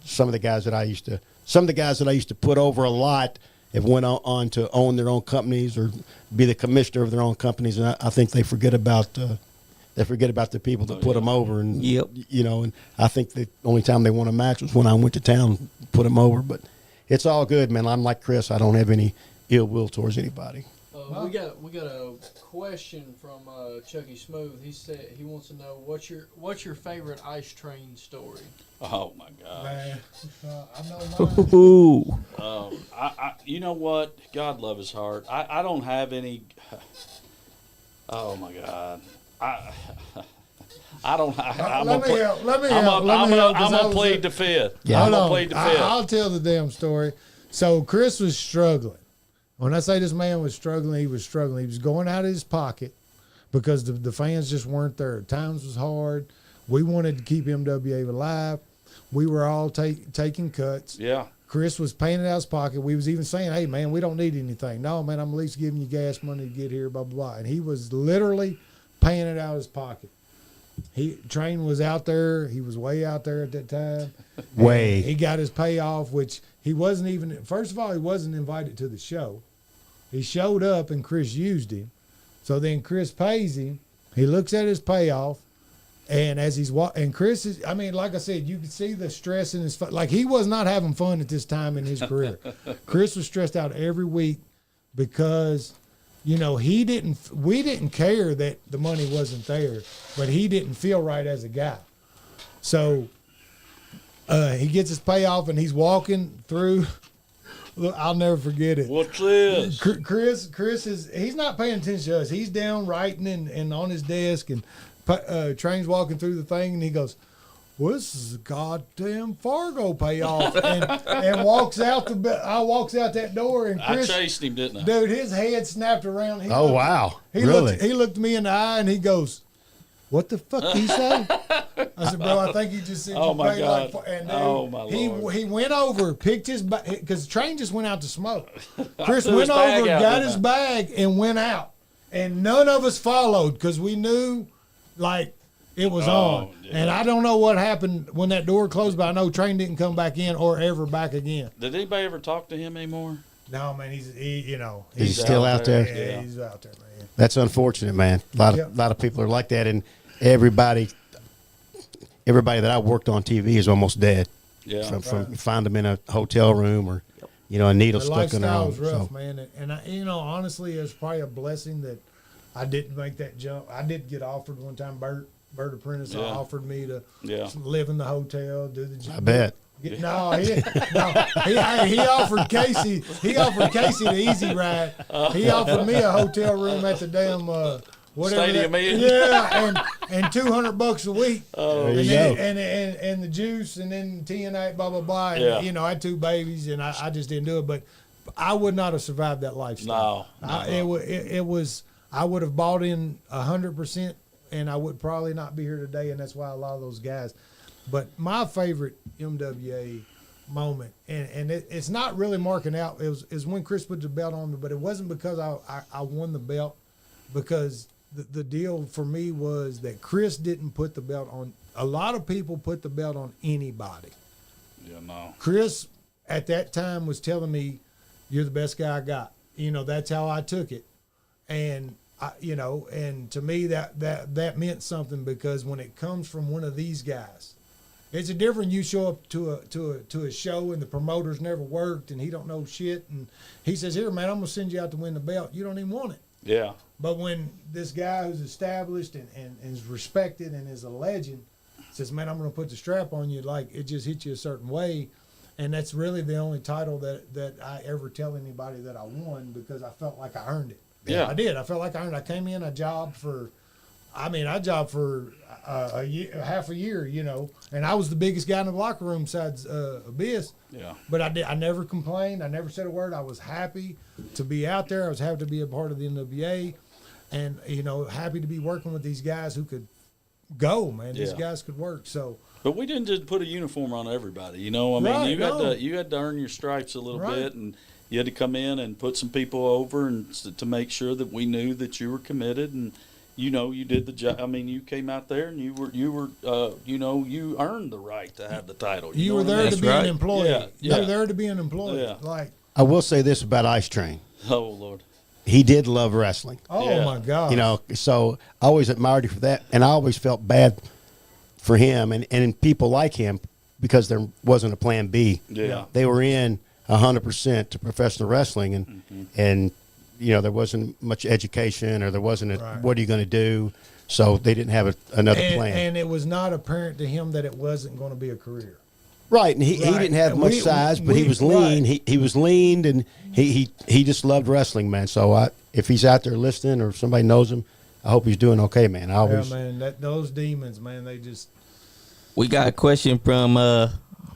some of the guys that I used to put over a lot have went on to own their own companies or be the commissioner of their own companies, and I think they forget about the people that put them over. And and I think the only time they won a match was when I went to town and put them over. But it's all good, man. I'm like Chris. I don't have any ill will towards anybody. We got a question from Chucky Smooth. He said he wants to know what's your favorite ice train story. Oh my God! Man, I know mine. Ooh. You know what? God love his heart. I don't have any. Oh my God! I don't. Let me help. I'm gonna plead the fifth. Yeah. I'm Hold gonna on. plead the fifth. I'll tell the damn story. So Chris was struggling. When I say this man was struggling, he was struggling. He was going out of his pocket because the fans just weren't there. Times was hard. We wanted to keep MWA alive. We were all taking cuts. Yeah. Chris was paying it out of his pocket. We was even saying, "Hey, man, we don't need anything." "No, man, I'm at least giving you gas money to get here, blah, blah, blah." And he was literally paying it out of his pocket. Train was out there. He was way out there at that time. Way. And he got his payoff, which he wasn't even, first of all, he wasn't invited to the show. He showed up and Chris used him. So then Chris pays him. He looks at his payoff. And as he's and Chris is, I mean, like I said, you could see the stress in his, like he was not having fun at this time in his career. Chris was stressed out every week because, we didn't care that the money wasn't there, but he didn't feel right as a guy. So he gets his payoff and he's walking through. Look, I'll never forget it. What's this? Chris he's not paying attention to us. He's down writing and on his desk, and Train's walking through the thing, and he goes, "Well, this is a goddamn Fargo payoff," and walks out that door, and Chris, I chased him, didn't I? dude, his head snapped around. Oh, wow. He Really? He looked me in the eye, and he goes, "What the fuck did he say?" I said, "Bro, I think he just said Oh, you my pay God. like." And Oh, my Lord. he went over, picked his bag because Train just went out to smoke. Chris threw his went bag over, out, got didn't his I? bag, and went out. And none of us followed because we knew, like, it was on. yeah. And I don't know what happened when that door closed, but I know Train didn't come back in or ever back again. Did anybody ever talk to him anymore? No, man, he's He's still out there. Yeah, he's out there, man. That's unfortunate, man. A lot of people are like that, and everybody that I worked on TV is almost dead. Yeah. From find them in a hotel room or a needle The stuck in their lifestyle arm. was rough, So, man. And I, honestly, it's probably a blessing that I didn't make that jump. I did get offered one time. Bert Apprentice Yeah. offered me to Yeah. live in the hotel, do the. I bet. No, he offered Casey. He offered Casey the easy ride. He offered me a hotel room at the damn whatever. Stadium Inn. Yeah, and $200 a week. Oh, and, you then, go. and the juice, and then TNA, blah blah blah. And, Yeah. you know, I had 2 babies, and I just didn't do it. But I would not have survived that lifestyle. No. It was. I would have bought in 100%, and I would probably not be here today. And that's why a lot of those guys. But my favorite MWA moment, and it's not really marking out, is when Chris put the belt on me, but it wasn't because I won the belt, because the deal for me was that Chris didn't put the belt on. A lot of people put the belt on anybody. Yeah, no. Chris at that time was telling me, "You're the best guy I got." You know, that's how I took it. And and to me that meant something, because when it comes from one of these guys, it's a different. You show up to a show and the promoter's never worked and he don't know shit, and he says, "Here, man, I'm gonna send you out to win the belt." You don't even want it. Yeah. But when this guy who's established and is respected and is a legend says, "Man, I'm gonna put the strap on you," like, it just hits you a certain way. And that's really the only title that I ever tell anybody that I won, because I felt like I earned it. Yeah. I did. I felt like I earned it. I came in, I jobbed for a year, half a year, and I was the biggest guy in the locker room besides Abyss. Yeah. But I never complained. I never said a word. I was happy to be out there. I was happy to be a part of the NWA, and happy to be working with these guys who could go, man. These Yeah. guys could work. So. But we didn't just put a uniform on everybody, I mean, Right, you had to earn your stripes a little Right. bit, and you had to come in and put some people over and to make sure that we knew that you were committed, and you did the job. I mean, you came out there and you earned the right to have the title. You know were what I there mean? to be an employee. Yeah, You yeah. were there to be an employee. Yeah. Like, I will say this about Ice Train. Oh Lord. He did love wrestling. oh Yeah. my God. So I always admired him for that, and I always felt bad for him and people like him, because there wasn't a plan B. Yeah. They were in 100% to professional wrestling, and there wasn't much education, or there wasn't Right. what are you going to do? So they didn't have another plan. And it was not apparent to him that it wasn't going to be a career. Right, and he Right. didn't have And much we- size, but he we- was lean. right. He was lean, and he just loved wrestling, man. So if he's out there listening, or if somebody knows him, I hope he's doing okay, man. I always, Yeah, man. Those demons, man. They just. We got a question from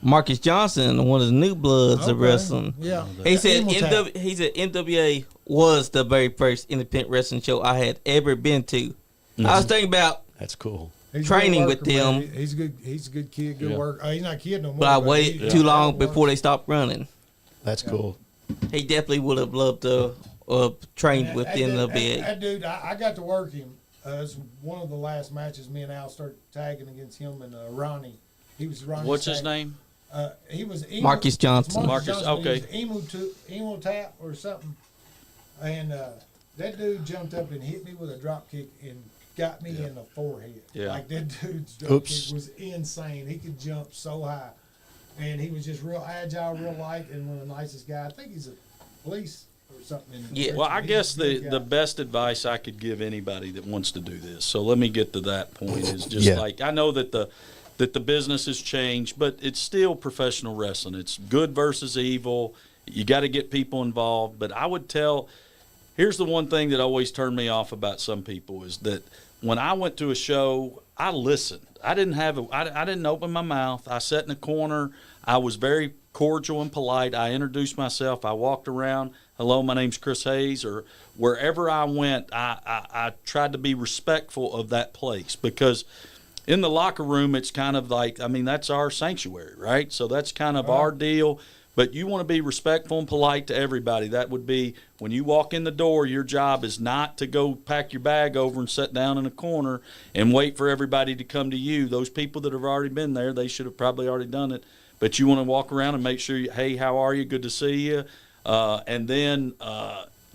Marcus Johnson, one of the new bloods of Okay. wrestling. Yeah. He said Emotap. NWA was the very first independent wrestling show I had ever been to. I was thinking about, that's cool. He's a training good with worker, man. them. He's good. He's a good kid. Good Yeah. work. He's not a kid no more. but I but waited he- too long yeah. before they stopped running. That's cool. He definitely would have loved to train with That the dude- NWA. That dude, I got to work him. It was one of the last matches. Me and Al started tagging against him and Ronnie. He was Ronnie. What's his name? He was Marcus Johnson. Marcus, okay. He was Emotap or something. And that dude jumped up and hit me with a drop kick and got me in the forehead. Yeah. Like, that dude's drop Oops. kick was insane. He could jump so high. And he was just real agile, real light, and one of the nicest guys. I think he's a police or something. In Yeah. Well, I He's guess a good the guy. best advice I could give anybody that wants to do this. So let me get to that point. Is just Yeah. like, I know that the business has changed, but it's still professional wrestling. It's good versus evil. You got to get people involved. But I would tell, here's the one thing that always turned me off about some people is that when I went to a show, I listened. I didn't open my mouth. I sat in a corner. I was very cordial and polite. I introduced myself. I walked around. Hello, my name's Chris Hayes. Or wherever I went, I tried to be respectful of that place, because in the locker room, it's kind of like, that's our sanctuary, right? So that's kind of our deal. But you want to be respectful and polite to everybody. That would be, when you walk in the door, your job is not to go pack your bag over and sit down in a corner and wait for everybody to come to you. Those people that have already been there, they should have probably already done it. But you want to walk around and make sure, hey, how are you? Good to see you. And then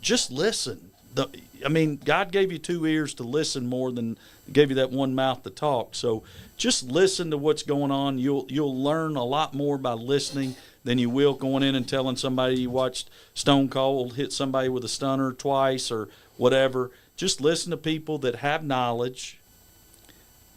just listen. God gave you 2 ears to listen more than gave you that one mouth to talk. So just listen to what's going on. You'll learn a lot more by listening than you will going in and telling somebody you watched Stone Cold hit somebody with a stunner twice or whatever. Just listen to people that have knowledge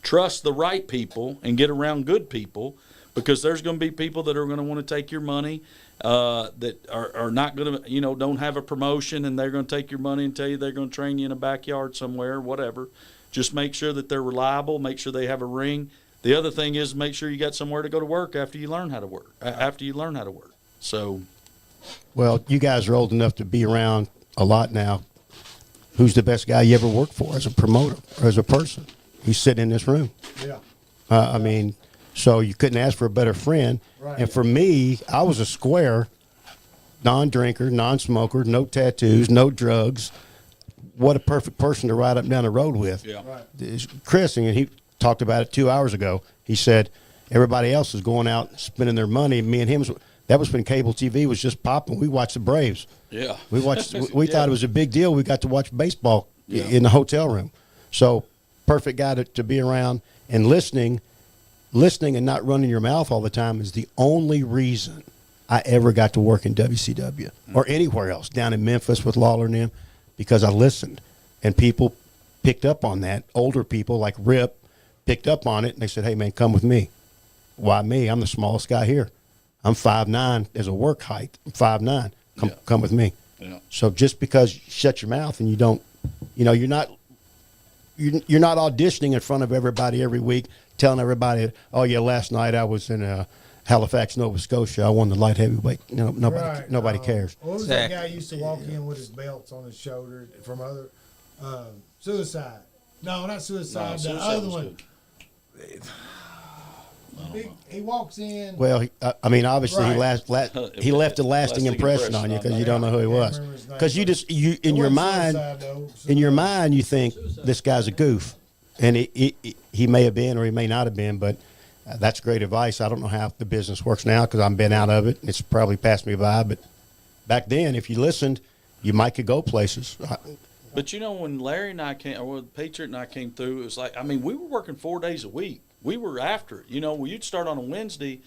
trust the right people and get around good people, because there's going to be people that are going to want to take your money, that are not going to, don't have a promotion, and they're going to take your money and tell you they're going to train you in a backyard somewhere, whatever. Just make sure that they're reliable. Make sure they have a ring. The other thing is make sure you got somewhere to go to work after you learn how to work. So, Well, you guys are old enough to be around a lot now. Who's the best guy you ever worked for as a promoter or as a person? He's sitting in this room. Yeah. I mean, so you couldn't ask for a better friend. Right. And for me, I was a square, non-drinker, non-smoker, no tattoos, no drugs. What a perfect person to ride up and down the road with. yeah. Right. Chris, and he talked about it 2 hours ago. He said everybody else is going out spending their money. Me and him, that was when cable TV was just popping. We watched the Braves. Yeah. We watched. We thought it was a big deal. We got to watch baseball Yeah. in the hotel room. So perfect guy to be around, and listening and not running your mouth all the time is the only reason I ever got to work in WCW or anywhere else down in Memphis with Lawler and them, because I listened, and people picked up on that. Older people like Rip picked up on it, and they said, "Hey man, come with me." Why me? I'm the smallest guy here. I'm 5'9" as a work height. I'm 5'9". Come with me. Yeah. So just because you shut your mouth and you don't, you're not auditioning in front of everybody every week, telling everybody, "Oh yeah, last night I was in Halifax, Nova Scotia. I won the light heavyweight." Nobody cares. What was that guy used to walk in with his belts on his shoulder from other suicide? No, not suicide. No, the Suicide other was one. good. He walks in. Well, obviously Right. he left a lasting impression on you because you don't know who he was. remember his name, Because you but just in it your wasn't mind, suicide, though. in your mind, you think this guy's a goof, and he may have been or he may not have been. But that's great advice. I don't know how the business works now because I've been out of it. It's probably passed me by. But back then, if you listened, you might could go places. But when Larry and I came, or when Patriot and I came through, it was like, we were working 4 days a week. We were after it. You'd start on a Wednesday,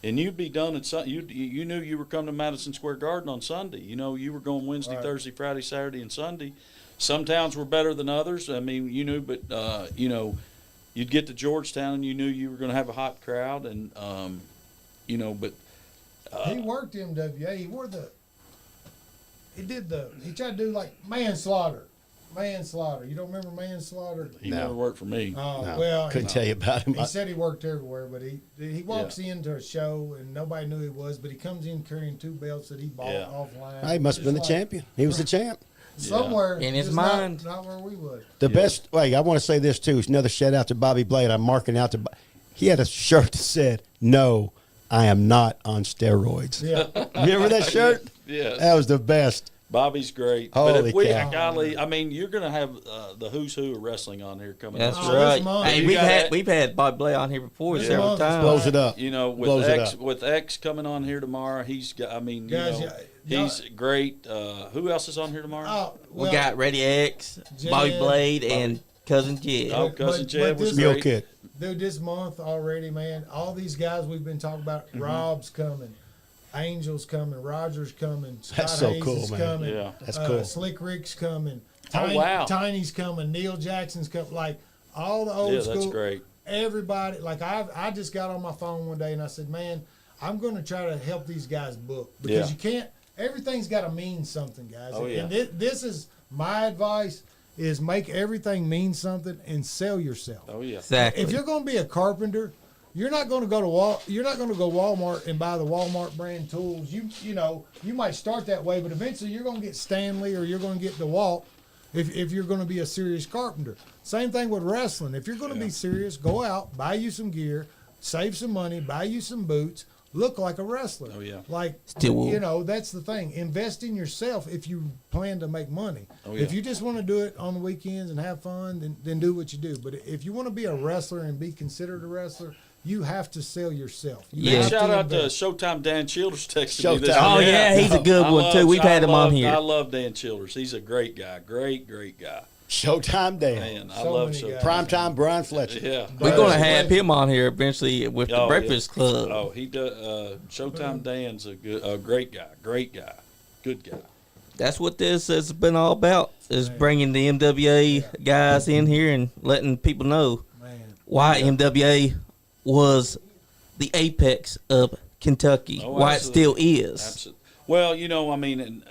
and you'd be done at Sunday. You knew you were coming to Madison Square Garden on Sunday. You were going Wednesday, Right. Thursday, Friday, Saturday, and Sunday. Some towns were better than others. I mean, but you'd get to Georgetown, and you knew you were going to have a hot crowd, and but He worked MWA. He tried to do like manslaughter. You don't remember manslaughter? he No. never worked for me. Oh, No, well, couldn't tell you about him. he said he worked everywhere, but he walks into a show and nobody knew who he was, but he comes in carrying 2 belts that he bought Yeah. offline. He must have been the Just like champion. He was the champ. Somewhere In his just mind. not where we would. The best way, I want to say this too, is another shout out to Bobby Blade. I'm marking out he had a shirt that said, "No, I am not on steroids." Yeah. Remember that shirt? Yes. That was the best. Bobby's great. Holy but if cow. golly, you're going to have the who's who of wrestling on here coming That's up. Oh, right. this month. Hey, You we've got had it. we've had Bob Blay on here before This several month times. Blows it up. With Blows it X up. with X coming on here tomorrow, he's got. Guys, y'all- he's great. Who else is on here tomorrow? Oh, We well, got Ready X, Bobby Jed, Blade, and Cousin Jed. Oh, but- cousin but Jed was this- Mule great. Kid. dude, this month already, man, all these guys we've been talking about, Mm-hmm. Rob's coming, Angel's coming, Roger's coming, Scott That's so Hayes cool, is man. coming, Yeah. That's cool. Slick Rick's coming, Oh, wow. Tiny's coming, Neil Jackson's coming, like all the old Yeah, school. that's great. Everybody, like I just got on my phone one day and I said, man, I'm going to try to help these guys book because Yeah. you can't. Everything's got to mean something, guys. Oh, yeah. And this is my advice: is make everything mean something and sell yourself. Oh yeah. Exactly. If you're going to be a carpenter, you're not going to go to You're not going to go Walmart and buy the Walmart brand tools. You might start that way, but eventually you're going to get Stanley or you're going to get DeWalt. If you're going to be a serious carpenter, same thing with wrestling. If you're going to be serious, go out, buy you some gear, save some money, buy you some boots, look like a wrestler. Oh, yeah. Like Still will. that's the thing. Invest in yourself if you plan to make money. Oh, yeah. If you just want to do it on the weekends and have fun, then do what you do. But if you want to be a wrestler and be considered a wrestler, you have to sell yourself. You Yeah. have Shout out to invest. Showtime Dan Childers texted me this Showtime. Oh week. yeah, he's a good one too. We've had him on I here. love Dan Childers. He's a great guy. Great guy. Showtime Dan. Man, I So love many Showtime. guys. Primetime Brian Fletcher. Yeah. We're gonna have him on here eventually with the Oh, Breakfast yeah. Club. Oh, he does. Showtime Dan's a great guy. Great guy. Good guy. That's what this has been all about: is bringing the MWA guys in here and letting people know Man. why MWA was the apex of Kentucky, Oh, why absolutely. it still is. Absolutely. Well, I mean,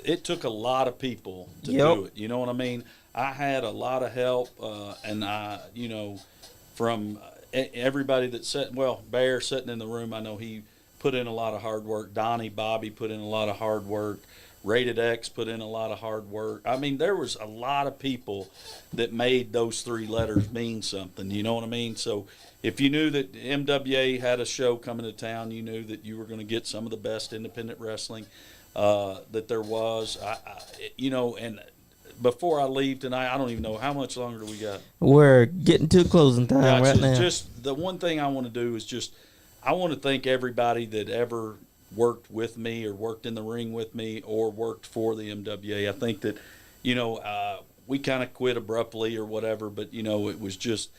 it took a lot of people to do it. You know what I mean? I had a lot of help, and from everybody that Bear sitting in the room, I know he put in a lot of hard work. Donnie, Bobby put in a lot of hard work. Rated X put in a lot of hard work. I mean, there was a lot of people that made those 3 letters mean something. You know what I mean? So if you knew that MWA had a show coming to town, you knew that you were going to get some of the best independent wrestling that there was. And before I leave tonight, I don't even know how much longer do we got. We're getting to closing time right now. Just the one thing I want to do is I want to thank everybody that ever worked with me or worked in the ring with me or worked for the MWA. I think that, we kind of quit abruptly or whatever, but, it was just,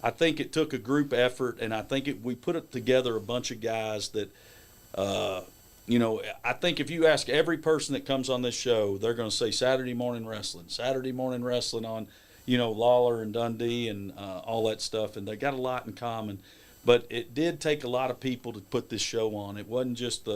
I think it took a group effort, and I think we put it together a bunch of guys that, I think if you ask every person that comes on this show, they're going to say Saturday morning wrestling on, Lawler and Dundee and all that stuff, and they got a lot in common. But it did take a lot of people to put this show on. It wasn't just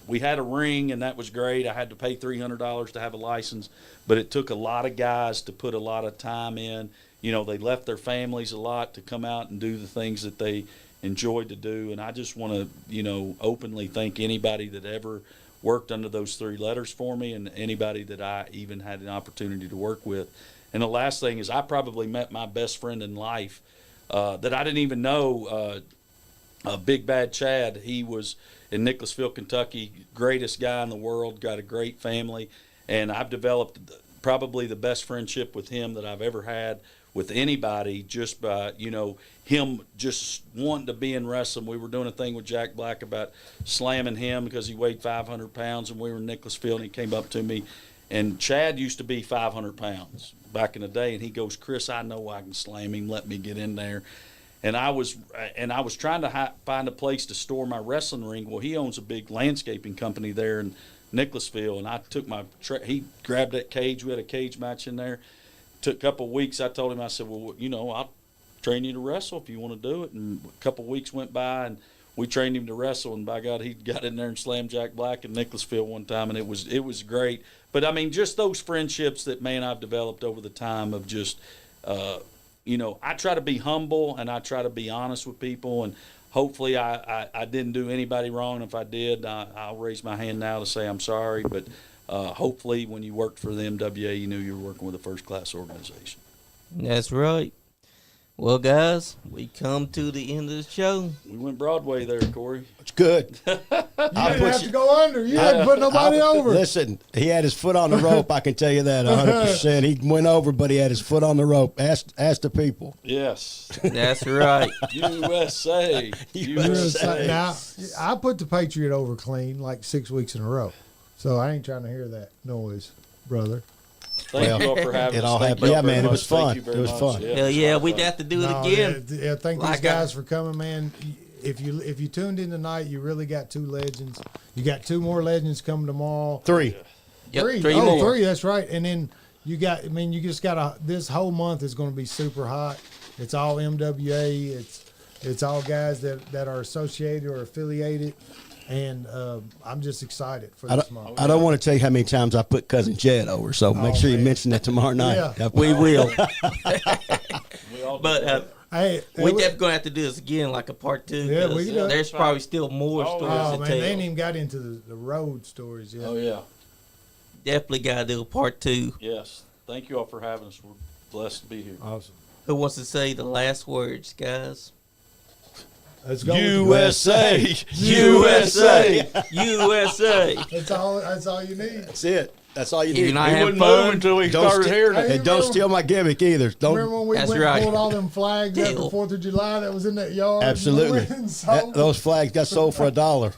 we had a ring, and that was great. I had to pay $300 to have a license, but it took a lot of guys to put a lot of time in. They left their families a lot to come out and do the things that they enjoyed to do. And I just want to, openly thank anybody that ever worked under those 3 letters for me and anybody that I even had an opportunity to work with. And the last thing is I probably met my best friend in life that I didn't even know, Big Bad Chad. He was in Nicholasville, Kentucky, greatest guy in the world, got a great family. And I've developed probably the best friendship with him that I've ever had with anybody just by, him just wanting to be in wrestling. We were doing a thing with Jack Black about slamming him because he weighed 500 pounds, and we were in Nicholasville, and he came up to me. And Chad used to be 500 pounds back in the day, and he goes, "Chris, I know I can slam him. Let me get in there." And I was trying to find a place to store my wrestling ring. Well, he owns a big landscaping company there in Nicholasville, and I took he grabbed that cage. We had a cage match in there. Took a couple of weeks. I told him, I said, "Well, I'll train you to wrestle if you want to do it." And a couple of weeks went by, and we trained him to wrestle. And by God, he got in there and slammed Jack Black in Nicholasville one time, and it was great. But I mean, just those friendships that I've developed over the time of just, I try to be humble and I try to be honest with people, and hopefully I didn't do anybody wrong. If I did, I'll raise my hand now to say I'm sorry. But hopefully, when you worked for the MWA, you knew you were working with a first-class organization. That's right. Well, guys, we come to the end of the show. We went Broadway there, Corey. It's good. You didn't have to go under. You hadn't put nobody over. Listen, he had his foot on the rope. I can tell you that 100%. He went over, but he had his foot on the rope. Ask the people. Yes. That's right. USA. USA. Now, I put the Patriot over clean like 6 weeks in a row. So I ain't trying to hear that noise, brother. Thank you all for having us. It all Thank happened. you Yeah, all very man, it much. was fun. Thank you very It was much. fun. Hell yeah, we'd have to do it again. Yeah, thank Like these guys for coming, man. If you tuned in tonight, you really got 2 legends. You got 2 more legends coming tomorrow. 3. Yep, 3. three Oh, more. 3, that's right. And then you just got this whole month is going to be super hot. It's all MWA. It's all guys that are associated or affiliated. And I'm just excited for this month. I don't want to tell you how many times I put Cousin Jed over, so make sure you mention that tomorrow night. Yeah. We will. We all But Hey, we definitely going to have to do this again, like a part 2. Yeah, we 'cause can do it. there's probably still more stories Oh to man, tell. they ain't even got into the road stories yet. Oh, yeah. Definitely got to do a part 2. Yes. Thank you all for having us. We're blessed to be here. Awesome. Who wants to say the last words, guys? Let's go. USA. USA. USA. That's all you need. That's it. That's all you If need. you're not We having wouldn't move fun, until we Don't started sti- hearing Hey, it. And don't steal my gimmick either. Don't. Remember when we That's went right. and pulled all them flags at the Deal. 4th of July that was in that yard? Absolutely. And sold them? Those flags got sold for $1.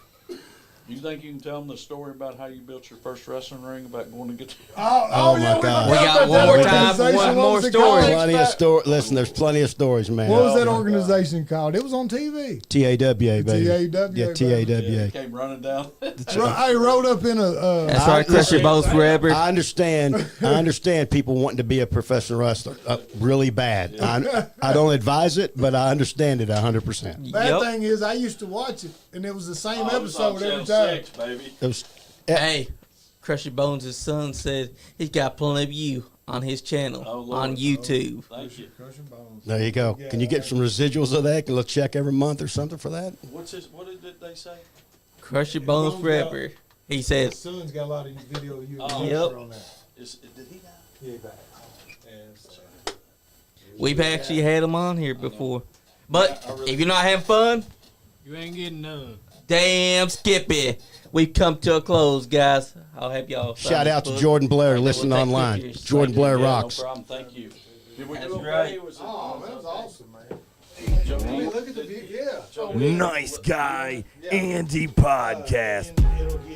You think you can tell them the story about how you built your first wrestling ring, about going to get? Oh, my God. We got one more time for one more story. Plenty of stories. Listen, there's plenty of stories, man. What was that organization called? It was on TV. TAWA, baby. TAWA, Yeah, baby. Yeah, TAWA. came running down. I rode up in a. That's right, Crush Your Bones forever. I understand people wanting to be a professional wrestler really bad. I don't advise it, but I understand it 100%. Bad Yep. thing is, I used to watch it, and it was the same Oh, it was on episode every Channel time. 6, baby. It was, Hey, Crush Your Bones' son said he's got plenty of you on his channel Oh, Lord. on YouTube. Thank you. Crushing bones. there you go. Can you get some residuals of that? Can you check every month or something for that? What's this? What did they say? Crush Your Bones Bones forever. He His said, son's got a lot of video of you Oh. Yep. on that. Did he die? Yeah, back. And we've actually had him on here before. But I really- if you're not having fun, You ain't getting none. damn Skippy. We've come to a close, guys. I'll have y'all. sign Shout this out to book. Jordan Blair listening We'll take online. pictures. Jordan Blair Yeah, rocks. No problem. Thank you. Did we That's do okay? right. Was it- oh, that was awesome, man. Joe, I mean, look at the view. Yeah. Joe, Nice Guy Andy Podcast. It'll get